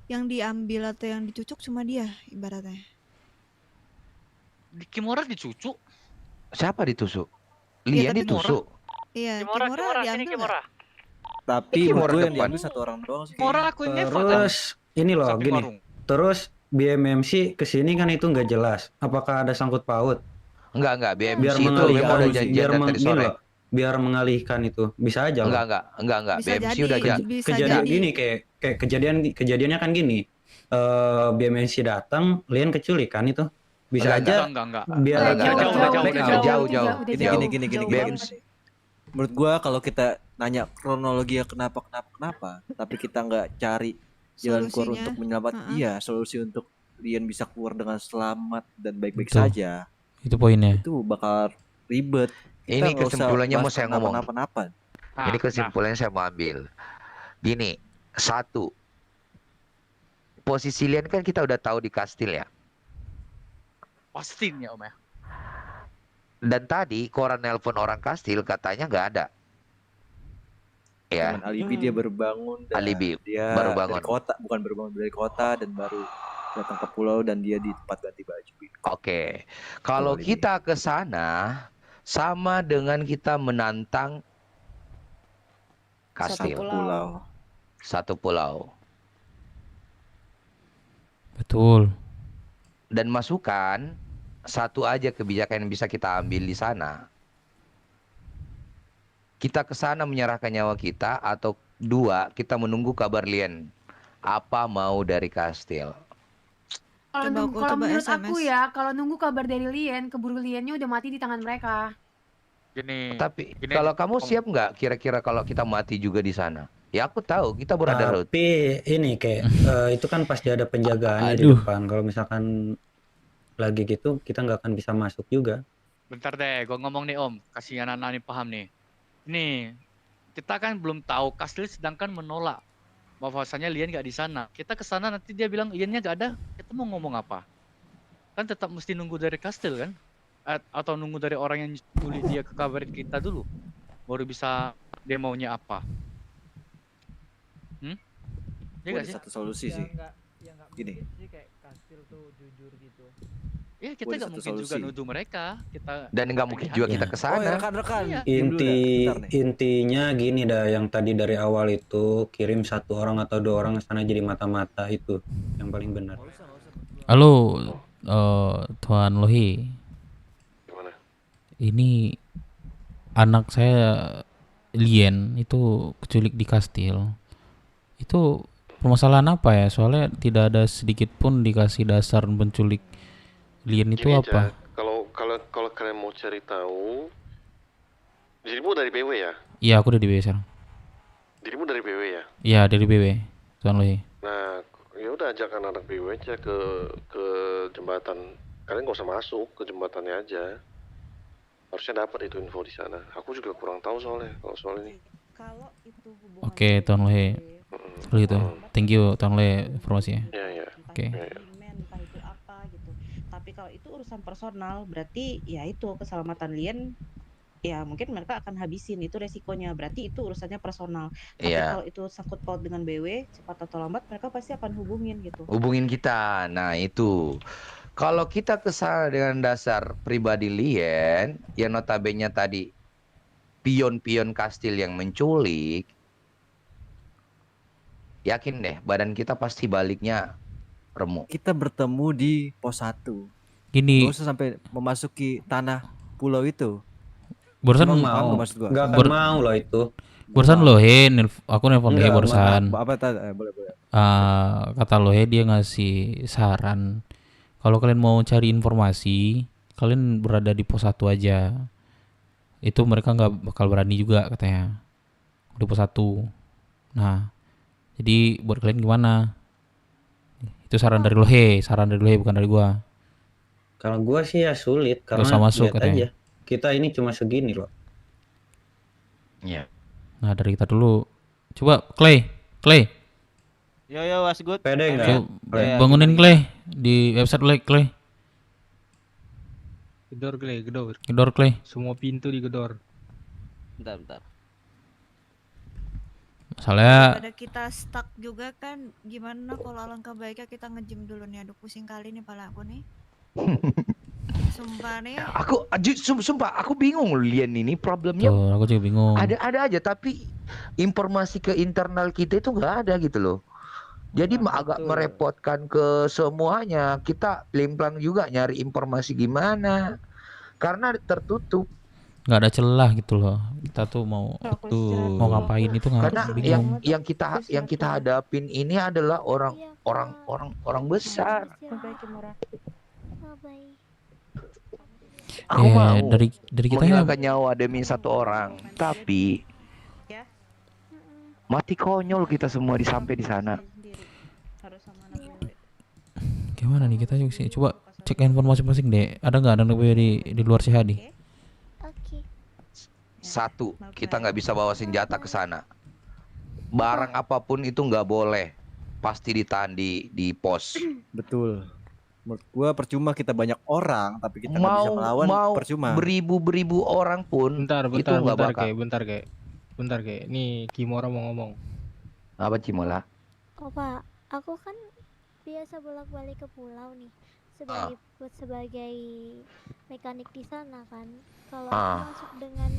yang diambil atau yang dicucuk cuma dia ibaratnya? Di Kimura dicucuk. Siapa ditusuk? Iya, Lian tapi ditusuk. Iya, Kimura, Kimura sini diambil Kimura. Tapi Kimura menurut gue yang depan. diambil satu orang doang sih. Kimura aku ini Terus ini loh Samping gini. warung. Terus BMMC kesini kan itu nggak jelas. Apakah ada sangkut paut? Enggak, BMC Biar itu mengalihkan, memang udah janjian biar dari tadi gini sore. loh, biar mengalihkan itu bisa aja loh. Enggak. Bisa BMC jadi, udah bisa Kejadian jadi. gini kayak kejadiannya kan gini. BMMC datang, Lian keculik kan itu. Bisa aja Enggak. biar Jauh. Gini. Menurut gua kalau kita nanya kronologi kenapa, tapi kita nggak cari jalan keluar Solusinya. untuk menyelamatkan, Heeh. solusi untuk Lian bisa keluar dengan selamat dan baik-baik Betul. saja. Itu poinnya. Itu bakal ribet. Kita Ini nggak usah kesimpulannya mau bahas saya ngomong. kenapa-napa. Ini kesimpulannya saya mau ambil. Gini, satu. Posisi Lian kan kita udah tahu di Kastil ya. Pastinya Om ya. Dan tadi koran nelpon orang Kastil katanya nggak ada. Ya. Dengan alibi dia baru bangun dan Alibi dia baru bangun. dari kota, bukan baru bangun dari kota dan baru datang ke pulau dan dia di tempat ganti baju. Oke. Kalau kita ke sana sama dengan kita menantang Kastil. Satu pulau. Betul. Dan masukan satu aja kebijakan yang bisa kita ambil di sana. Kita ke sana menyerahkan nyawa kita, atau dua, kita menunggu kabar Lian. Apa mau dari Kastil. Kalau Coba nunggu, aku kalau coba menurut aku SMS. ya, kalau nunggu kabar dari Lien, keburu Liennya udah mati di tangan mereka. Gini. Tapi gini kalau aja, kamu siap nggak kira-kira kalau kita mati juga di sana? Ya aku tahu kita brotherhood. Tapi ini kayak itu kan pasti ada penjagaannya di Aduh. depan. Kalau misalkan lagi gitu kita nggak akan bisa masuk juga. Bentar deh, gue ngomong nih Om, kasih anak-anak ini paham nih. Nih, kita kan belum tahu, Kastil sedangkan menolak bahwasanya Lian nggak di sana. Kita ke sana nanti dia bilang Liannya nggak ada, kita mau ngomong apa? Kan tetap mesti nunggu dari Kastil kan? Atau nunggu dari orang yang nyulik dia ke kabarin kita dulu, baru bisa dia maunya apa? Iya Boleh nggak sih? satu solusi sih. Gini. Mungkin sih kayak Kastil tuh jujur gitu. Iya, kita Boleh nggak satu mungkin juga solusi. nuduh mereka. Kita Dan nggak mungkin juga kita ke sana. Oh, ya, rekan-rekan. Iya. Intinya gini dah, yang tadi dari awal itu kirim satu orang atau dua orang ke sana jadi mata-mata, itu yang paling benar. Halo, Tuan Lohi. Ini anak saya Lien itu keculik di kastil. Itu permasalahan apa ya? Soalnya tidak ada sedikit pun dikasih dasar penculik Lien itu Gini apa? aja, kalau kalian mau cari tahu, dirimu dari BW ya? Iya, aku udah di BW sekarang. Dirimu dari BW ya? Iya, dari BW, Tuan Lohi. Nah, ya udah ajak anak BW aja ke jembatan. Kalian nggak usah masuk ke jembatannya aja. Harusnya dapat itu info di sana. Aku juga kurang tahu soalnya kalau soal ini. Kalau itu hubungan Oke, Tuan Lohi. Kalau gitu, thank you Tuan Lohi informasinya. Iya. Oke. demand, entah itu apa gitu. Tapi kalau itu urusan personal, berarti ya itu keselamatan Lien ya mungkin mereka akan habisin, itu resikonya. Berarti itu urusannya personal. Tapi Iya. kalau itu sangkut paut dengan BW, cepat atau lambat mereka pasti akan hubungin gitu. Hubungin kita. Nah, itu. Kalau kita ke sana dengan dasar pribadi Lien, yang notabene tadi pion-pion kastil yang menculik, yakin deh badan kita pasti baliknya remuk. Kita bertemu di pos 1. Gini. Gak usah sampai memasuki tanah pulau itu. Barusan Emang mau maksud gua? Nggak akan mau loh itu. Barusan Lohe, aku nelfon Lohe Enggak, barusan. apa boleh. Kata Lohe dia ngasih saran. Kalau kalian mau cari informasi, kalian berada di pos 1 aja. Itu mereka nggak bakal berani juga katanya. Di pos 1. Nah, jadi buat kalian gimana? Itu saran dari Lohe, bukan dari gua. Kalau gua sih ya sulit Nggak karena usah masuk lihat katanya. aja. Kita ini cuma segini loh. Iya. Nah, dari kita dulu. Coba Clay. Yo, what's good? Pede Coba Ya, bangunin Clay di website Clay. Gedor, Clay, gedor. Gedor Clay. Semua pintu digedor. Bentar. Masalahnya Pada kita stuck juga kan, gimana kalau alangkah baiknya kita nge-gym dulu nih. Aduh pusing kali nih pala aku nih. Sumpah nih. Sumpah aku bingung Lien ini problemnya. tuh, aku juga bingung. Ada aja tapi informasi ke internal kita itu nggak ada gitu loh. Jadi agak merepotkan ke semuanya. Kita limplang juga nyari informasi gimana. Karena tertutup. Nggak ada celah gitu loh. Kita tuh mau ngapain itu nggak Karena bingung. yang kita hadapin ini adalah orang besar. Aku mau dari kita ya menghilangkan nyawa demi satu orang, tapi mati konyol kita semua sampai di sana. gimana nih kita juga sih. Coba cek handphone masing-masing deh. Ada nggak anak BW di luar CHD? Satu, kita nggak bisa bawa senjata ke sana. Barang apapun itu nggak boleh. Pasti ditahan di pos. Betul. Menurut gua percuma kita banyak orang tapi kita nggak bisa melawan, percuma. Beribu-beribu orang pun Bentar, itu nggak bakal. Bentar, kayak. Nih Kimura mau ngomong. Apa Cimola? Pak, aku kan biasa bolak-balik ke pulau nih sebagai mekanik di sana kan. Kalau aku masuk dengan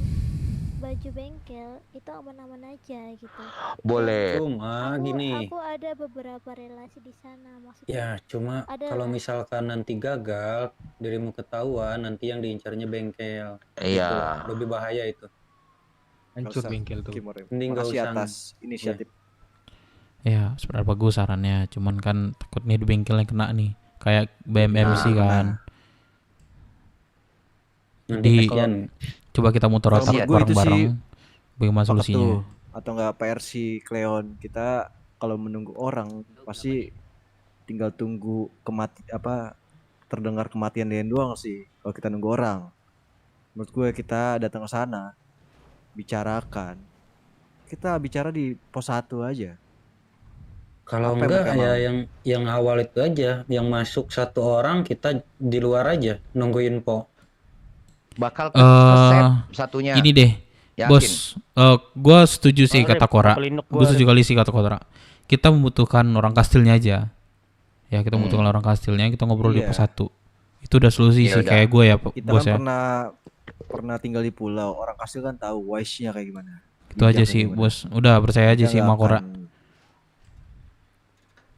baju bengkel itu aman-aman aja gitu. Boleh. Cuma gini. Aku ada beberapa relasi di sana maksudnya. Ya, cuma kalau misalkan nanti gagal, dirimu ketahuan, nanti yang diincarnya bengkel. Iya. Gitu. Lebih bahaya itu. Hancur bengkel tuh. Mending nggak Makasih usah. atas inisiatif. Ya sebenarnya bagus sarannya. Cuman kan takutnya di bengkelnya kena nih. kayak BMMC kan. Jadi coba kita muter otak bareng-bareng bagaimana solusinya. Atau enggak PRC Cleon, kita kalau menunggu orang pasti tinggal tunggu terdengar kematian dia doang sih kalau kita nunggu orang. Menurut gue kita datang ke sana, bicarakan. Kita bicara di pos 1 aja. Kalau enggak ya yang awal itu aja, yang masuk 1 orang kita di luar aja nunggu info. Bakal ke satunya. Ini deh. Yakin. Bos, gue setuju sih kata Kora. Gue setuju kali sih kata Kora. Kita membutuhkan orang kastilnya aja. Ya kita membutuhkan orang kastilnya, kita ngobrol di pos 1. Itu udah solusi sih kayak gue ya, kita bos kan ya. pernah tinggal di pulau, orang kastil kan tahu wise-nya kayak gimana. Itu aja sih, bos. Udah percaya aja sih sama Kora.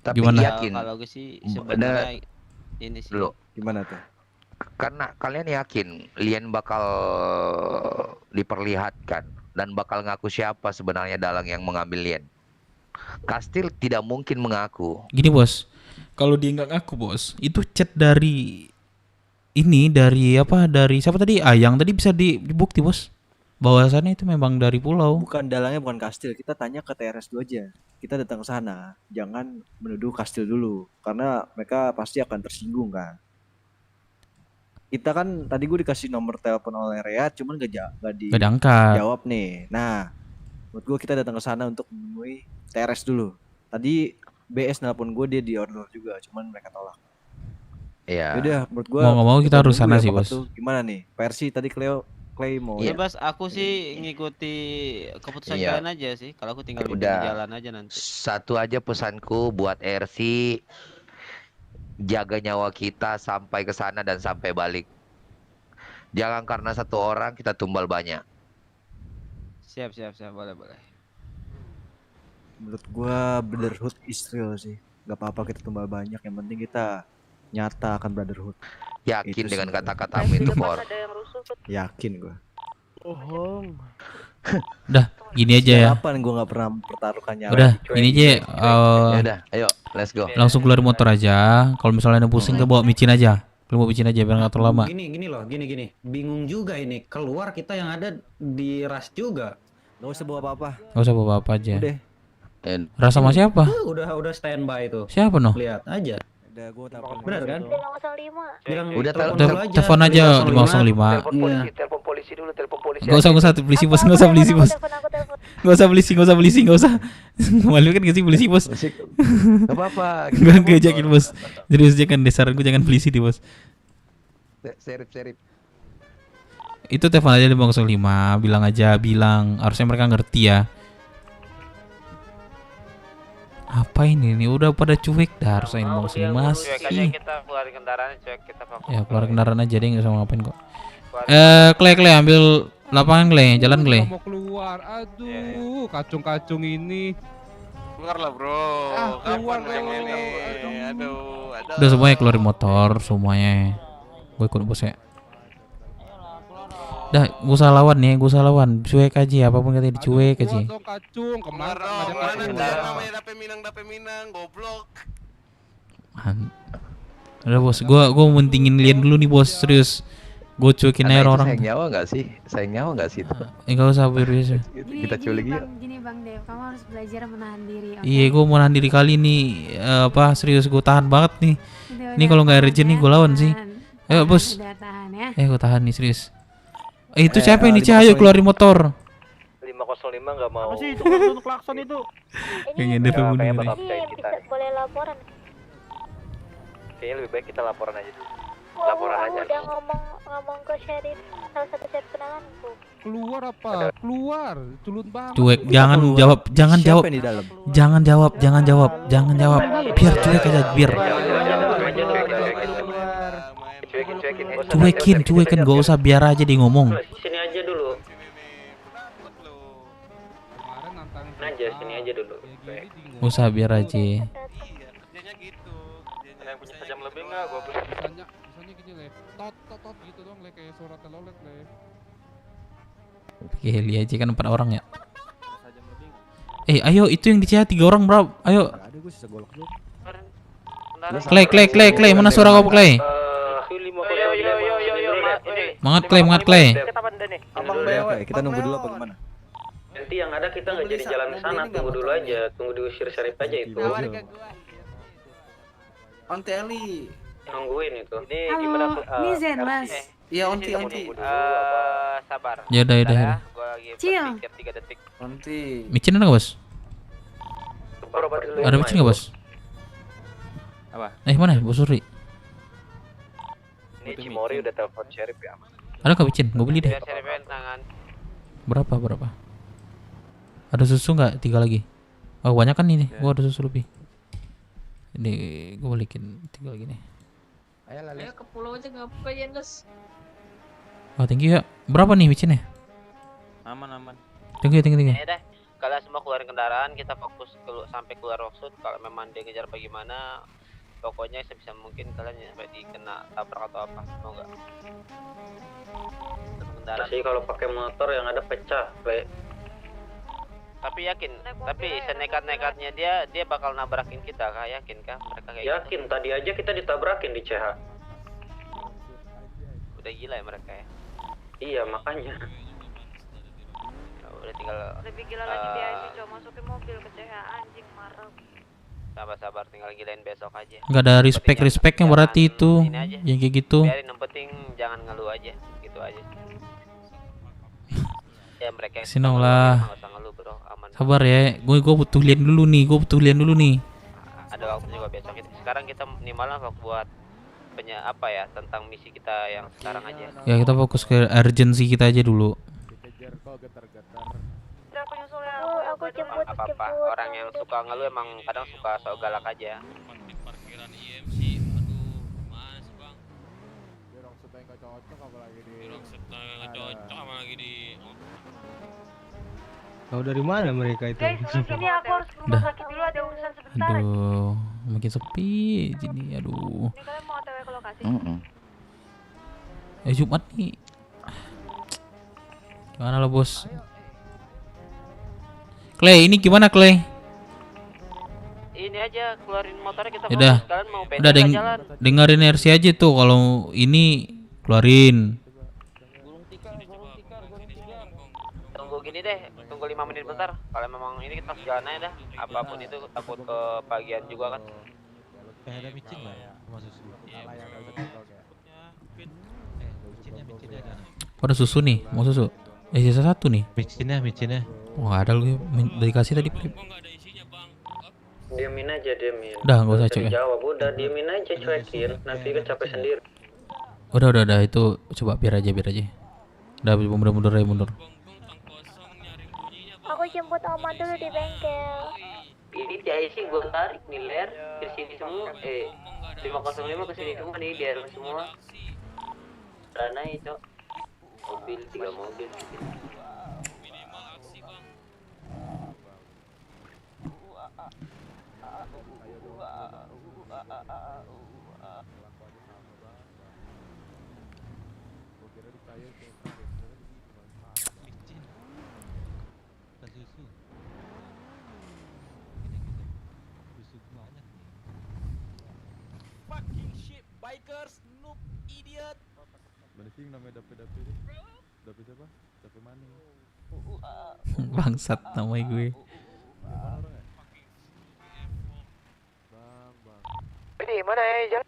Tapi gimana? yakin. Kalau gue sih sebenarnya ini sih. Gimana tuh? Karena kalian yakin Lien bakal diperlihatkan dan bakal ngaku siapa sebenarnya dalang yang mengambil Lien. Kastil tidak mungkin mengaku. Gini bos, kalau dia nggak ngaku bos, itu chat dari ini dari siapa tadi? Ayang tadi bisa dibukti bos. Bahwasannya itu memang dari pulau. Bukan dalangnya, bukan kastil. Kita tanya ke TRS dulu aja. Kita datang ke sana, jangan menuduh kastil dulu, karena mereka pasti akan tersinggung kan. Kita kan tadi gue dikasih nomor telepon oleh Rea, cuman gak diangkat. Jawab nih. Nah, menurut gue kita datang ke sana untuk menemui TRS dulu. Tadi BS nelpon gue, dia di order juga, cuman mereka tolak. Iya. Udah, menurut gue mau nggak mau kita harus sana sih bos. Gimana nih? Versi tadi Clay mau. Iya bos, aku sih ngikuti keputusan kalian aja sih. Kalau aku tinggal di jalan aja nanti. Satu aja pesanku buat RC, jaga nyawa kita sampai ke sana dan sampai balik. Jangan karena 1 orang kita tumbal banyak. Siap, boleh. Menurut gua brotherhood is real sih. Gak apa-apa kita tumbal banyak, yang penting kita nyata akan brotherhood. Yakin dengan kata-katamu itu, For? Yakin gua. Bohong. Udah, gini aja ya. Kapan gua nggak pernah pertaruhkan nyawa. Udah, gini aja. Udah, ayo, let's go. Langsung keluar motor aja. Kalau misalnya ada pusing, kita bawa micin aja. Lu mau micin aja biar nggak terlalu lama. Gini loh, gini. Bingung juga ini. Keluar kita yang ada di ras juga. Gak usah bawa apa-apa. Gak usah bawa apa aja. Udah. Rasa sama siapa? Udah standby itu. Siapa noh? Lihat aja. Udah, gua telepon. Benar kan? 505. Udah telepon aja 505. Telepon polisi dulu, telepon polisi. Gak usah polisi bos, gak usah polisi bos. Gak usah polisi, gak usah. Malu kan gak sih polisi bos? Gak apa-apa. Gak ngejakin bos. Serius aja kan, saran gue jangan polisi di bos. Serip. Itu telepon aja 505, bilang harusnya mereka ngerti ya. Apa ini nih, udah pada cuek dah, harusnya ini mau sini masih. Kita keluar kendaraan, cuek kita fokus. Ya keluar kendaraan aja deh, nggak usah ngapain kok. Clay ambil lapangan Clay, jalan Clay. Mau keluar, aduh, kacung-kacung ini. Keluar lah bro. Keluar ini. Aduh. Udah semuanya keluarin motor, semuanya. Gue ikut bos ya. Dah, gue usah lawan nih, cuek aja, apapun katanya dicuek aja. Kacung, kemana? Namanya Dape Minang, goblok. Udah bos, gue mentingin Lien dulu nih bos, serius. Gue cuekin aja orang. Sayang nyawa nggak sih itu? Enggak usah biasa. Kita culik yuk. Gini Bang Dev, kamu harus belajar menahan diri. Iya, gue mau nahan diri kali nih. Serius gue tahan banget nih. Ini kalau nggak urgent nih gue lawan sih. Ayo bos. Gue tahan nih serius. Itu siapa ini? Ayo keluarin motor. 505 nggak mau. Apa sih itu untuk klakson itu? Kayaknya dia Kayaknya bunuh bakal nih. percaya kita. Boleh laporan. Kayaknya lebih baik kita laporan aja dulu. Wah, Laporan aku aja. udah ngomong ke sheriff, salah satu sheriff kenalanku. Keluar apa? Keluar, culun banget. Cuek, jangan jawab. Biar cuek aja, biar. Cuekin, gak usah, biar aja dia ngomong. Sini aja dulu. Sini aja dulu. Usah biar aja. Yang punya sejam lebih nggak? Gua Misalnya gini le, tot gitu dong le, kayak suara telolet le. Oke, lihat aja kan 4 orang ya. Ayo itu yang di CH 3 orang bro, ayo. Clay, mana suara kau Clay? Semangat Clay. Abang kita nunggu dulu apa gimana? Nanti yang ada kita nggak jadi jalan ke sana, tunggu dulu aja, tunggu diusir Syarif aja itu. Onti Eli. Nungguin itu. Ini Halo, gimana? ini Zenlas. Iya Onti. Sabar. Ya udah. Gua lagi Cil. berpikir 3 detik. Onti. Micin ada nggak bos? Ada micin nggak bos? Apa? Mana bos Suri? Ini Cimori udah telepon Syarif ya. Ada nggak micin? Gue beli deh. Tangan. Berapa? Ada susu nggak? 3 lagi. Oh banyak kan ini. Gua ada susu lebih. Ini gue balikin 3 lagi nih. Ayo ke pulau aja nggak apa ya Nes. Oh tinggi ya. Berapa nih micinnya? Aman. Tinggi. Ya udah, kalian semua keluarin kendaraan, kita fokus sampai keluar Rockwood. Kalau memang dia ngejar bagaimana, pokoknya sebisa mungkin kalian sampai dikena tabrak atau apa, mau nggak? Kendaraan. Kalau pakai motor yang ada pecah, Tapi yakin, tapi senekat-nekatnya dia bakal nabrakin kita kah? Yakin kah mereka kayak yakin gitu? Tadi aja kita ditabrakin di CH. Udah gila ya mereka ya. Iya makanya. Udah tinggal lebih gila lagi dia sih, coba masukin mobil ke CH, anjing marah. Sabar tinggal gilain besok aja. Nggak ada respect yang berarti itu yang kayak gitu. Biarin, yang penting jangan ngeluh aja, gitu aja. Ya mereka yang Sinau lah. Sabar ya, gue butuh lian dulu nih. Ada waktu juga besok itu. Sekarang kita nih malam buat tentang misi kita yang sekarang aja. Ya kita fokus ke urgency kita aja dulu. Aku jemput. Apa orang yang suka ngeluh emang kadang suka sok galak aja. Tahu dari mana mereka itu? Guys, ini aku harus ke rumah sakit dulu, ada urusan sebentar. Aduh, makin sepi sini. Aduh. Ini kalian mau OTW ke lokasi? Jumat nih. Gimana lo bos? Clay, ini gimana Clay? Ini aja keluarin motornya kita Udah, kalian mau udah jalan. dengerin RC aja tuh kalau ini keluarin. Tunggu gini deh, tunggu 5 menit bentar. Kalau memang ini kita jalan aja dah. Apapun itu takut ke bagian juga kan. Ada micin nggak ya? Sama susu. Micinnya ada. Ada susu nih, mau susu? Sisa 1 nih. Micinnya. Oh ada lu dikasih tadi. Diamin aja. Udah nggak usah cuek. Jawab udah, diamin aja, cuekin. Nanti kan capek sendiri. Udah itu coba biar aja. Udah mundur. Aku jemput Oma dulu di bengkel. Ini TIC gue tarik nih ler ke sini semua. 505 ke sini semua nih, di semua. Karena itu mobil 3 mobil. Fucking shit, bikers, noob, idiot. Mana sih namanya Dape ini? Dape siapa? Dape Maning. Bangsat namanya gue. Ini mana ya jalan?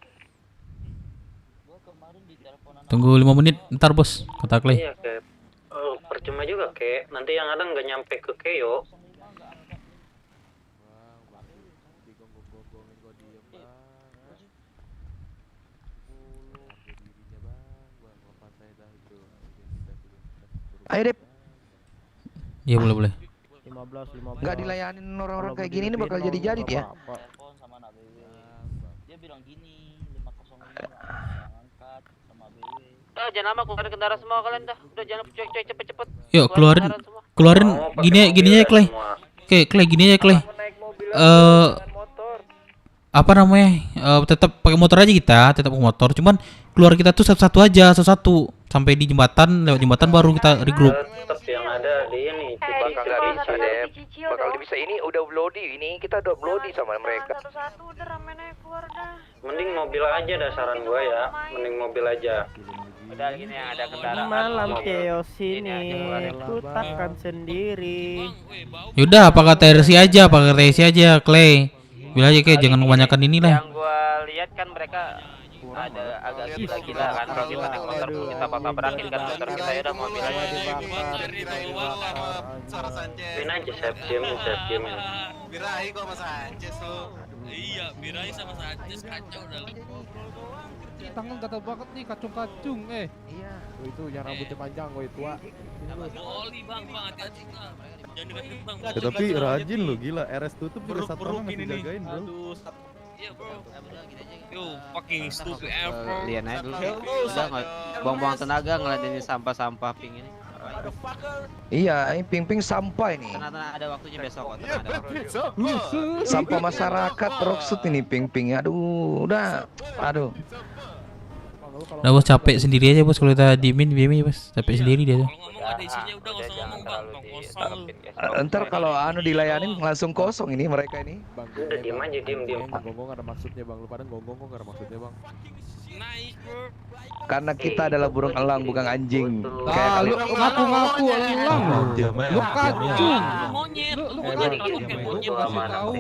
Tunggu 5 menit, ntar bos, kata Clay. Iya Kep. Oh, percuma juga Kek. Nanti yang ada nggak nyampe ke Keo. Ayo Dep. Iya boleh. 15. Nggak dilayanin orang-orang kayak gini ini bakal jadi dia. Dia bilang gini 505 angkat sama BW. Jangan lama keluarin kendaraan semua kalian dah. Udah jangan cuek-cuek cepet-cepet. Yuk keluarin gini aja Clay. Oke Clay gini aja Clay. Apa namanya? Tetap pakai motor aja kita, tetap pakai motor. Cuman keluar kita tuh satu-satu aja, satu-satu sampai di jembatan, lewat jembatan baru kita regroup. Tetap yang ada di ini. Bakal bisa ini udah bloody, ini kita udah bloody sama mereka. Satu-satu udah rame naik keluar dah. Mending mobil aja dah saran gua ya. Mending mobil aja. Udah gini yang ada kendaraan. Malam Mobil. chaos Ini ini aja keluarin. ku takkan sendiri. Yaudah, pakai TRC aja, pakai TRC aja, Clay. Bilang aja kayak jangan kebanyakan inilah. Yang gua lihat kan mereka ada agak gila-gila kan. Kalau kita naik motor kita tabrak-tabrakin kan motor kita, ya udah mobil aja. Pin aja save game. Birahi kok sama Sanchez lo. Iya, Birahi sama Sanchez kacau dah. Tangan gatal banget nih, kacung-kacung. Iya. Itu yang rambutnya panjang, woi tua. Oli bang, hati-hati bang. Jangan deketin bang. Ya, tapi rajin lo, gila. RS tutup juga satpam masih jagain bro. Iya bro. Yo, fucking stupid bro. Lihat aja dulu. Udah nggak buang-buang tenaga ngeliatin sampah-sampah pink ini. Iya, ini ping-ping sampah ini. Tenang, ada waktunya besok kok. Tenang, ada waktunya. Sampah masyarakat Rocksud ini ping-ping. Aduh, udah. Aduh. Udah bos, capek sendiri aja bos kalau kita diemin bos, capek sendiri dia tuh. Ntar kalau anu dilayanin langsung kosong ini mereka ini. Udah diem aja, diem. Gonggong ada maksudnya bang, lu pada gonggong kok gak ada maksudnya bang. Karena kita adalah burung elang bukan anjing. Ah, lu ngaku-ngaku elang. Lu kacung.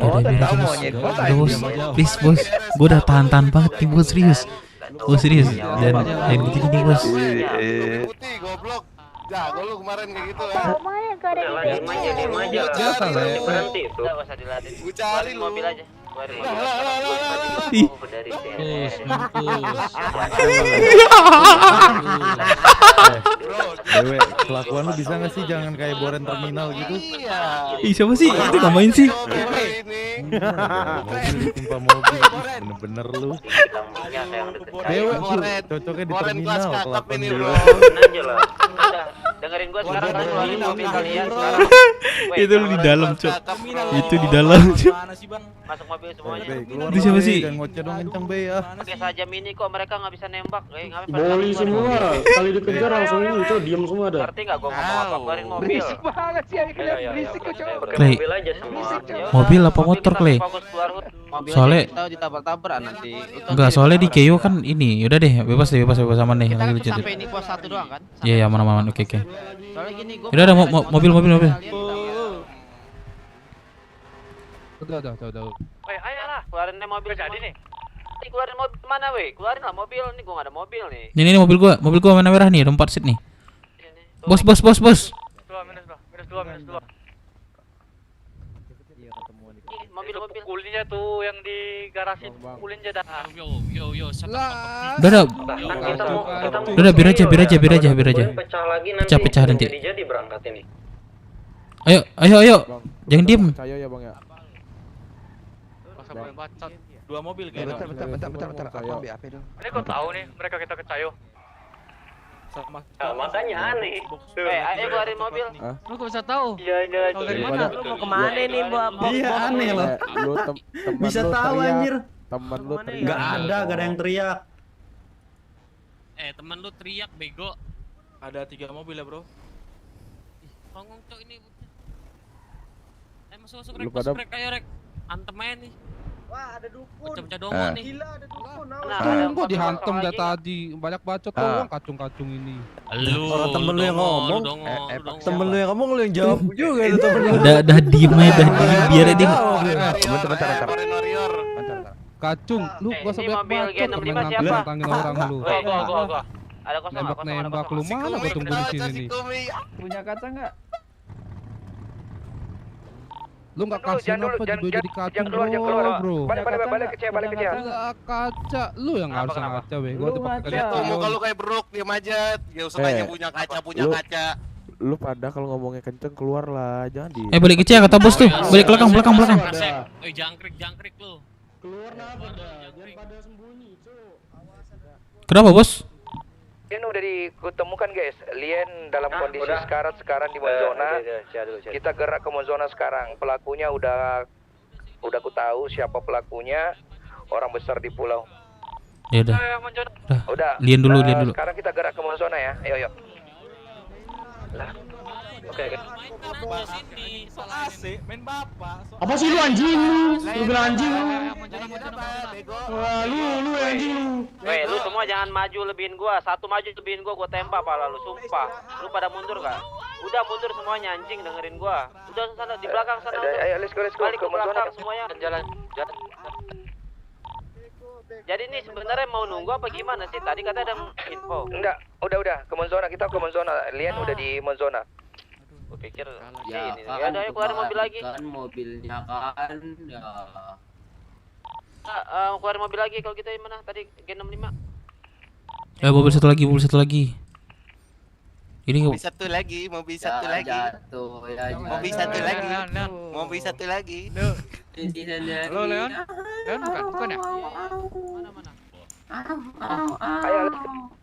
Oh, tahu monyet. Bos, please bos, gue udah tahan banget nih bos, serius. Bos serius, dan gitu nih bos. Putih goblok. Jago lu kemarin kayak gitu ya. Diem aja. Biasa lah ya. Berhenti itu. Udah usah dilatih. Gua cari lu. Mobil aja. Dewe, kelakuan lu bisa nggak sih jangan kayak boren terminal gitu? Ih, siapa sih? Itu ngapain sih? Mobil timpa mobil, bener-bener lu. Dewe cocoknya di terminal kelakuan Dewe. Aja lah. Dengerin gua sekarang, keluarin mobil kalian sekarang. Itu lu di dalam, Cok. Itu di dalam, Cok. Masuk mobil semuanya. Itu siapa sih? Jangan ngoceh dong kenceng be ya. Pakai saja mini kok mereka nggak bisa nembak. Boli semua, kali dikejar langsung itu diam semua dah. Ngerti nggak gua ngomong apa? Keluarin mobil. Berisik banget sih, berisik kok cowok. Clay, Mobil aja semua. mobil apa motor Clay? Soalnya kita ditabrak-tabrak nanti. enggak, soalnya di Keio kan ini. Yaudah deh, bebas aman deh. Kita kan Lanjut. sampai ini pos 1 doang kan? Iya, aman. Oke. Soalnya gini gua. Udah ada mobil. Udah. Ayolah, keluarin mobil jadi nih. Keluarin mobil mana weh? Keluarin lah mobil, nih gua nggak ada mobil nih. Ini mobil gua warna merah nih, ada 4 seat nih. Bos. -2. Mobil. Kulinya tuh yang di garasi, kulin aja dah. Yo. Udah, biar aja. Pecah lagi nanti. Pecah nanti. Jadi berangkat ini. Ayo. Jangan diem. Percaya ya bang ya. Bacot. 2 mobil kayaknya. Bentar. Aku ambil HP dulu. Ini kok tahu nih mereka kita ke Cayo. Nah, makanya aneh. Ayo keluarin mobil. Lu kok bisa tahu? Iya. Tahu dari mana? Lu mau kemana nih, Mbak? Iya aneh loh. Lu Bisa tahu anjir. Temen lu teriak. Nggak ada yang teriak. Temen lu teriak bego. Ada 3 mobil ya bro. Ngomong cok ini. Masuk rek, ayo rek. Antem aja nih. Wah, ada dukun. Pecah-pecah dongan nih. Gila, ada dukun. Tunggu dihantam dari tadi. Banyak bacot doang kacung-kacung ini. Orang temen lu yang ngomong. Temen lu yang ngomong lu yang jawab juga itu temen lu. Udah diem aja, biar dia. Bentar. Kacung, lu gak usah banyak bacot. Tangin orang lu. Gua. Ada kosong. Nembak lu mana? Gua tunggu di sini nih. Punya kaca enggak? Lu nggak kasih apa juga jadi kacung bro. Balik ke cewek. Kaca, lu yang harus ngaca weh. Gua tuh pakai Muka lu kayak beruk, diam aja. Gak usah tanya punya kaca. Lu pada kalau ngomongnya kenceng keluar lah, jangan di. Balik ke cewek kata bos tuh. Balik belakang. Jangkrik lu. Keluar lah pada, jangan pada sembunyi, Cuk. Kenapa bos? Lien udah ditemukan guys. Lien dalam kondisi sekarang di Monzona. Kita gerak ke Monzona sekarang. Pelakunya udah aku tahu siapa pelakunya. Orang besar di pulau. Ya udah. Udah. Lien dulu. Sekarang kita gerak ke Monzona ya. Ayo. Lah. Oke. Main AC, main bapak. Apa sih lu anjing lu? Lu bilang anjing lu. Wah, lu anjing lu. Weh, lu semua jangan maju lebihin gua. Satu maju lebihin gua tembak pala lu, sumpah. Lu pada mundur gak? Udah mundur semuanya anjing, dengerin gua. Udah sana di belakang sana. Ayo, let's go. Balik ke belakang semuanya. Jalan. Jadi ini sebenarnya mau nunggu apa gimana sih? Tadi kata ada info. Enggak, udah. Ke Monzona, kita ke Monzona. Lian udah di Monzona. Gua pikir Ya ini. kan, Ayo keluar mobil lagi. kan mobilnya kan ya. Keluar mobil lagi kalau kita mana? Tadi G65. Mobil satu lagi. Ini Mobil satu lagi. Jatuh ya. Mobil satu lagi. Halo Leon? Leon bukan ya?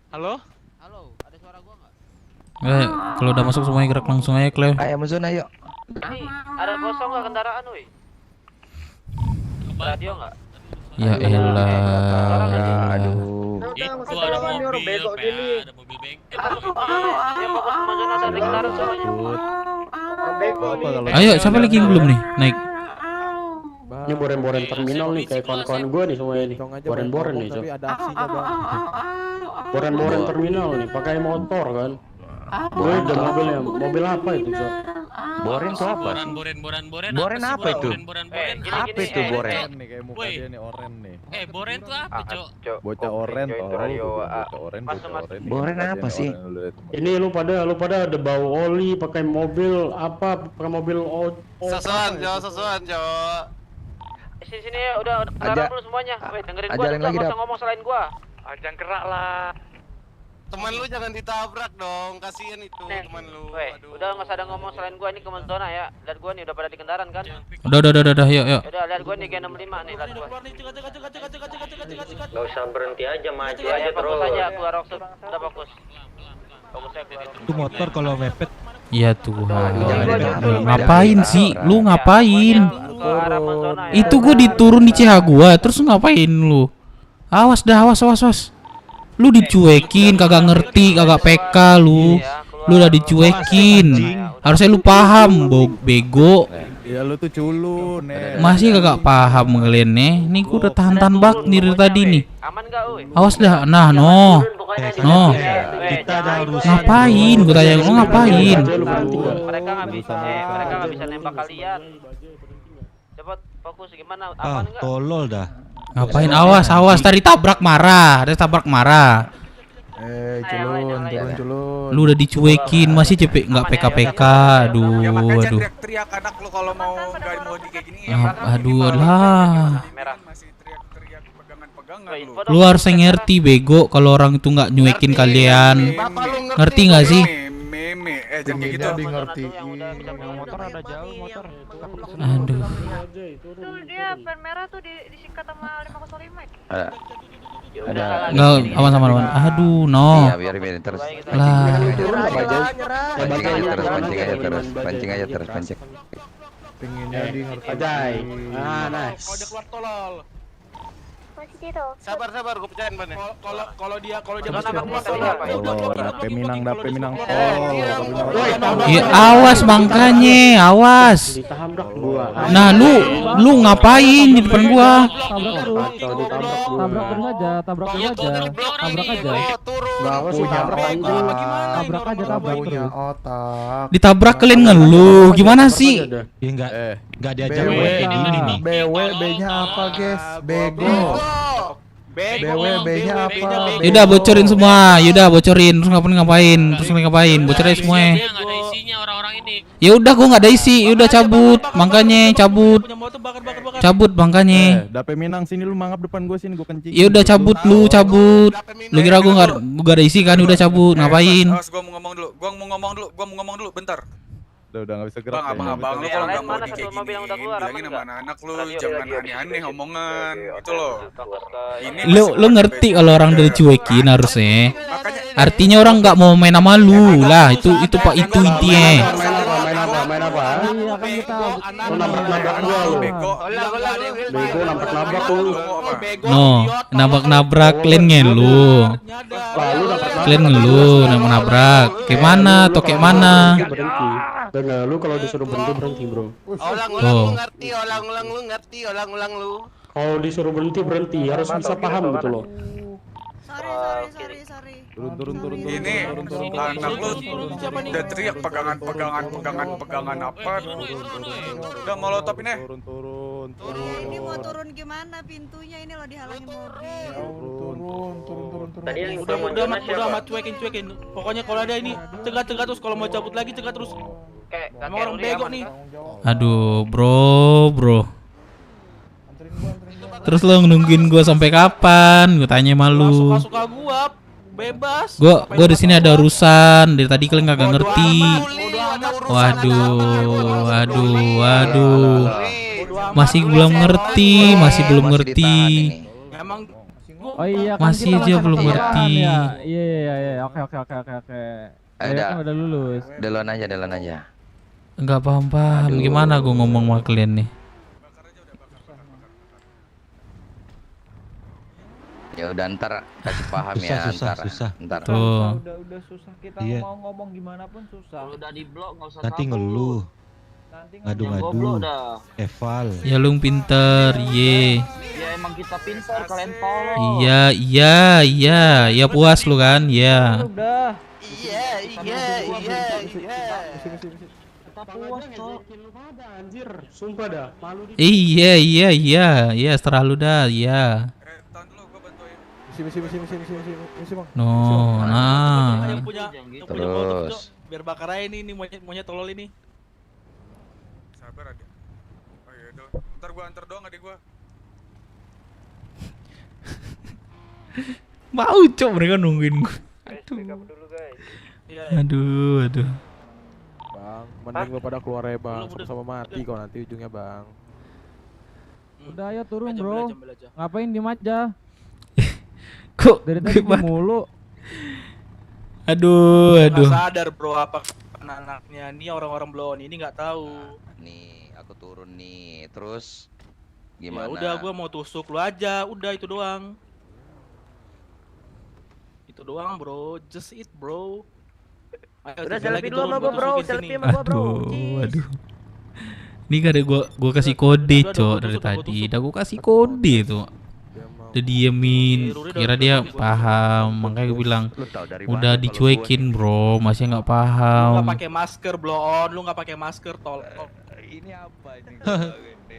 Halo? Ada suara gua enggak? Kalau udah masuk semuanya gerak langsung aja, Cleo. Ayo Monzona yuk. Ini ada kosong enggak kendaraan, woi? Radio enggak? Ya elah. Aduh. Itu ada mobil bego gini. Ada mobil bengkel. Ya fokus kemana ada kendaraan semuanya. Ayo, siapa lagi yang belum nih naik? Ini boren-boren terminal nih kayak kawan-kawan gue nih semuanya nih. Boren-boren nih, Cok. Boren-boren terminal nih, pakai motor kan. Gue udah mobilnya. Mobil apa itu, Cok? Boren tuh apa sih? Boren apa itu? Apa itu boren? Nih kayak muka dia nih oren nih. Boren tuh apa, Cok? Bocah oren toh. Boren apa sih? Ini lu pada ada bau oli, pakai mobil apa? Pakai mobil Sosokan, Jo. Sini udah kendaraan dulu semuanya. Woi, dengerin gua, enggak usah ngomong selain gua. Jangan kerak lah. Teman lu jangan ditabrak dong, kasihan itu teman lu. Woi, udah enggak usah ada ngomong selain gua, ini ke Monzona ya. Lihat gua nih udah pada di kendaraan kan? Udah, yuk. Udah lihat gua nih G65 nih, lihat gua. Gak usah berhenti aja, maju aja Aja fokus terus. aja keluar Rocksuit. Udah fokus. Fokus saya keluar. Itu motor kalau mepet. Ya Tuhan. Ngapain sih? Lu ngapain? Ke arah Monzona ya. Itu gue diturun di CH gua, terus ngapain lu? Awas. Lu dicuekin, kagak ngerti, kagak PK lu. Lu udah dicuekin. Harusnya lu paham, bego. Ya lu tuh culun, Masih kagak paham kalian nih. Nih gua udah tahan bak nih dari tadi nih. Awas dah. Nah, no. Ngapain? Gua tanya lu ngapain? Mereka nggak bisa nembak kalian. Cepat fokus gimana? Aman enggak? Tolol dah. Ngapain? Awas. Tadi tabrak marah. culun. Lu udah dicuekin, masih cepet nggak PK. Aduh. Teriak anak lu kalau mau enggak mau di kayak gini. Aduh lah. Merah. Lu harus ngerti bego kalau orang itu nggak nyuekin kalian. Ngerti nggak sih? Jangan kayak gitu. Ngerti. Motor ada jauh motor. Aduh. Tuh dia ban merah tuh disikat sama 505. Ada. Nggak, aman. Aduh, no. Iya, biar terus. Lah. Pancing aja terus. Pengen jadi ngerti. Ajay. Nice. Udah keluar tolol. Masih situ. Sabar, gue pecahin bannya. Kalau dia Dape Minang. Ya, awas makanya, awas. Ditabrak gua. Nah, lu ngapain di depan gua? Tabrak aja. Punya otak. Ditabrak kalian ngeluh. Gimana sih? Ya enggak diajak BW-nya apa, guys? Bego. BW-nya apa? Yaudah bocorin semua. Terus ngapain? Bocorin semua. Ya udah gua nggak ada isi. Yaudah cabut. Makanya. Dape Minang sini lu mangap depan gua sini gua kencing. Ya udah cabut. Lu kira gua nggak ada isi kan? Udah cabut. Ngapain? Gua mau ngomong dulu bentar. Udah enggak bisa gerak. Abang lu kalau enggak mau di kayak gini, bilangin sama anak lu jangan aneh-aneh omongan. Itu loh. Lu ngerti kalau orang udah dicuekin harusnya. Artinya orang nggak mau main sama lu lah. Itu Pak, itu intinya. Main apa? Lu nabrak gua lu. Bego nabrak lu. No, nabrak kalian ngelu. Kalian ngelu nabrak. Gimana? Kayak mana? Dengar lu kalau disuruh berhenti bro. Ulang lu ngerti, ulang lu. Kalau disuruh berhenti harus bisa paham gitu loh. Turun. Ini anak lu udah teriak pegangan apa? Udah molotov ini. Turun. Ini mau turun gimana pintunya ini loh dihalangi mobil. Turun. Tadi yang Udah amat cuekin. Pokoknya kalau ada ini cegat terus, kalau mau cabut lagi cegat terus. Emang orang bego nih. Aduh, bro. Terus lo nungguin gua sampai kapan? Gua tanya malu. Suka gua bebas. Gua di sini ada urusan. Dari tadi kalian kagak ngerti. Waduh. Masih belum ngerti. Oh iya, masih aja belum ngerti. Iya. Oke. Kan udah lulus. Duluan aja. Enggak paham. Gimana gua ngomong sama kalian nih? Ya udah ntar kasih paham susah. Ntar. Tuh. Udah susah kita Iya. mau ngomong gimana pun susah. Udah di blok enggak usah Nanti ngeluh. Ngadu-ngadu. Eval. Ya lu pinter, ye. Ya emang kita pintar, kalian tolong. Iya. Ya puas lu kan? Ya. Udah. Iya. Kita puas, Cok. Anjir, sumpah dah. Malu di. Iya, setelah lu dah, iya. Misi, Bang. No, nah. Yang punya motor, Cok. Biar bakar aja ini monyet tolol ini. Sabar aja. Oh iya, ntar gua antar doang adik gua. Mau cok mereka nungguin gua. Aduh. Bang, mending lo pada keluar ya bang, sama-sama mati kok nanti ujungnya bang. Udah ayo turun bro. Ngapain diem aja? Kok dari tadi mulu. Aduh. Nggak sadar bro apa anak-anaknya nih orang-orang blon ini nggak tahu. Nih, aku turun nih. Terus Ya gimana? udah gua mau tusuk lu aja, udah itu doang. Itu doang bro, just it bro. Ayo, udah selfie dulu sama gua bro, selfie sama gua bro. Aduh. Ini kan gua kasih kode cok dari tadi. Udah gua kasih kode tuh. Udah diemin, kira dia paham, makanya gue bilang udah dicuekin bro, masih nggak paham. Lu nggak pakai masker blon, lu nggak pakai masker tolol. Ini apa ini?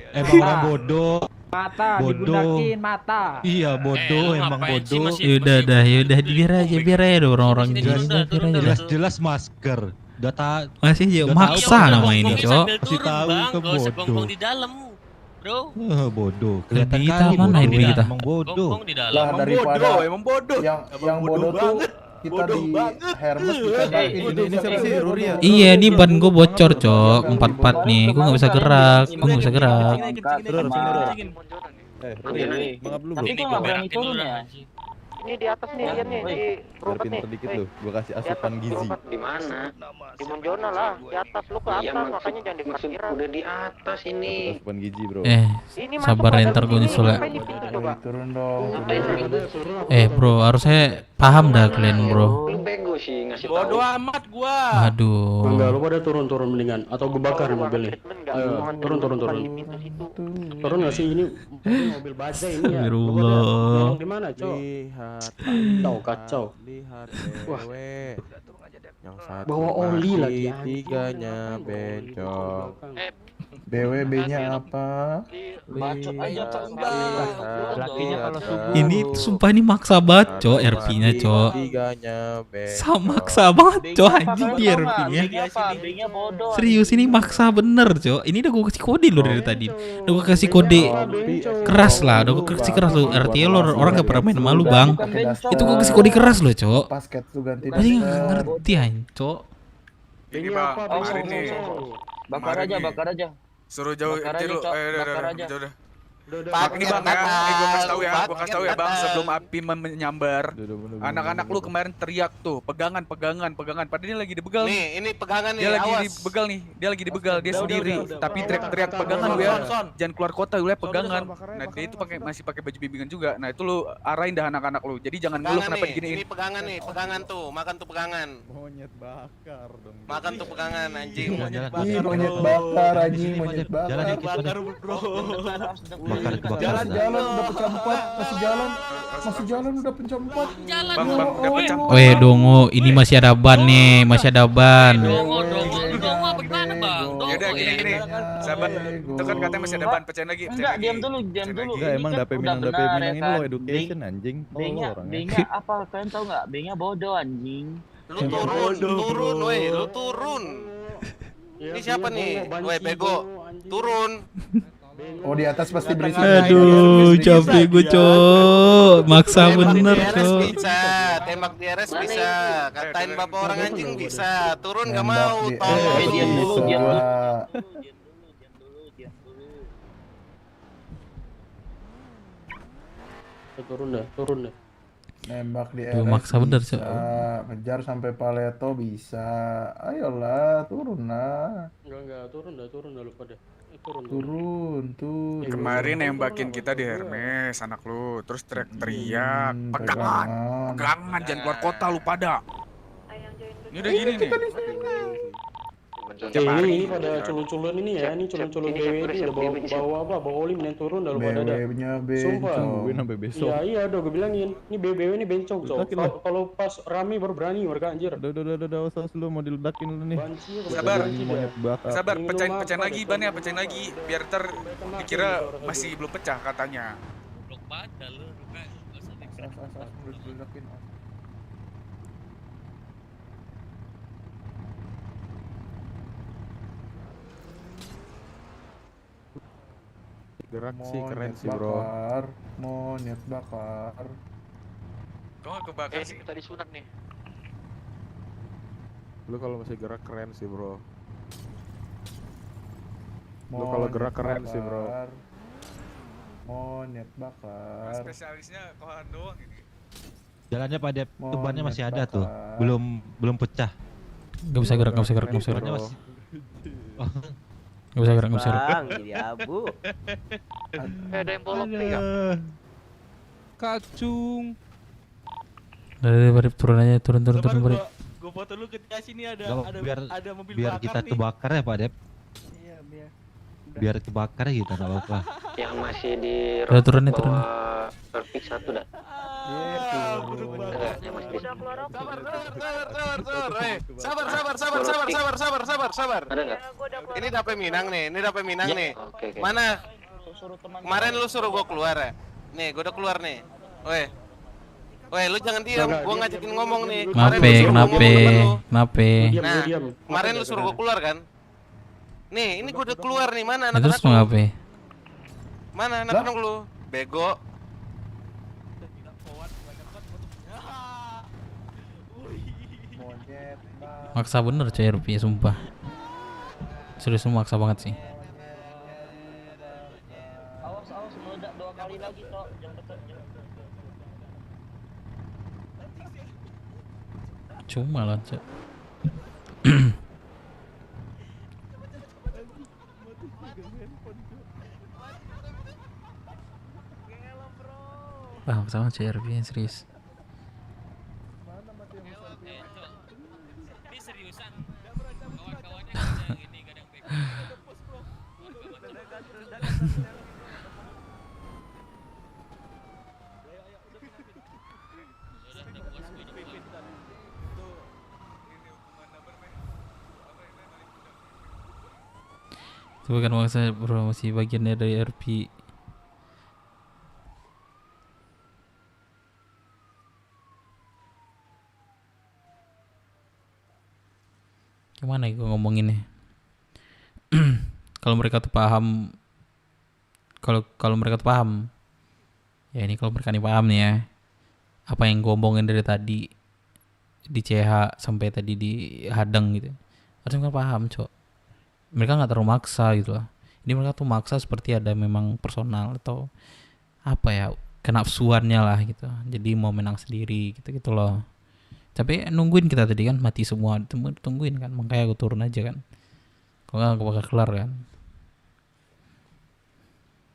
Emang orang bodoh. Mata digunakin mata. Iya bodoh, emang bodoh. Yaudah biar aja orang-orang jelas masker. Masih aja maksa nama ini cok. Masih tahu ke bodoh. Di dalam. Bro. Bodoh. Kelihatan kita mana ini kita? Emang bodoh. Lah daripada emang bodoh. Yang bodoh tuh kita di Hermes Ini siapa sih Ruri ya? Iya, ini ban gue bocor cok, 44 nih, gue nggak bisa gerak, Turun. Ruri, mengap lu bro. Tapi kok nggak berani turun ya? Ini di atas nih, lihat nih di rumput nih. Sedikit lu, gua kasih asupan gizi. Di mana? Di Monjona lah, di atas lu ke atas, makanya jangan di parkiran. Udah di atas ini. Asupan gizi bro. Sabar ntar gue nyusul ya. Turun dong. Bro, harusnya paham dah kalian bro. Lu bego sih ngasih tahu. Bodoh amat gua. Aduh. Enggak, lu pada turun mendingan atau gue bakar mobilnya. Ayo, turun. Turun nggak sih ini mobil baja ini ya. Astagfirullah. Gimana, Cok? Kacau. Lihat Wah. Yang satu bawa oli lagi. Tiganya bencong. BWB-nya apa? Bacot aja Ini sumpah ini maksa banget cok RP-nya cok. Tiganya bencong. Maksa banget cok anjing di RP-nya. Serius ini maksa bener cok. Ini udah gue kasih kode lo dari tadi. Udah gue kasih kode keras lah. Udah gue kasih keras lo. RT lo orang gak pernah main malu bang. Itu gue kasih kode keras lo cok. Basket tuh ganti. Masih gak ngerti anjing cok. Ini bang, hari ini. Bakar aja. Suruh jauh dulu. Udah. Pak, ini bang ya, gue kasih tahu ya bang, sebelum api menyambar, anak-anak lu kemarin teriak tuh, pegangan, padahal ini lagi dibegal nih. Ini pegangan nih, dia lagi dibegal, dia sendiri, tapi teriak pegangan lu ya, jangan keluar kota lu ya pegangan. Nah dia itu masih pakai baju bimbingan juga, nah itu lu arahin dah anak-anak lu, jadi jangan ngeluh kenapa diginiin. Ini pegangan tuh, makan tuh pegangan. Monyet bakar dong. Makan tuh pegangan anjing. Monyet bakar anjing, monyet bakar. Jalan dikit bakar bro. kebakar Jalan udah pecah 4, masih jalan udah pecah 4. Bang, udah pecah. Weh Dongo, ini masih ada ban nih, masih ada ban. Yaudah gini. Sabar, itu kan katanya masih ada ban, pecahin lagi. Enggak, diam dulu. Enggak, emang Ini kan Dape udah Minang benar, ini ya lo kan? education anjing. B-nya apa? Kalian tahu nggak? B-nya bodoh anjing. Lu turun, weh, lu turun. Ini siapa nih? Weh, bego. Turun. Oh, di atas pasti berisi. Aduh, capek gue cok. Maksa bener cok. Bisa, tembak di RS bisa. Katain bapak orang anjing bisa. Turun nggak mau, tolong. Diam dulu. Turun dah. Nembak di Tuh, RS maksa bener, bisa. Cok. Ngejar sampai Paleto bisa. Ayolah, turun lah. Enggak, turun dah lu pada. Turun tuh. Kemarin nembakin kita di Hermes, anak lu. Terus teriak-teriak. Pegangan, jangan keluar kota lu pada. Ini udah gini nih. Ini pada culun-culun ini ya, ini culun-culun BW itu udah bawa oli mending turun dah lu pada dah. BW-nya Sumpah. bencong. Sampai besok. Iya, udah gue bilangin. Ini BW ini bencong, Cok. Kalau pas rame baru berani mereka anjir. Udah usah lu mau diledakin lu nih. Sabar, pecahin lagi bannya, pecahin lagi biar dikira masih belum pecah katanya. Blok pada lu, Gerak sih keren sih bro. Monyet bakar. Kok nggak kebakar sih? Tadi sunat nih. Lu kalau masih gerak keren sih bro. Lu kalau gerak keren sih bro. Monyet bakar. Spesialisnya kohan doang ini. Jalannya pada tubannya masih ada tuh. Belum pecah. Gak bisa gerak. Tubannya masih. Gak bisa gerak. Jadi abu. Ada yang bolong nih ya. Kacung. Dari turun aja, turun bari. Gua foto lu ketika sini ada mobil biar bakar kita nih. kebakar ya Pak Dep. Iya, Biar kebakar gitu enggak apa-apa. Yang masih di Udah turun nih, turun. Perfect 1 dah. Sabar. Ada nggak? Ini Dape Minang nih, Oke. Mana? Kemarin lu suruh gua keluar ya? Nih, gua udah keluar nih. Weh, lu jangan diam, gua ngajakin ngomong nih. Kenapa? Nah, kemarin lu suruh gua keluar kan? Nih, ini gua udah keluar nih, mana Ya, terus anak-anak lu? kenapa? Mana anak-anak lu? Bego. Maksa bener coy rupiah sumpah. Serius maksa banget sih. Awas meledak 2 kali lagi toh, jangan dekat. Cuma lah cok. Wah maksa banget coy rupiah serius. Ini seriusan. Kawan-kawannya yang ini kadang bego. Itu bukan maksa bro, masih bagiannya dari RP. Gimana ya gue ngomonginnya? Kalau mereka tuh paham, kalau mereka tuh paham, ya ini kalau mereka nih paham nih ya, apa yang gue omongin dari tadi di CH sampai tadi di Hadang gitu, harusnya mereka paham cok. Mereka nggak terlalu maksa gitu lah. Ini mereka tuh maksa seperti ada memang personal atau apa ya, kenafsuannya lah gitu. Jadi mau menang sendiri gitu loh. Tapi nungguin kita tadi kan mati semua, tungguin kan, makanya aku turun aja kan. Kalau nggak aku bakal kelar kan.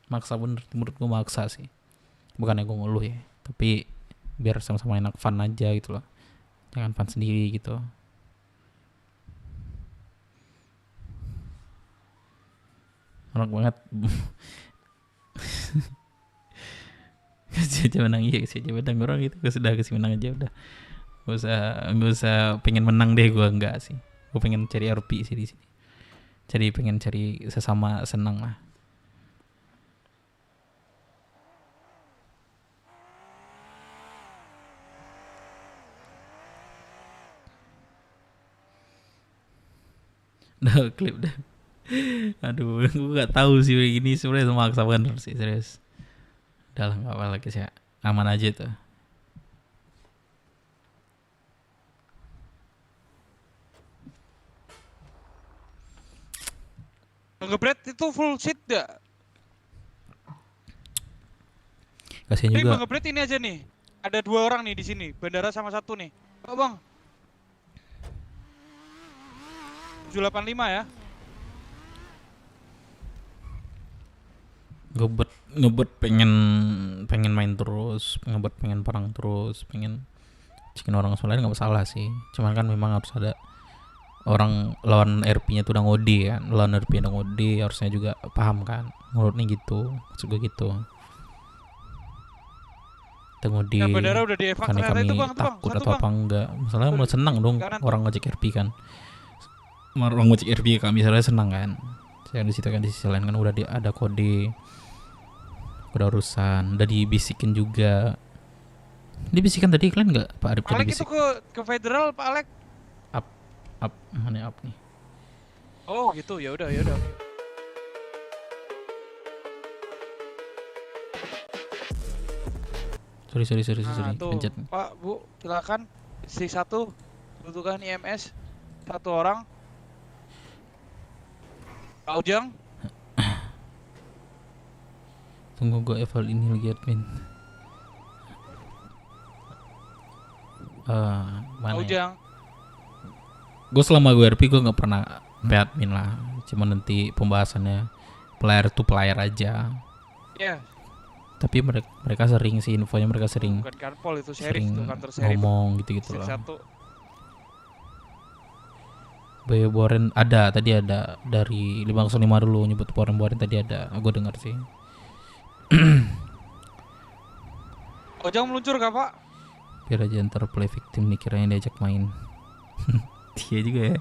Maksa bener, menurut gue maksa sih. Bukannya gue ngeluh ya, tapi biar sama-sama enak fun aja gitu loh. Jangan fun sendiri gitu. Enak banget. Kasih aja menang, iya kasih aja menang orang itu. Gue sudah kasih menang aja udah. Gak usah pengen menang deh, gue enggak sih. Gue pengen cari RP sih di sini. Pengen cari sesama senang lah. Udah klip dah. Aduh, gue gak tahu sih ini sebenarnya memaksa bener sih, serius. Udah lah, gak apa lagi sih, aman aja tuh. Ngebret itu full seat gak? Kasian Ini juga. Bang Ngebret ini aja nih. Ada 2 orang nih di sini, bandara sama 1 nih. Oh Bang. 785 ya. Ngebet pengen main terus, ngebet pengen perang terus, pengen cikin orang lain nggak masalah sih. Cuman kan memang harus ada orang lawan RP-nya tuh udah ngode kan, lawan RP udah ngode harusnya juga paham kan. Menurutnya gitu, maksud gue gitu. Kita ngode. Nah, bandara udah di-evac karena ternyata kami itu, Bang, takut satu, atau apa Bang. enggak. Masalahnya mau senang dong Kanan, orang ngecek RP kan. Orang ngecek RP kami misalnya senang kan. Saya di situ kan di sisi lain kan udah ada kode. Udah urusan, udah dibisikin juga. Dibisikan tadi kalian nggak Pak Arif Pak tadi Alek itu bisik? ke federal, Pak Alek. Up mana up nih? Oh, gitu. Ya udah, ya udah. Sorry, Nah, tuh, pencet. Pak, Bu, silakan. Istri 1, butuhkan IMS 1 orang. Pak Ujang. Tunggu gue eval ini lagi admin. Mana Pak ya? Ujang. Gue selama gue RP gue nggak pernah admin lah. Cuma nanti pembahasannya player to player aja. Iya. Tapi mereka sering sih infonya, mereka sering Bukan Karpol itu, sheriff sering tuh, kantor sheriff. ngomong gitu-gitu Istri loh. 1. Bayo Boren ada tadi, ada dari 505 dulu nyebut Boren tadi ada. Gue dengar sih. Ojang meluncur gak, Pak? Biar aja ntar play victim nih kiranya diajak main. Iya juga ya.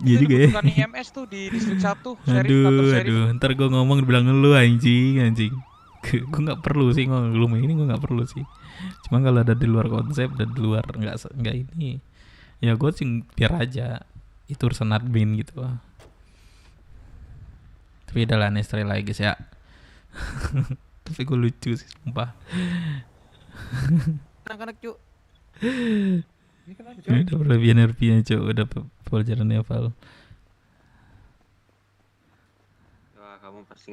Iya juga ya. Bukan IMS tuh di distrik 1, sheriff, kantor sheriff. Aduh, ntar gue ngomong bilang lu anjing. Gue nggak perlu sih ngomong lu ini, gue nggak perlu sih. Cuma kalau ada di luar konsep dan di luar nggak ini, ya gue sih biar aja itu urusan admin gitu. Tapi udah lah, Nestre lagi guys ya. Tapi gue lucu sih sumpah. Anak-anak cuk. Ini udah berlebihan RP-nya cuk, udah pelajaran hafal.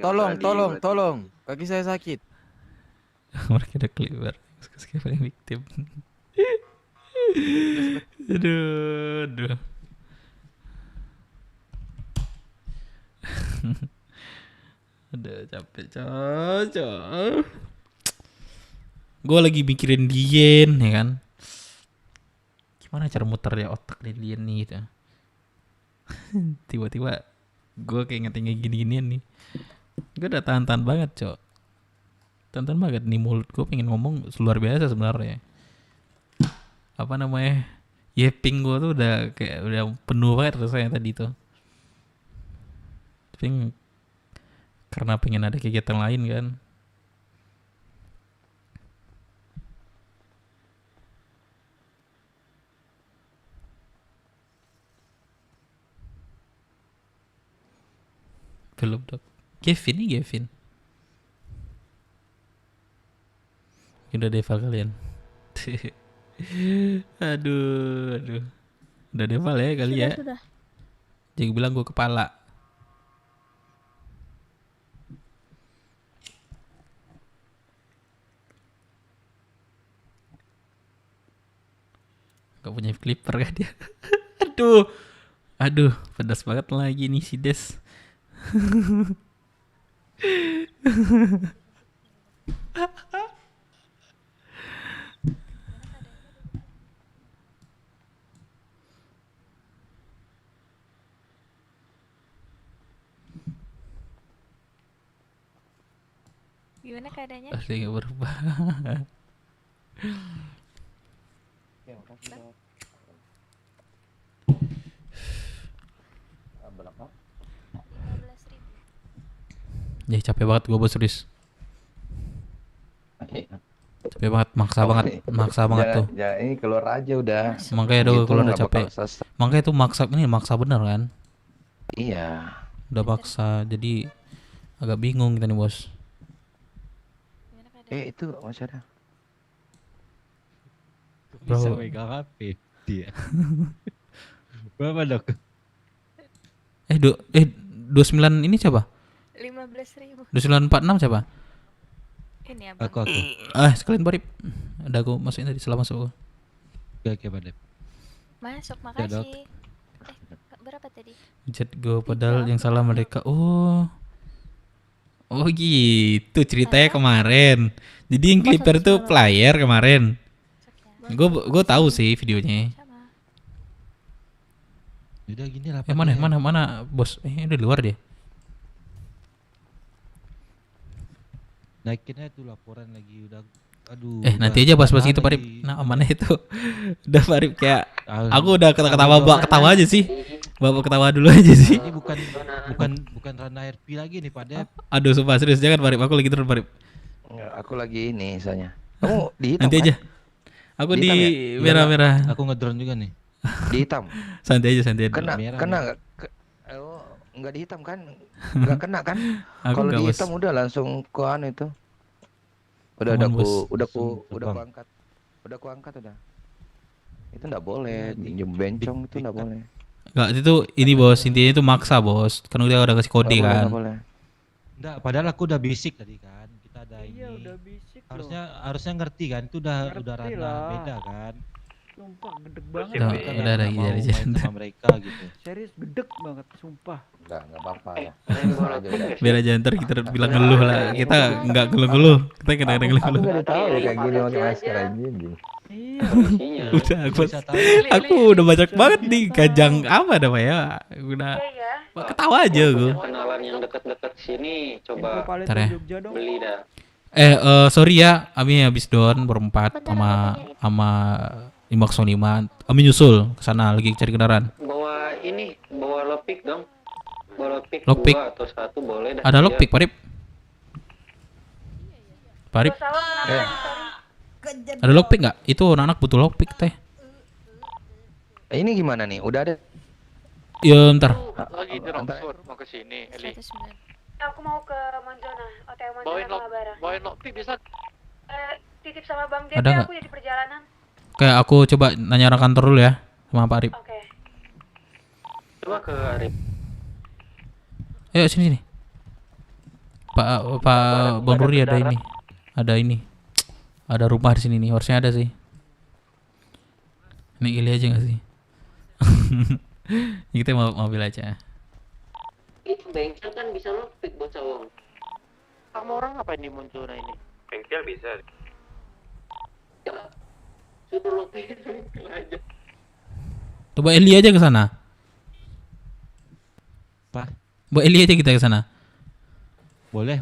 Tolong, kaki saya sakit. Mereka udah clear, paling victim. Aduh. Udah capek cocok. Gue lagi mikirin Dien ya kan. Gimana cara muternya otak di Dien nih gitu. Tiba-tiba gue kayak ngetinggal gini-ginian nih. Gue udah tahan-tahan banget cok. Tahan banget nih, mulut gue pengen ngomong luar biasa sebenarnya. Apa namanya? Yeping gue tuh udah kayak udah penuh banget rasanya tadi tuh. Tapi karena pengen ada kegiatan lain kan. Belum dok. Gavin. Udah deval kalian. aduh. Udah deval ya kali ya. Sudah. Jangan bilang gue kepala. Gak punya clipper kan dia. Aduh, pedas banget lagi nih si Des. Gimana keadaannya? Asli nggak berubah. Berapa? 15.000. Ya capek banget gue bos serius. Capek banget, maksa banget tuh. Ya ini keluar aja udah. Makanya Gitu kalau udah nggak capek. bakal selesai. Makanya itu maksa bener kan? Iya. Udah maksa, jadi agak bingung kita nih bos. Itu masih ada. Bisa Bro. megang HP dia. Berapa dok? 29 ini siapa? 15.000. 2946 siapa? Ini abang. Aku. Sekalian Barip. Ada aku masukin tadi, setelah masuk. Oke Pak Dep. Masuk, Ya, Dok. makasih. Berapa tadi? Chat gue padahal yang salah mereka. Oh gitu ceritanya kemarin. Jadi yang clipper tuh player kemarin. Gue tahu sih videonya. Udah gini lah. Mana bos? Udah di luar dia. Naikinnya tuh laporan lagi udah. Aduh. Nanti aja bahas itu Parip. Nah mana itu? Udah Parip kayak aku udah ketawa aja sih. Bapak ketawa dulu aja sih. Ini bukan ranah RP lagi nih Pak Dep. Aduh sumpah serius jangan Parip. Aku lagi turun Parip. Aku lagi ini misalnya. Kamu di hitam Nanti kan? aja. Aku di merah-merah. Aku ngedrone juga nih. Di hitam. Santai aja. Kena nggak? Nggak di hitam kan? Nggak kena kan? Kalau di hitam udah langsung ke anu itu. Udah aku angkat. Udah aku angkat udah. Itu nggak boleh, bencong itu nggak boleh. Enggak, itu ini bos, intinya itu maksa bos. Kan udah kasih kode kan. Enggak, padahal aku udah basic tadi kan. Kita ada ini. Iya, udah basic harusnya ngerti kan. Itu udah ranah beda kan. Sumpah gedeg banget. Udah dari sama mereka gitu. Serius gedeg banget, sumpah. Enggak apa-apa ya. Biar aja ntar kita bilang ngeluh lah. Kita enggak ngeluh. Kita kadang-kadang ngeluh. Aku nggak tahu ya kayak gini pakai masker anjing. Iya. Udah aku udah banyak banget nih kajang apa namanya. Udah ketawa aja gue. Kenalan yang dekat-dekat sini coba Ntar ya. beli dah. Sorry ya, Ami habis down berempat sama 505. Ami nyusul ke sana lagi cari kendaraan. Bawa lockpick dong. Bawa lockpick Lockpick. 2 atau 1 boleh dah. Ada lockpick, Parip. Parip. Ada lockpick nggak? Itu anak-anak butuh lockpick teh. Ini gimana nih? Udah ada? Ya ntar. Lagi di Rongsur mau ke sini, Eli. Aku mau ke Monzona, Hotel Monzona Palabara. Bawain lockpick bisa. Titip sama Bang Ada Dede, nggak? aku jadi perjalanan. Kayak aku coba nanya orang kantor dulu ya sama Pak Arif. Oke. Coba ke Arif. Ayo sini. Pak Bang Ruri ada ini. Ada rumah di sini nih, harusnya ada sih. Naik Ili aja nggak sih? Kita mau mobil aja. Itu bengkel kan bisa lockpick buat cowok. Sama orang ngapain di Monzona ini? Bengkel bisa. Suruh lockpick bengkel aja. Coba Eli aja ke sana. Apa? Bawa Eli aja kita ke sana. Boleh.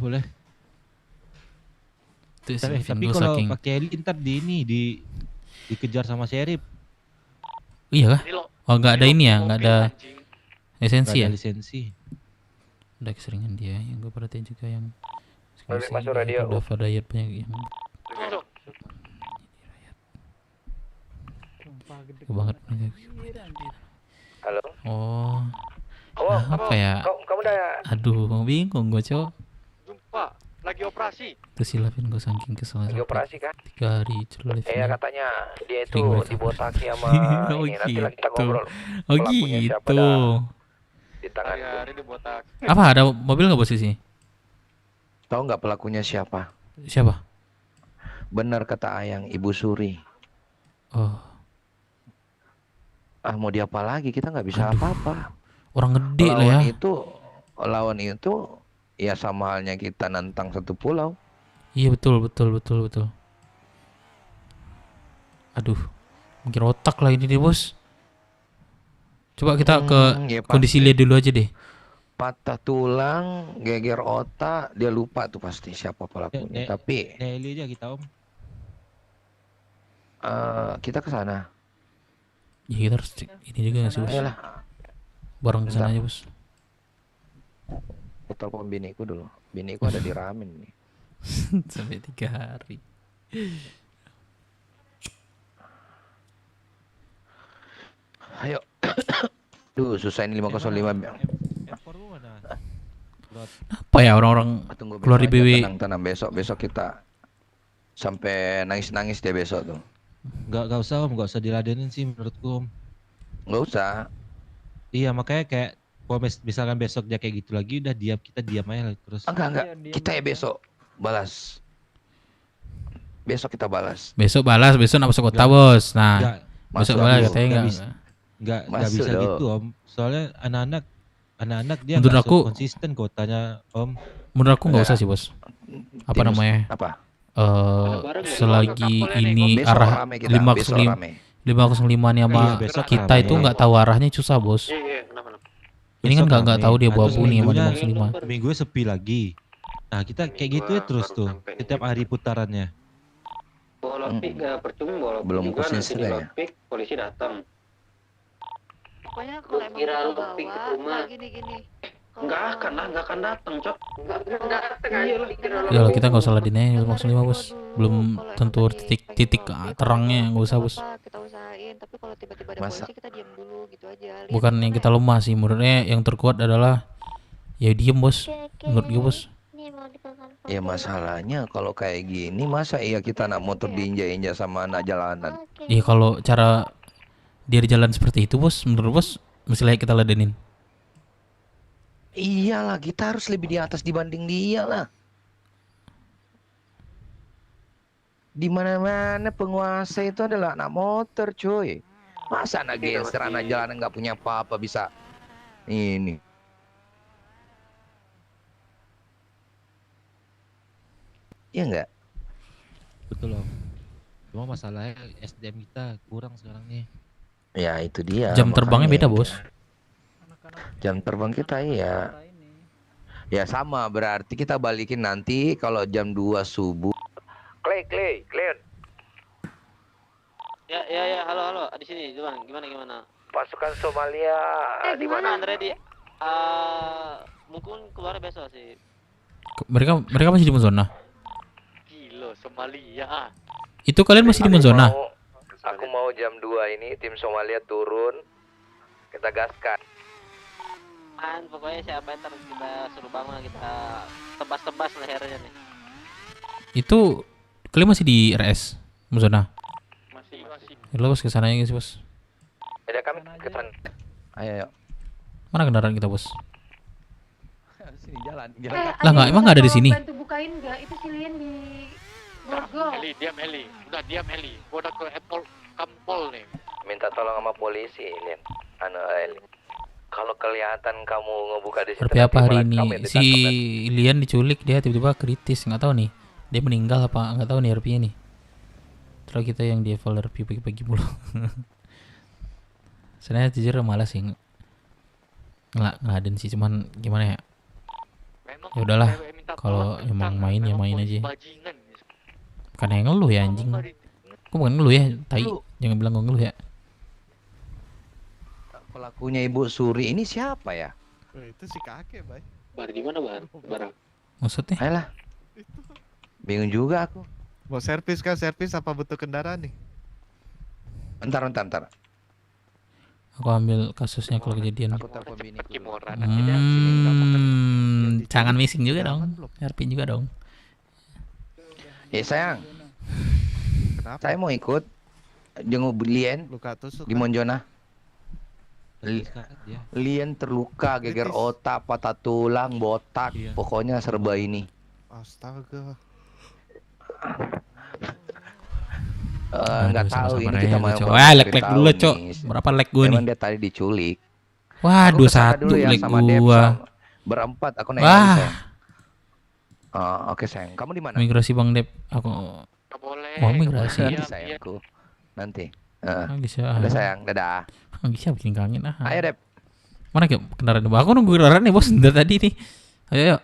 Tapi kalau pakai Eli ntar dikejar sama Sheriff. Iya kah? Oh nggak ada ini ya, nggak ada lisensi ya? Lisensi. Udah keseringan dia, yang gue perhatiin juga yang Masuk radio. Udah Fadayat banyak yang banget. Halo. Oh. Apa ya? Kamu udah Aduh, bingung gue cowok. Jumpa, lagi operasi. Terus silapin gue saking kesel. lagi operasi kan? 3 hari live. Iya katanya dia itu Sering mereka. dibotaki sama Oh ini. Nanti gitu. kita ngobrol. Oh Pelakunya siapa gitu. dah. Di tangan. Hari dibotak. Apa ada mobil nggak bos di sini? Tahu nggak pelakunya siapa? Siapa? Benar kata Ayang, Ibu Suri. Oh. Mau diapa lagi? Kita nggak bisa apa-apa. Orang gede lah ya. Lawan itu ya sama halnya kita nantang satu pulau. Iya betul. Aduh, mungkin otak lah ini deh bos. Coba kita ke ya kondisi lihat dulu aja deh. patah tulang, geger otak, dia lupa tuh pasti siapa pelakunya. Tapi Nelly aja kita om. kita ke sana. Ya kita harus ini juga nggak sih bos? Ayolah. Bareng ke sana aja bos. Aku telepon biniku dulu. Biniku ada di ramen nih. Sampai 3 hari. Ayo. Duh, susah ini 505. Apa ya orang-orang Tunggu keluar di besok aja, BW? tenang, besok kita sampai nangis-nangis deh besok tuh. Nggak usah om, nggak usah diladenin sih menurutku om. Nggak usah. Iya makanya kayak kalau misalkan besok dia kayak gitu lagi udah diam, kita diam aja terus. Enggak. Kita ya besok balas. Besok kita balas. Besok balas, besok nak masuk kota bos. Nah, besok balas katanya nggak Masuk bisa loh. gitu om. Soalnya anak-anak dia Menurut nggak aku konsisten kotanya om. Menurut aku nggak usah sih bos. Apa Tim- namanya? apa? Selagi ini Besok arah rame kita, besok 505 rame. 505 nih sama Iya, besok kita rame. itu nggak tahu arahnya susah bos. Ini kan nggak tahu dia bawa bunyi sama 505. Minggu sepi lagi. Nah kita kayak gitu ya terus tuh setiap hari putarannya. Bola pik gak percuma bola pik Belum juga nanti konsisten di ya. lockpick polisi datang. Pokoknya kalau emang Kira kita lockpick ke bawa, rumah. gini. Nggak akan lah, nggak akan datang cok. Nggak akan datang aja lah. Ya lah kita nggak usah ladenin aja 505 bos. Belum tentu titik terangnya nggak usah bos. Kita usahain, tapi kalau tiba-tiba ada Masa- polisi kita diam dulu gitu aja. Bukan yang kita lemah sih, menurutnya yang terkuat adalah ya diem bos. Menurut gue bos. Ya masalahnya kalau kayak gini masa iya kita nak motor diinjak-injak sama anak jalanan. Ya kalau cara dia di jalan seperti itu bos, menurut bos mesti layak kita ladenin. Iyalah kita harus lebih di atas dibanding dia lah. Di mana-mana penguasa itu adalah anak motor cuy. Masa anak gangster anak jalanan nggak punya apa-apa bisa ini. Iya nggak? Betul om. Cuma masalahnya SDM kita kurang sekarang nih. Ya itu dia. Jam terbangnya makanya. beda bos. Jam terbang kita iya. Ya sama berarti kita balikin nanti kalau jam 2 subuh. Clay, Clear. Ya, halo, di sini, gimana? Pasukan Somalia di mana? Andre di, mungkin keluar besok sih. Mereka masih di zona. Gila, Somalia. Itu kalian masih di zona? Aku mau jam 2 ini tim Somalia turun. Kita gaskan. Pokoknya siapa yang kita suruh bangun, kita tebas-tebas lehernya nih. Itu kalian masih di RS zona? Masih. Ya lo bos kesana aja bos. Ada kami ke sana. Ayo. Mana kendaraan kita bos? Sini jalan. Lah nggak emang nggak ada di sini? Bantu bukain nggak? Itu si Lian di borgol. Diam Heli. Gua udah ke Kampol nih. Minta tolong sama polisi, Lin. Eli. Kalau kelihatan kamu ngebuka di situ. Tapi apa hari ini kamu yang si ditangkap, Lian diculik, dia tiba-tiba kritis, nggak tahu nih dia meninggal apa nggak tahu nih RP-nya nih. Terus kita yang di eval RP pagi-pagi mulu. Sebenarnya jujur malas sih ngeladen sih, cuman gimana ya? Ya udahlah, kalau emang main ya main aja. Bukan yang ngeluh ya anjing. Kok bukan ngeluh ya, tai. Jangan bilang gue ngeluh ya. Pelakunya Ibu Suri ini siapa ya? Itu si kakek, Bay. Bar di mana bar? Barang. Maksudnya? Ayolah. Bingung juga aku. Mau servis apa butuh kendaraan nih? Bentar. Aku ambil kasusnya kalau kejadian. Aku telepon bini. Jangan missing juga dong. RP juga dong. Sayang. Kenapa? Saya mau ikut jenguk Lian Luka tusuk. di Monjona. Ya. Lian terluka, geger otak, patah tulang, botak, pokoknya serba ini. Astaga. Nggak tahu ini kita mau leg dulu cok. Berapa leg gue nih? Memang dia tadi diculik. Waduh, Aku kesana 1 dulu ya leg sama Dep, gua. berempat aku naik Wah. lagi, sayang. Oke sayang, kamu di mana? Migrasi Bang Dep, aku. Mau migrasi. Nanti sayangku. Nanti. Bisa. Udah sayang, dadah. Bisa bikin kangen ah. Ayo Dep. Mana kendaraan? Aku nunggu kendaraan nih bos dari tadi nih. Ayo.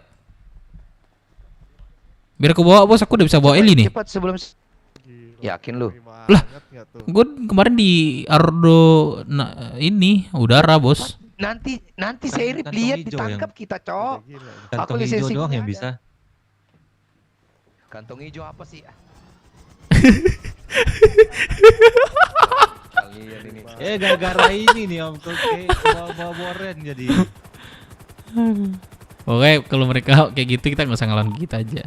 Biar aku bawa bos, aku udah bisa bawa Eli nih. Cepat sebelum yakin lu. Lah, gue kemarin di Ardo ini udara bos. Nanti Serip lihat ditangkap kita, Cok. Kantong hijau doang yang bisa. Kantong hijau apa sih? Gara-gara ini nih Om Koke bawa boren jadi. Oke, kalau mereka kayak gitu kita nggak usah ngelawan kita aja.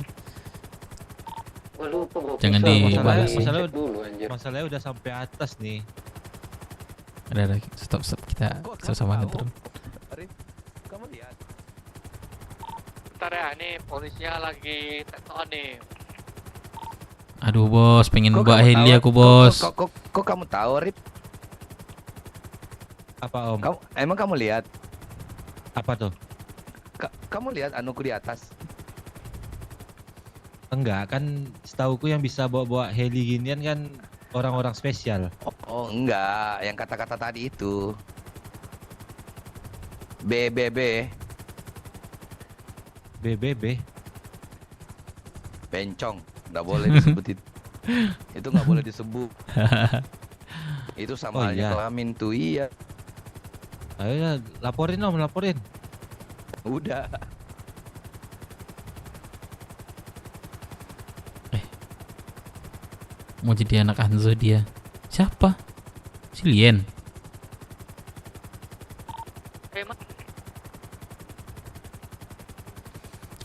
Jangan dibalas. Masalahnya udah sampai atas nih. Ada stop kita sama turun. Kamu lihat. Bentar ya, ini polisinya lagi tektokan nih. Aduh bos, pengen bawa heli aku bos. Kok kamu tahu, Rip? Apa Om? Emang kamu lihat? Apa tuh? Kamu lihat anuku di atas? Enggak, kan setauku yang bisa bawa heli ginian kan orang-orang spesial. Oh enggak, yang kata-kata tadi itu BBB bencong, nggak boleh disebutin. Itu nggak boleh disebut. Itu sama aja kelamin tuh, iya. Ayo laporin Om, laporin. Udah. Mau jadi anak Hanzo dia. Siapa? Si Lien.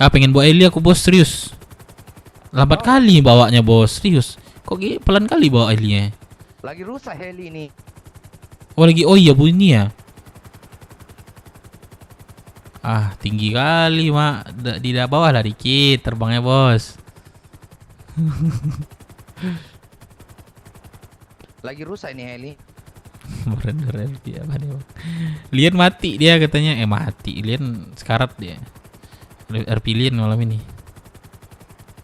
Pengen bawa Eli aku bos, serius. Lambat kali bawanya bos, serius. Kok pelan kali bawa Elinya? Lagi rusak heli ini. Oh iya bunyi ya. Tinggi kali mak. Di bawah lah dikit terbangnya bos. Lagi rusak ini heli. Bener dia apa nih? Lien mati dia katanya. Mati. Lien sekarat dia. RP Lien malam ini.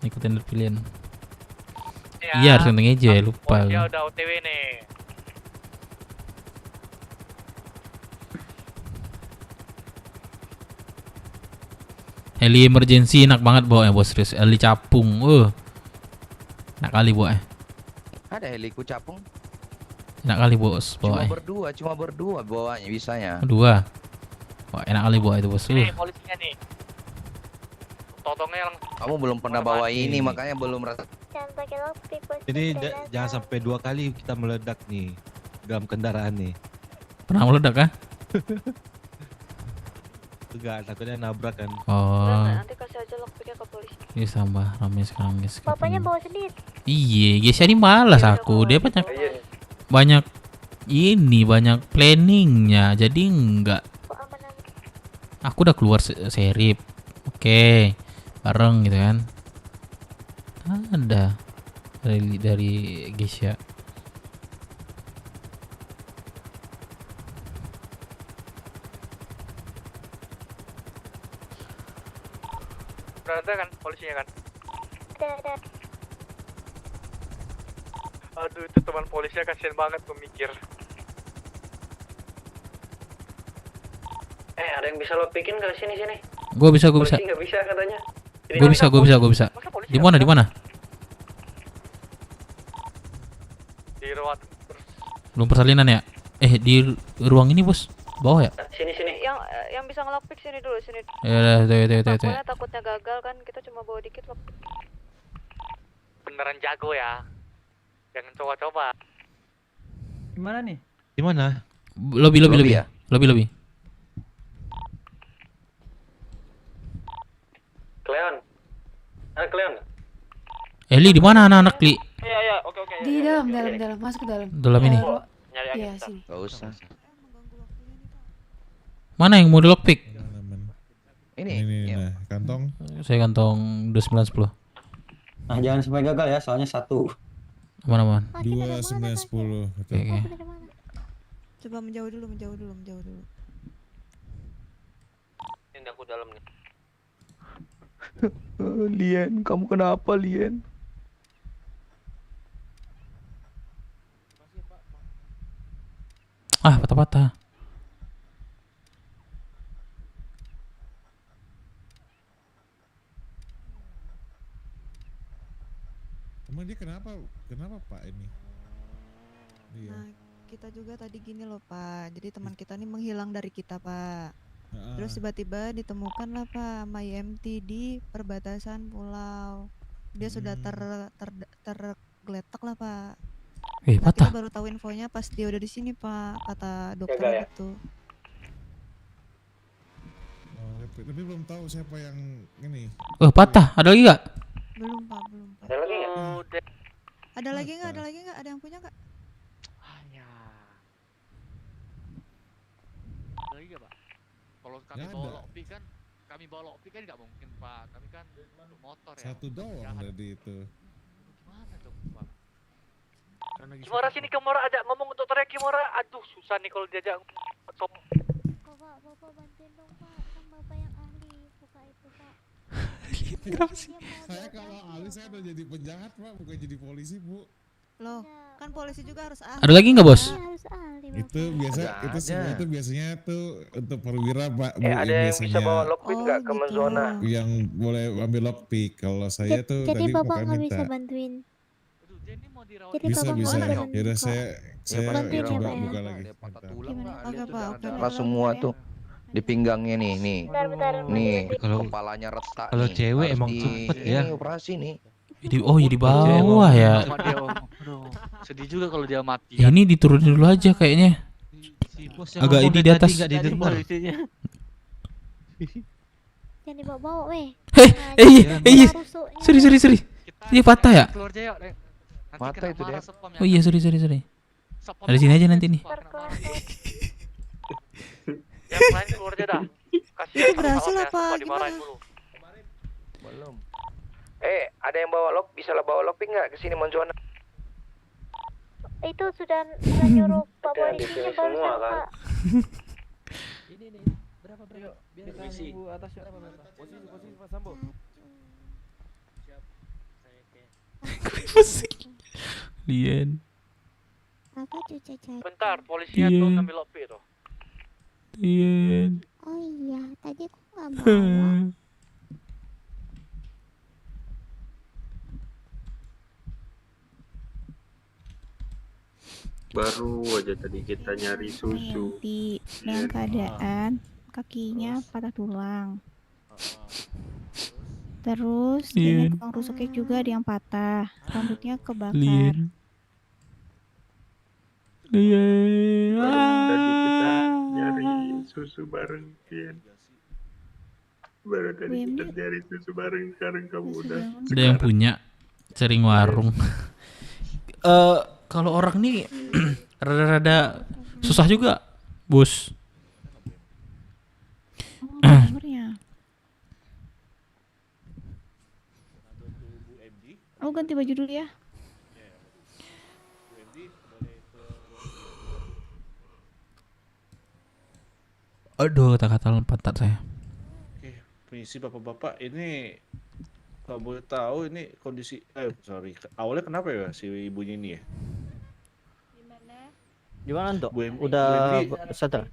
Ikutin RP Lien. Iya harus ngenteng aja, lupa. Dia udah OTW nih. Heli emergency enak banget bawa bos, serius. Heli capung. Enak kali bawa. Ada heliku capung. Enak kali bos bawa. Cuma berdua bawanya bisanya. Dua. Wah, enak kali bawa itu bos. Nih polisinya nih. Totongnya langsung. Kamu belum pernah bawa ini makanya belum rasa. Jadi jangan sampai 2 kali kita meledak nih dalam kendaraan nih. Pernah meledak kah? Enggak, takutnya nabrak kan. Oh. Nanti kasih aja lockpicknya ke polisi. Ini tambah ramai sekarang guys. Bapaknya bawa sendiri. Iya, guys ini malas aku. Dia banyak banyak planningnya. Jadi enggak. Aku udah keluar serip. Oke. Bareng gitu kan. Ada dari Gesya. Ada kan polisinya kan? Ada. Aduh itu teman polisinya kasihan banget memikir. Ada yang bisa lo bikin ke sini? Gua bisa. Polisi nggak bisa katanya. Gua bisa. Di mana? Di ruang. Belum persalinan ya? Di ruang ini bos. Bawah ya? Sini. Yang bisa ngelockpick sini dulu, sini. Ya udah. Takutnya gagal kan, kita cuma bawa dikit lockpick. Beneran jago ya. Jangan coba-coba. Gimana nih? Di mana? Lobby ya? Lobby. Kleon. Li di mana anak-anak Li? Iya, oke. Di dalam, masuk ke dalam. Dalam ini. Nyari Iya, kita. sini. Gak usah. Mana yang mau di lockpick? Ini. Nah, kantong. Saya kantong 2910. Nah, jangan sampai gagal ya, soalnya 1. Aman. 2910. Oke. Coba menjauh dulu. Ini aku dalam nih. Lien, kamu kenapa Lien? Patah-patah. Emang dia kenapa Pak ini? Iya. Nah, kita juga tadi gini loh Pak. Jadi teman kita nih menghilang dari kita Pak. Terus tiba-tiba ditemukan lah Pak sama IMT di perbatasan pulau. Dia sudah tergeletak lah Pak. Nah, patah. kita baru tahu infonya pas dia udah di sini Pak, kata dokter gitu. Tapi belum tahu siapa yang ini. Patah. Ada lagi nggak? Belum Pak, belum Pak. Ada lagi nggak? Ada lagi nggak? Ada lagi nggak? Ada yang punya nggak? Ada lagi nggak Pak? Kalau kami bawa lokpi kan, nggak mungkin Pak. Kami kan motor ya. Satu doang tadi itu. Gimana dong Pak? Kimura sini, Kimura ajak ngomong untuk teriak Kimura. Aduh susah nih kalau diajak. Bapak bantuin dong Pak, kan Bapak yang ahli buka itu Pak. Saya kalau ahli saya udah jadi penjahat Pak, bukan jadi polisi Bu. Loh, kan polisi juga harus ahli. Ada lagi nggak Bos? Harus ahli Bapak. Itu semua itu biasanya tuh untuk perwira Pak. Bu, ada yang bisa bawa lockpick nggak ke zona? Yang boleh ambil lockpick. Kalau saya tuh Jadi tadi Bapak bukan nggak minta. bisa bantuin. Bisa. Ya udah saya bantuin ya, coba Pak, ya. buka lagi. Oke Pak, oke Pas semua tuh di pinggangnya nih. Nih, Kalau- kepalanya retak kalau nih. cewek Harus emang di- cepet ini ya. operasi nih. Jadi bawah ya. Sama dia Om. Aduh, sedih juga kalau dia mati. Ini diturunin dulu aja kayaknya. Agak ini di atas. Jangan dibawa-bawa weh. Iya. Sorry. Dia patah ya? Keluar aja yuk. Patah itu dia. Oh iya, sorry. Ada sini aja nanti nih. Yang lain keluar aja dah. Kasihan berhasil sama apa? Alnya, dimarahin Gimana? dulu. Belum. Ada yang bisa bawa lockpick nggak ke sini Monzona? Itu sudah nyuruh Pak polisinya barusan Pak. Berapa? Biar nunggu atas ya. Posisi Pak Sambo. Lian. Apa cuci cari? Bentar, polisinya tuh ngambil lopi tuh. Lian. Oh iya, tadi aku nggak bawa. Baru aja tadi kita nyari susu. Dengan keadaan kakinya patah tulang. Terus dengan tulang rusuknya juga ada yang patah, rambutnya kebakar. Lian. Tadi kita nyari susu bareng, Pian. Baru tadi kita nyari susu bareng, sekarang kamu udah. Ada yang punya sering warung. Kalau orang nih rada-rada susah juga, Bos. Nomornya. Oh, ganti baju dulu ya. Aduh, kata-kata pantat saya. Oke, permisi bapak-bapak, ini kalau boleh tahu ini kondisi awalnya kenapa ya si ibunya ini ya? Gimana tuh? Bu Udah MD. sadar?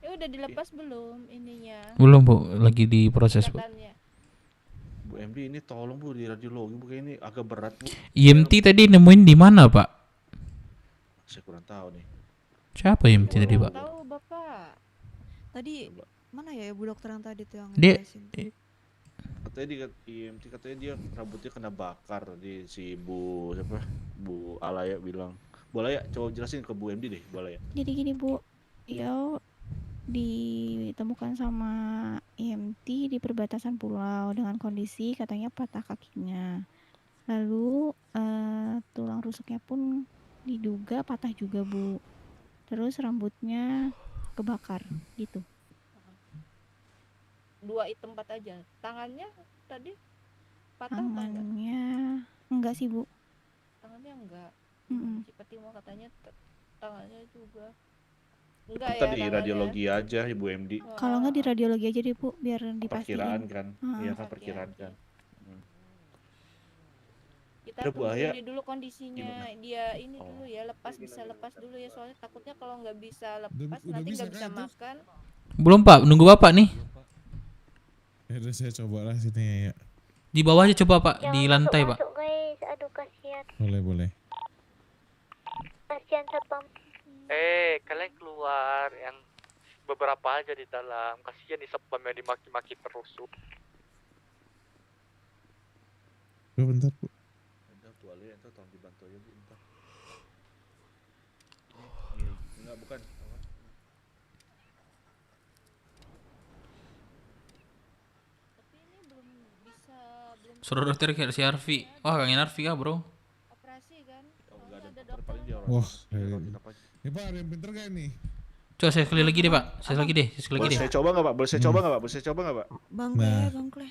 Ya udah dilepas belum ininya? Belum, Bu, lagi diproses, Bu. Ikatannya. Bu MD ini tolong Bu di radiologi, Bu, ini agak berat Bu. IMT tadi nemuin di mana, Pak? Saya kurang tahu nih. Siapa IMT tadi, Pak? Tahu Bapak. Tadi mana ya Bu dokter yang tadi tuh yang Dia ngejelasin? Katanya di IMT katanya dia rambutnya kena bakar tadi si Bu siapa? Bu Alaya bilang. Bu Alaya coba jelasin ke Bu MD deh, Bu Alaya. Jadi gini Bu, ya ditemukan sama IMT di perbatasan pulau dengan kondisi katanya patah kakinya. Lalu tulang rusuknya pun diduga patah juga Bu. Terus rambutnya kebakar gitu. 2 item 4 aja. Tangannya tadi patah apa enggak? Tangannya enggak sih Bu. Tangannya enggak. Mm-mm. Cipeti mau katanya tangannya juga. Enggak ya. Tadi tangannya. radiologi aja Ibu MD. Kalau enggak di radiologi aja deh Bu, biar dipastiin. Perkiraan kan. Heeh. Iya kan perkiraan kan. Kita Udah, Bu Aya. tunggu dulu kondisinya. Dia ini dulu ya, bisa lepas dulu ya, soalnya takutnya kalau nggak bisa lepas nanti bisa nggak bisa kan, makan. Belum, Pak, nunggu Bapak nih. Ya udah saya cobalah sini ya. Di bawah aja coba, Pak, Jangan di lantai, Pak. masuk, guys. Aduh, kasihan Boleh. Kasihan satpam. Kalian keluar, yang beberapa aja di dalam. Kasihan di satpam yang dimaki-maki terus. Bu, bentar, Bu. Udah Bu Ali, itu tolong dibantu ya Bu, bentar. Ini, enggak bukan. Suruh dokter ke si Arfi. Wah, kangen Arfi kah, bro? Operasi kan? Enggak ada dokter, paling dia orang. Wah, ini Pak, ada yang pinter gak nih? Coba saya sekali lagi deh, Pak. Sekali lagi deh. Boleh saya coba nggak Pak? Boleh saya coba nggak Pak? Boleh saya coba nggak Pak? Bang Nah. Bang Kle.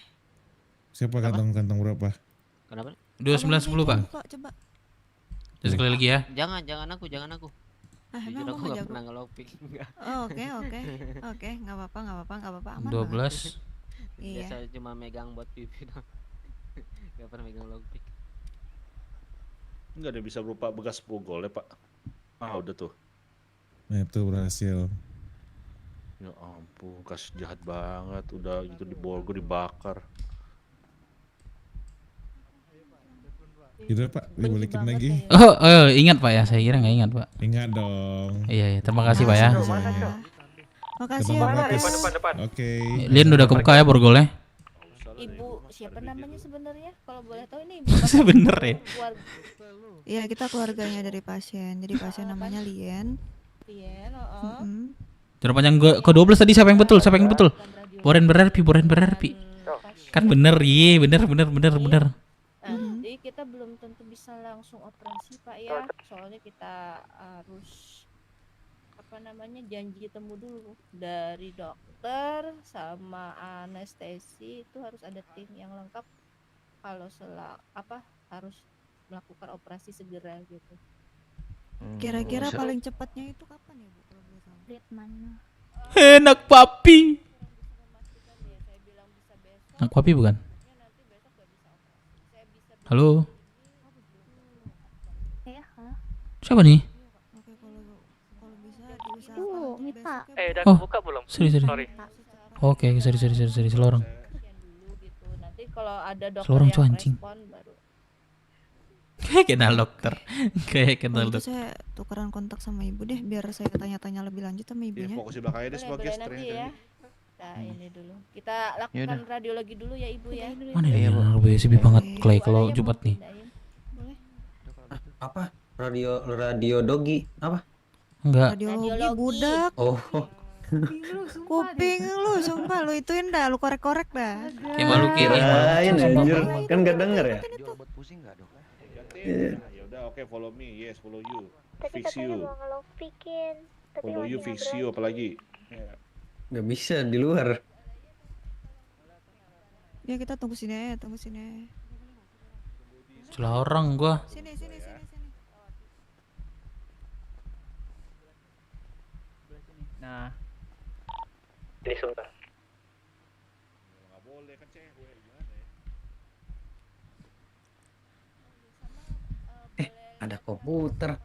Siapa kantong berapa? Kenapa? 2910, Pak. Coba. Sekali lagi ya. Jangan aku. Ah, Jujur emang aku gua nggak jago. pernah ngelockpick. Oh, oke, nggak apa-apa, aman 12. banget. Iya. Biasa cuma megang buat pipi doang. Gak pernah megang lockpick. Enggak ada bisa berupa bekas pukul ya Pak. Ah udah tuh. Nah itu berhasil. Ya ampun, kas jahat banget. Udah gitu diborgo dibakar. Gitu Pak, dibalikin lagi. Oh, ingat Pak ya. Saya kira nggak ingat, Pak. Ingat dong. Iya. Terima kasih, Pak ya. Makasih ya, Pak. Depan. Oke. Lin udah kebuka ya borgolnya? Ibu siapa namanya sebenarnya? Kalau boleh tahu ini ibu. Sebener ya. Iya, kita keluarganya dari pasien. Jadi pasien namanya Lien. Lien, Jarum panjang gue ke 12 tadi siapa yang betul? Boren berarti. Kan bener, iya bener. Jadi kita belum tentu bisa langsung operasi Pak ya. Soalnya kita harus janji temu dulu dari dokter sama anestesi, itu harus ada tim yang lengkap kalau harus melakukan operasi segera gitu. Kira-kira paling cepatnya itu kapan ya Bu? Kalau boleh tahu. Lihat mana? Enak papi. Enak papi bukan? Halo. Siapa nih? Mita. Udah Oh, kebuka belum? sorry. Sorry. Oke, sorry, selorong. Nanti kalau ada dokter Selorong yang tuh anjing. respon baru. Kayak kenal dokter. Kalau gitu saya tukeran kontak sama ibu deh, biar saya tanya-tanya lebih lanjut sama ibunya. Fokus di belakangnya deh sebagai Boleh nanti ya. Nah ini dulu. Kita lakukan Yaudah. radiologi dulu ya ibu ya. Mana ya? BSB banget Clay kalau Jumat nih. Apa? Radio dogi apa? Enggak. Radiologi budak. Oh. Kuping lu, sumpah lu ituin dah, lu korek-korek dah. Kayak malu kirain. Kirain anjir, kan gak denger ya? Ya udah oke, follow me. Yes, follow you. Tapi Fix katanya you. mau ngelockpickin. Tapi Follow you, lagi fix nggak you berani. apalagi. Ya. Gak bisa di luar. Ya kita tunggu sini aja. Selorong gua. Sini. Nah, Ini sebentar. Nggak boleh kan cewek gimana ya? Ada komputer.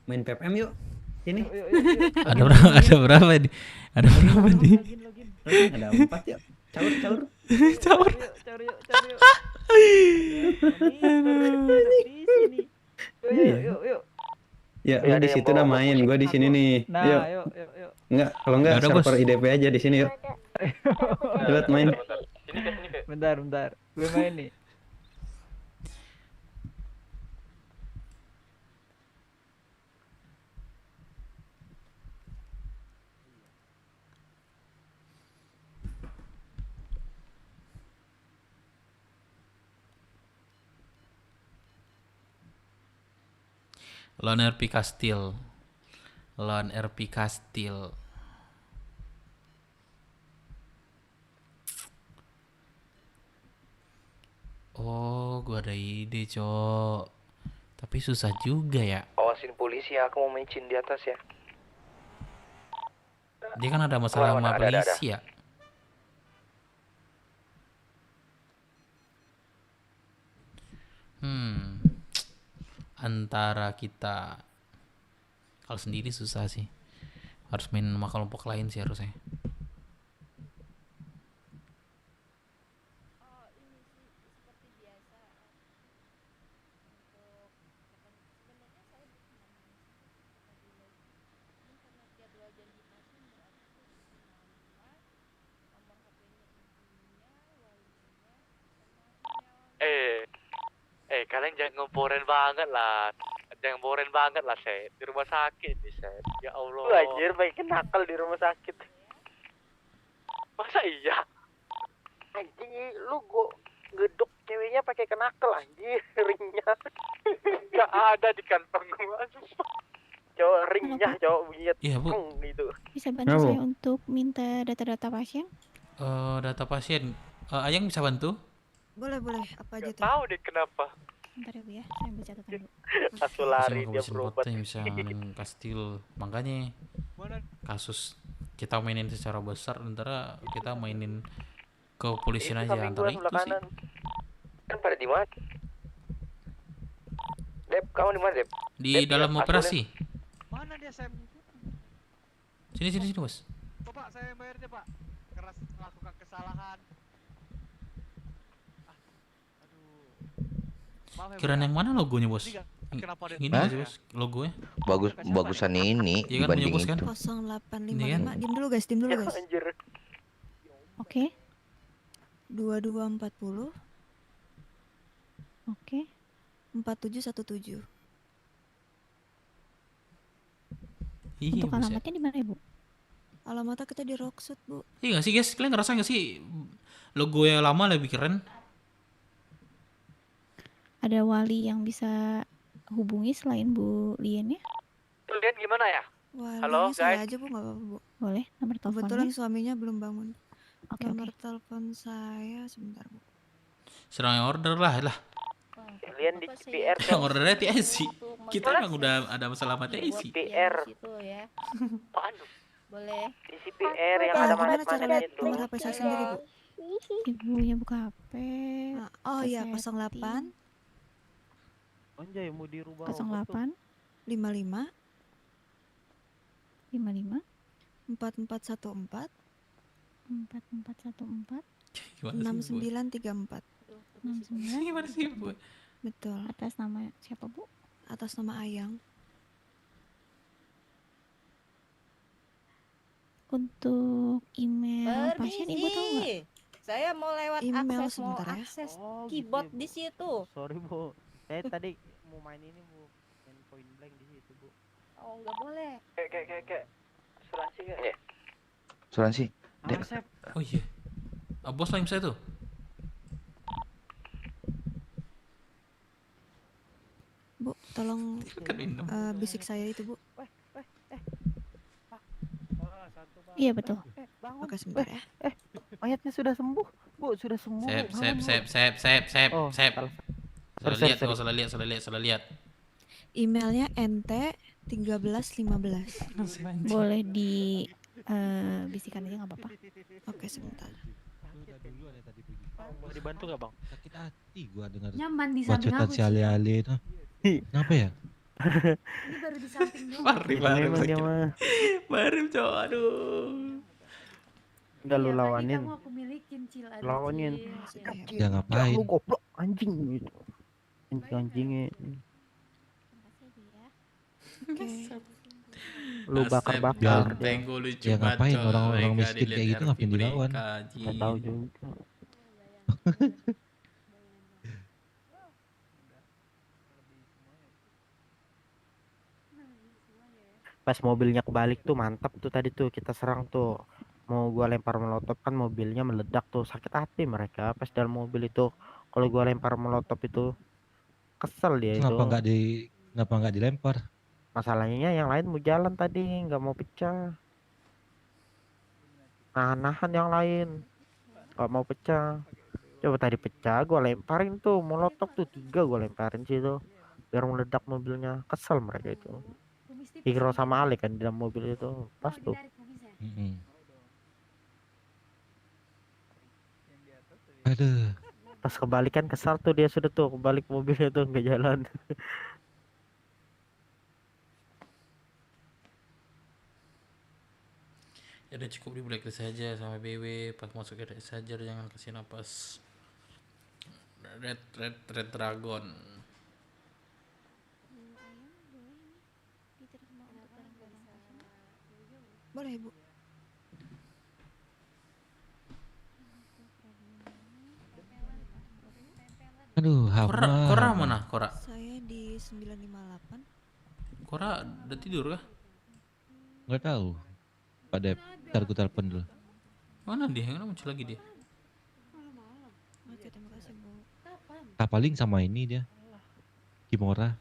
Main PPM yuk. Sini. Ada berapa nih? Ada 4 yuk. Caur. Caur. Yuk. Ya, lu di situ dah main, gua di sini nih. Nah, yuk. Enggak, kalau enggak Nggak ada, server Bos. IDP aja di sini yuk. Coba main. Bentar. Gue main nih. Lone RP Kastil. Oh, gua ada ide, Cok. Tapi susah juga ya. Awasin polisi ya, aku mau micin di atas ya. Dia kan ada masalah sama Ada. polisi ya. Antara kita kalau sendiri susah sih. Harus main sama kelompok lain sih harusnya. Kalian jangan ngomporin banget lah. Jangan ngomporin banget lah, Set. Di rumah sakit nih, Set. Ya Allah. Lu anjir makin nakal di rumah sakit. Masa iya? Anjing, lu gua gedok ceweknya pakai kenakel anjir, ringnya. Gak ada di kantong gua. Cowok ringnya, cowok bunyet. Iya, Bu. Gitu. Bisa bantu saya untuk minta data-data pasien? Data pasien. Ayang bisa bantu? Boleh, boleh. Apa aja tuh? Tahu deh kenapa. Bentar ya Bu ya, saya ambil catatan dulu. Aku lari dia Kabupaten berobat. kota yang bisa main kastil. Makanya kasus kita mainin secara besar, antara kita mainin ke polisian aja, antara itu sih. Kan pada di mana? Dep, kamu di mana, Dep? Di Dep, dalam ya, operasi. Mana dia, Sam? Sini, Bos. Pak, saya bayarnya, Pak. Keras melakukan kesalahan. Kirain yang mana logonya, Bos? Kenapa dia Ini Hah? nggak sih, Bos, logonya? Bagusan ini Iya kan, dibanding punya bos kan? itu. 0855. Diem dulu guys, diem dulu guys. Oke. 2240 Oke. 4717. Iya, Untuk Bos, ya. alamatnya di mana, Ibu? Alamatnya kita di Rockset, Bu. Iya nggak sih, guys? Kalian ngerasa nggak sih logo yang lama lebih keren? Ada wali yang bisa hubungi selain Bu Lien ya? Lian gimana ya? Wah, Halo, ini saya guys. aja Bu, nggak apa-apa Bu. Boleh, nomor Kebetulan teleponnya? suaminya belum bangun. Oke, Nomor telepon saya sebentar Bu. Serang yang order lah. Lian di CPR Yang ordernya TIC. Kita emang udah ada masalah sama TIC. CPR. Situ ya. Apaan? Boleh. Di CPR yang Ah, ada gimana cara manet-manet lihat itu. nomor HP saya sendiri Bu? Ibunya buka HP. Oh iya, 08 Anjay mau dirubah 08 55 55 4414 4414 6934. 69. Gimana sih, Bu? Betul. Atas nama siapa, Bu? Atas nama Ayang. Untuk email pasien Ibu tahu nggak? Permisi. Saya mau lewat Email akses, mau sebentar ya. akses Oh, keyboard gitu ya, di Bu. situ. Sorry Bu, saya tadi mau main ini Bu, main point blank di situ Bu. Oh, nggak boleh. Kayak asuransi kan? Iya. Asuransi. Dep. Oh iya. Bos lain saya tuh. Bu, tolong Kan minum. bisik saya itu Bu. Iya betul. Bangun. Oke sebentar ya. Mayatnya sudah sembuh, Bu, sudah sembuh. Sep. Oh, Salah lihat, salah lihat. Emailnya nt 1315. Boleh di bisikan aja nggak apa-apa. Oke sebentar. Mau dibantu nggak Bang? Sakit hati gua dengar Nyaman di samping bacotan aku, si Ale-ale itu. Kenapa ya? Ini baru di samping doang. Barim cowok, aduh. Enggak lu Iya, tadi lawanin. kamu aku milikin, Cil. Aduh, Lawanin. Cil. Ya ngapain? Lu goblok anjing gitu. Anjingnya. Lu bakar-bakar. Tenggo lucu Ya ngapain bacot, orang-orang mereka miskin kayak gitu dilihat ngapain RP dilawan? mereka, Nggak tahu juga. Pas mobilnya kebalik tuh mantap tuh tadi tuh kita serang tuh. Mau gua lempar molotov kan mobilnya meledak tuh, sakit hati mereka pas dalam mobil itu. Kalau gua lempar molotov itu kesel dia itu. Kenapa nggak dilempar? Masalahnya yang lain mau jalan tadi nggak mau pecah. Nahan-nahan yang lain nggak mau pecah. Coba tadi pecah gua lemparin tuh molotov tuh 3 gua lemparin situ biar meledak mobilnya. Kesel mereka itu. Hiro sama Ale kan di dalam mobil itu pas tuh. Aduh. Pas kebalikan kesal tuh dia sudah tuh kebalik mobilnya tuh nggak jalan. Ya udah cukup di blacklist saja sama BW, pas masuk ke saja jangan kasih napas. Red Dragon. Boleh Bu. Aduh, Kora, hama. Kora hama. mana? Kora. Saya di 958. Kora udah tidur kah? Nggak tahu. Pak Dep, ntar gue telepon dulu. Mana dia? Yang muncul lagi dia? Oke, terima kasih, Bu. Paling sama ini dia. Kimora.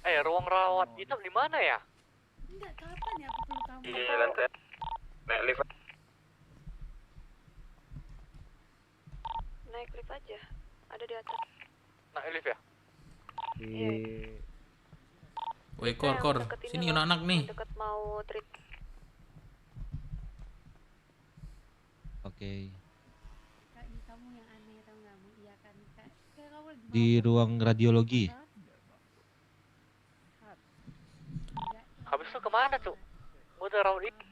Ruang rawat inap di mana ya? Enggak, kapan ya aku perlu kamu? Di lantai. Naik lift. Naik lift aja. Ada di atas. Naik lift ya? Iya. Woi, Kor. Sini anak-anak nih. Dekat mau treat. Oke. Kak, ini kamu yang aneh tau nggak Bu? Iya kan Kak? Kayak kamu lagi Di ruang radiologi. Habis itu kemana tuh? Muter rawat inap.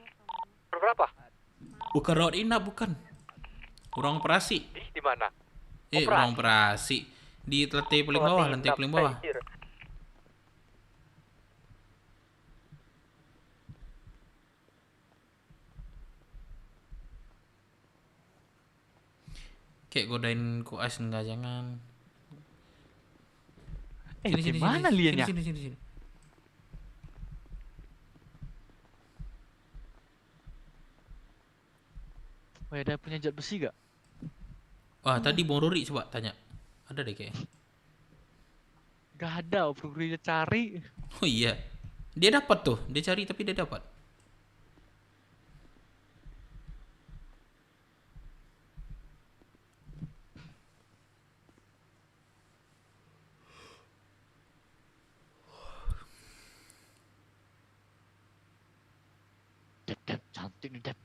Berapa? Bukan rawat inap, bukan. Ruang operasi. Di mana? Ruang operasi. Di lantai paling bawah, lantai paling bawah. Kayak godain koas enggak, jangan. Gimana liannya? Sini. Oh, ada punya zat besi gak? Wah, tadi Bang Ruri coba tanya. Ada deh kayaknya. Gak ada, Bang Ruri cari. Oh iya. Dia dapat tuh. Dia cari tapi dia dapat. Dep, cantik nih, Dep.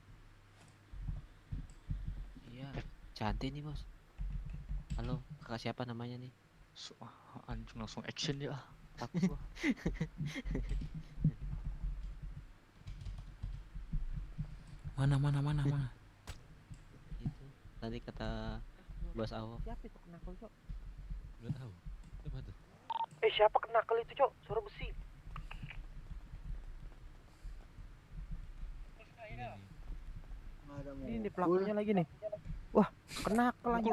Iya, cantik nih bos. Halo, kakak siapa namanya nih? Anjing langsung action ya. Takut gua. Mana. Itu tadi kata bos Awo. Siapa itu kenakal, Cok? Nggak tahu. Coba tuh. Siapa kenakal itu, Cok? Suara besi. Ini pelakunya lagi nih. Wah, kenakal lagi.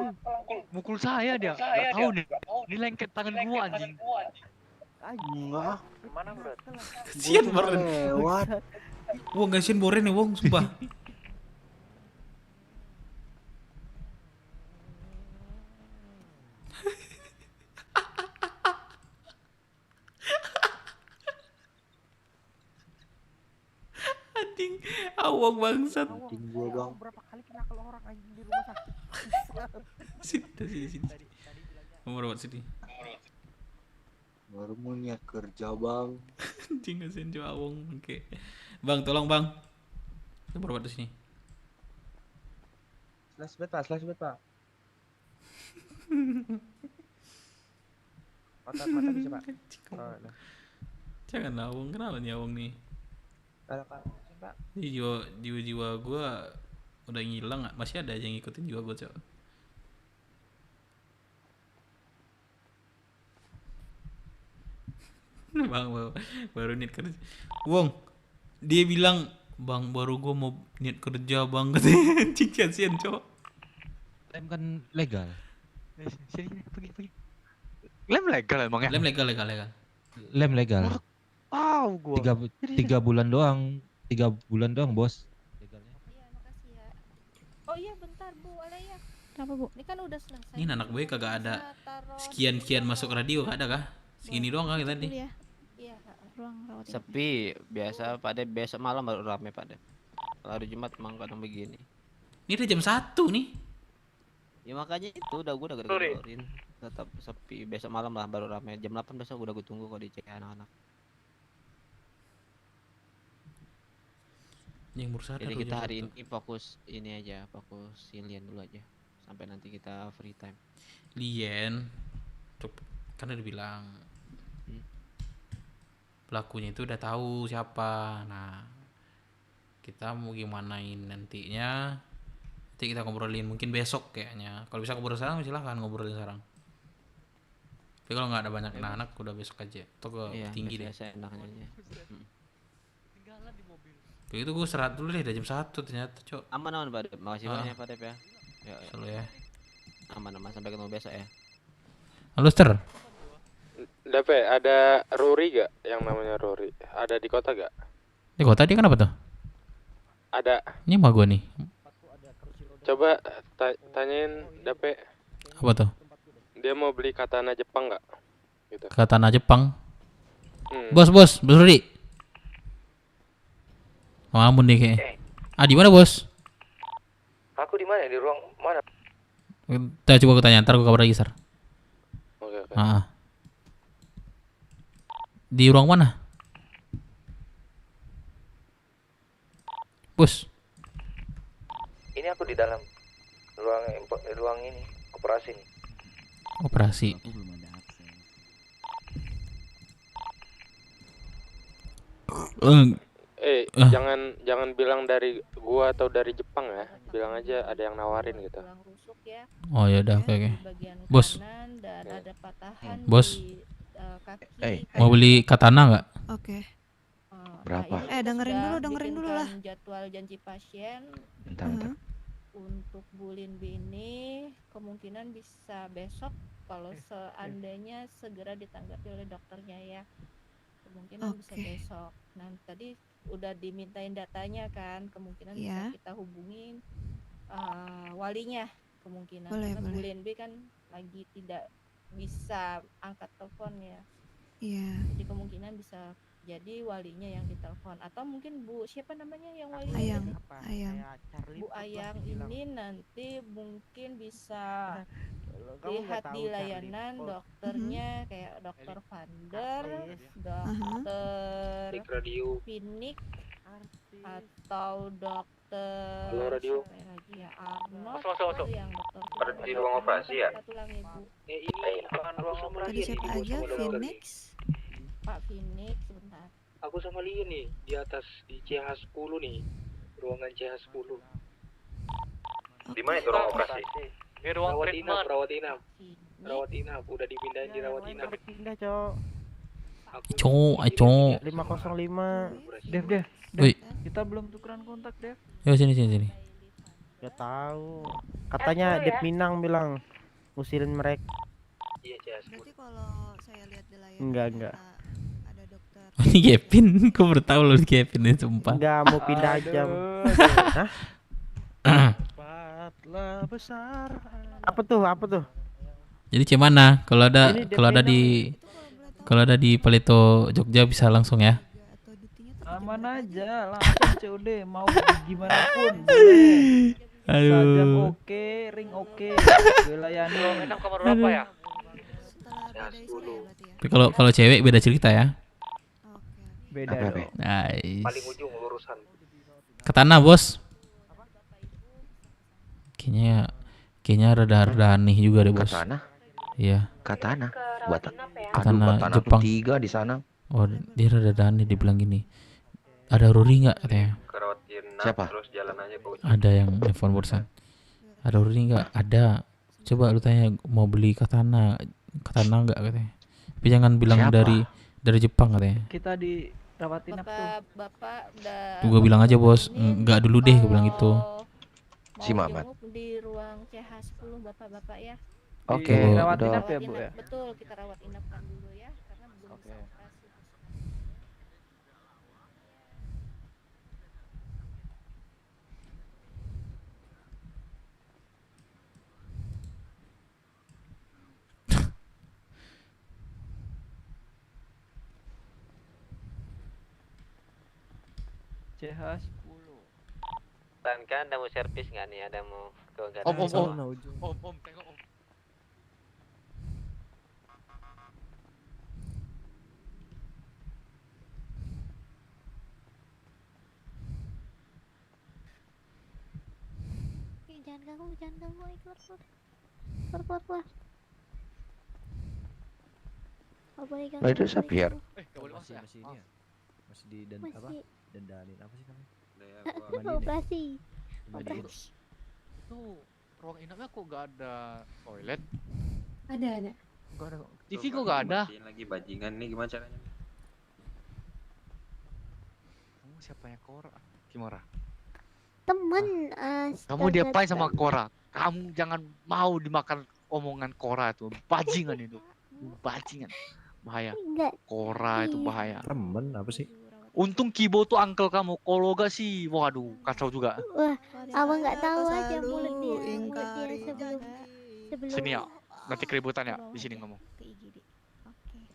Mukul saya dia. Gak tahu nih. Ini lengket tangan gua anjing. Enggak. Mana bro? Kasian Boren. Wong kasian Boren nih, Wong, sumpah. Anjing, awang bangsat. Anjing gua, Bang. Berapa kali kenakal orang anjing di rumah sakit. Sini. Nomor buat sini. Baru mau niat kerja, Bang. Anjing kasihan Jo Awong. Oke. Bang, tolong Bang. Nomor buat sini. Slash bet, Pak. Mata bisa, Pak. Oh, nah. Jangan Awong, kenalan ya Awong nih. Pak. Ini jiwa gua udah ngilang, masih ada aja yang ngikutin jiwa gua, Cok. Bang, baru niat kerja. Wong, dia bilang, Bang, baru gua mau niat kerja, Bang. Katanya anjing kasihan, Cok. Lem kan legal. Sini, pergi. Lem legal emang ya? Lem legal. Lem legal. Tahu gua. 3 bulan doang. 3 bulan doang, Bos. Iya, makasih ya. Oh iya, bentar Bu, Alaya. Kenapa Bu? Ini kan udah selesai. Ini anak gue kagak ada sekian masuk radio, gak ada kah? Segini doang kan tadi. Iya, ruang rawat inap. Sepi, biasa Pak Dep, besok malam baru rame Pak Dep. Kalau hari Jumat emang kadang begini. Ini udah jam 1 nih. Ya makanya itu udah gue gedorin. Tetap sepi, besok malam lah baru rame. Jam 8 besok udah gue tunggu kok dicek anak-anak. Yang berusaha. Jadi kita hari ini fokus ini aja, fokus Lien dulu aja. Sampai nanti kita free time. Lien, kan udah bilang pelakunya itu udah tahu siapa. Nah, kita mau gimanain nantinya? Nanti kita ngobrolin mungkin besok kayaknya. Kalau bisa ngobrol sekarang silahkan ngobrolin sekarang. Tapi kalau nggak ada banyak anak-anak udah besok aja. Atau ke tinggi deh. Saya enaknya aja. Begitu gue serat dulu deh, udah jam 1 ternyata, Cok. Aman Pak Dep, makasih banyak Pak Dep ya. Selalu ya. Aman-aman sampai ketemu besok ya. Halo, Ster. DP, ada Rory gak yang namanya Rory? Ada di kota gak? Di kota dia kenapa tuh? Ada. Ini mah gua nih. Coba tanyain DP. Apa tuh? Dia mau beli katana Jepang gak? Gitu. Katana Jepang. Hmm. Bos Rudi. Oh, ampun deh kayaknya. Di mana, Bos? Aku di mana? Di ruang mana? Kita coba aku tanya, ntar aku kabar lagi, Sar. Oke. Di ruang mana? Bos. Ini aku di dalam ruang ini, operasi nih. Operasi. Jangan bilang dari gua atau dari Jepang ya. Bilang aja ada yang nawarin gitu. Oh ya udah, oke. Bos. Bos. Mau beli katana nggak? Oke. Berapa? Dengerin dulu lah. Jadwal janji pasien. Bentar. Untuk Bulin B ini kemungkinan bisa besok kalau seandainya segera ditanggapi oleh dokternya ya. Kemungkinan bisa besok. Nah, tadi udah dimintain datanya kan, kemungkinan bisa kita hubungin walinya kemungkinan. Karena Bulin B kan lagi tidak bisa angkat telepon ya. Iya. Jadi kemungkinan bisa jadi walinya yang ditelepon atau mungkin Bu siapa namanya yang wali Ayang. Bu Ayang ini nanti mungkin bisa lihat di layanan dokternya kayak dokter Vander, dokter Phoenix atau dokter lagi ya Arnold masuk. yang dokter Pada di ruang operasi ya? Ini bukan ruang operasi. Tadi siapa aja? Phoenix? Pak Phoenix sebentar. Aku sama Lian nih di atas di CH10 nih, ruangan CH10. Di mana itu ruang operasi? Di ruang treatment. Rawat inap, udah dipindahin di rawat inap. Pindah, Cok. Cok. 505. Dev. Woi. Kita belum tukeran kontak, Dev. Ya sini. Gak tahu. Katanya Dev Minang bilang ngusilin mereka. Iya, CH10. Berarti kalau saya lihat di layar Enggak. ada dokter. Ini Kevin, kok bertahu lu Kevin ini sumpah. Enggak mau pindah aja. Hah? Besar. Apa tuh? Jadi gimana? Kalau ada di Palito Jogja bisa langsung ya. Aman aja, langsung COD mau gimana pun boleh. Sajam oke, ring oke. Wilayahnya enak kamar berapa ya? Tapi kalau cewek beda cerita ya. Beda dong. Nice. Paling ujung lurusan. Katana, Bos. Kayaknya rada aneh juga deh, Bos. Katana? Iya. Katana. Buat katana Jepang. 3 di sana. Oh, dia rada aneh dibilang gini. Ada Rory nggak katanya? Siapa? Terus jalan aja ke ujung. Ada yang nelfon barusan. Ada Rory nggak? Ada. Coba lu tanya mau beli katana nggak katanya. Tapi jangan bilang dari Jepang katanya. Kita di rawat inap tuh. Bapak udah. Gue bilang aja, Bos, nggak dulu deh, gue bilang itu. Si Mamat. Di ruang CH10 Bapak-bapak ya. Oke, rawat inap ya, Bu ya. Betul, kita rawat inapkan dulu ya karena belum bisa operasi. CH10. Kan ada mau servis nggak nih? Ada mau ke garasi? Om, tengok Om. Jangan ganggu, ayo keluar. Gak boleh ganggu. Itu Sapir. Masih ini ya? Masih di dandanin apa sih namanya? Operasi. Tuh, ruang inapnya kok gak ada toilet? Ada. Gak ada. TV kok gak ada? Lagi bajingan nih, gimana caranya? Kamu siapanya Kora? Kimora? Temen. Kamu diapain sama Kora? Kamu jangan mau dimakan omongan Cora tuh. Bajingan itu. Bajingan. Bahaya. Enggak. Cora itu bahaya. Temen apa sih? Untung Kibo tuh uncle kamu. Kalau gak sih, waduh, kacau juga. Wah, abang nggak tahu aja mulut dia sebelum Sini ya, nanti keributan ya di sini ngomong.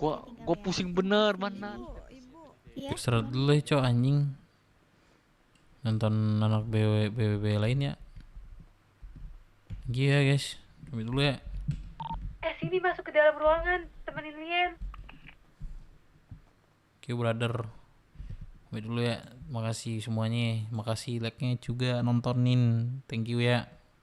Gua pusing bener mana. Istirahat dulu ya cok anjing. Nonton anak BWB lain ya. Iya guys, pamit dulu ya. Sini masuk ke dalam ruangan, temenin Lian. Oke brother, pamit dulu ya. Makasih semuanya, makasih like-nya juga nontonin. Thank you ya.